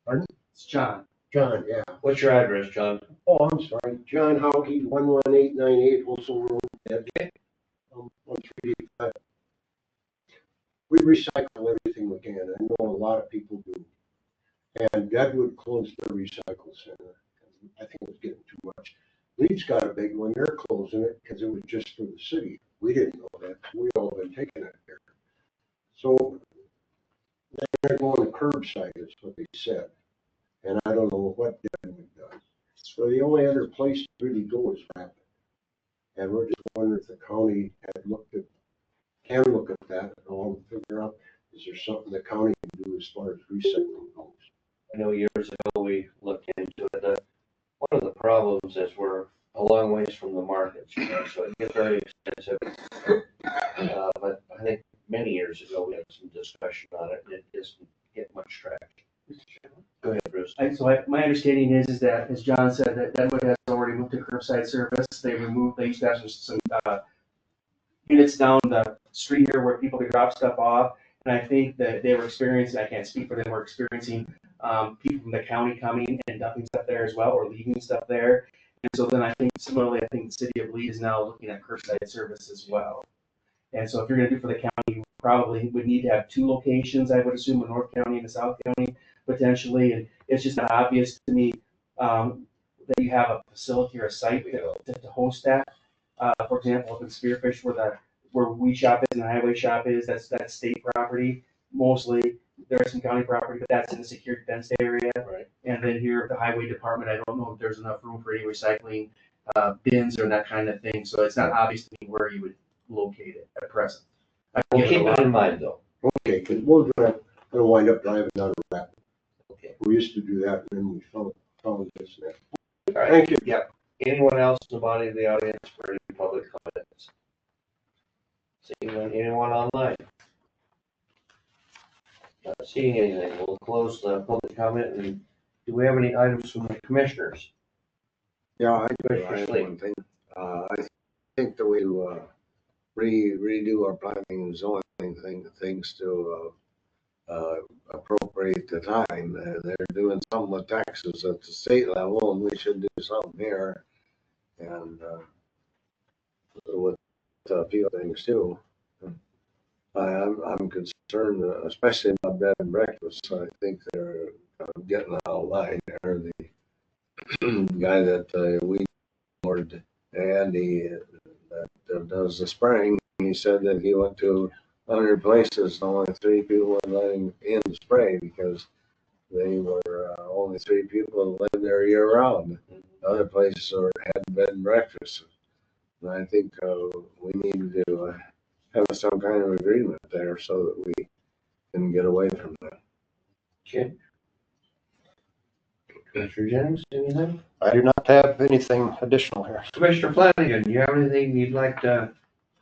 Pardon? It's John. John, yeah. What's your address, John? Oh, I'm sorry. John Houghey, 11898 Wilson Road. Okay. 1385. We recycle everything we can. I know a lot of people do. And Deadwood closed their recycle center. I think it was getting too much. Leeds got a big one. They're closing it because it was just for the city. We didn't know that. We all been taking it there. So they're going to curbside is what they said. And I don't know what Deadwood does. So the only other place to really go is Rapid. And we're just wondering if the county had can look at that and all figure out, is there something the county can do as far as recycling goes? I know years ago we looked into it. One of the problems is we're a long ways from the markets, so it gets very expensive. But I think many years ago we had some discussion on it. It doesn't get much traction. Go ahead, Bruce. My understanding is that, as John said, that Deadwood has already moved to curbside service. They used to have some units down the street here where people could drop stuff off. And I think that they were experiencing, I can't speak for them, were experiencing people from the county coming and dumping stuff there as well, or leaving stuff there. And so then I think similarly, I think the city of Lee is now looking at curbside service as well. And so if you're gonna do for the county, you probably would need to have two locations, I would assume, a North County and a South County potentially. And it's just not obvious to me that you have a facility or a site to host that. For example, up in Spearfish where we shop is and the highway shop is, that's state property mostly. There's some county property, but that's in the secured fenced area. Right. And then here at the highway department, I don't know if there's enough room for any recycling bins or that kind of thing. So it's not obvious to me where you would locate it at present. We'll keep it in mind though. Okay, because we're gonna wind up driving down to Rapid. Okay. We used to do that and then we found this now. All right. Thank you. Yep. Anyone else in the body of the audience for any public comments? Seeing anyone online? Not seeing anything. We'll close the public comment. And do we have any items from the commissioners? Yeah, I Commissioner have Slate. one thing. I think that we redo our planning and zoning things to appropriate the time. They're doing something with taxes at the state level, and we should do something here. And with a few things too. I'm concerned, especially about bed and breakfast. I think they're getting out of line there. The guy that we ordered, Andy, that does the spraying, he said that he went to 100 places and only 3 people were letting in spray because they were only 3 people that lived there year round. Other places had bed and breakfast. And I think we need to have some kind of agreement there so that we can get away from that. Okay. Commissioner Jennings, anything? I do not have anything additional here. Commissioner Flanagan, you have anything you'd like to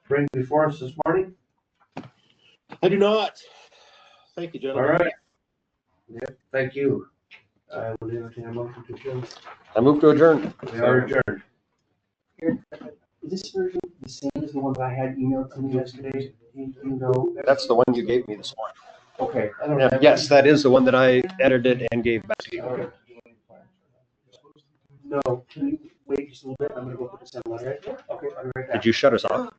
bring before us this morning? I do not. Thank you, All gentlemen. right. Yep, thank you. I will entertain a motion to adjourn. I move to adjourn. We are adjourned. Is this version the same as the one that I had emailed to me yesterday? You know? That's the one you gave me this morning. Okay. I don't Yeah, have. yes, that is the one that I edited and gave back to you. No, can you wait just a little bit? I'm gonna go put this in letter. Okay, I'll be right back. Did you shut us off?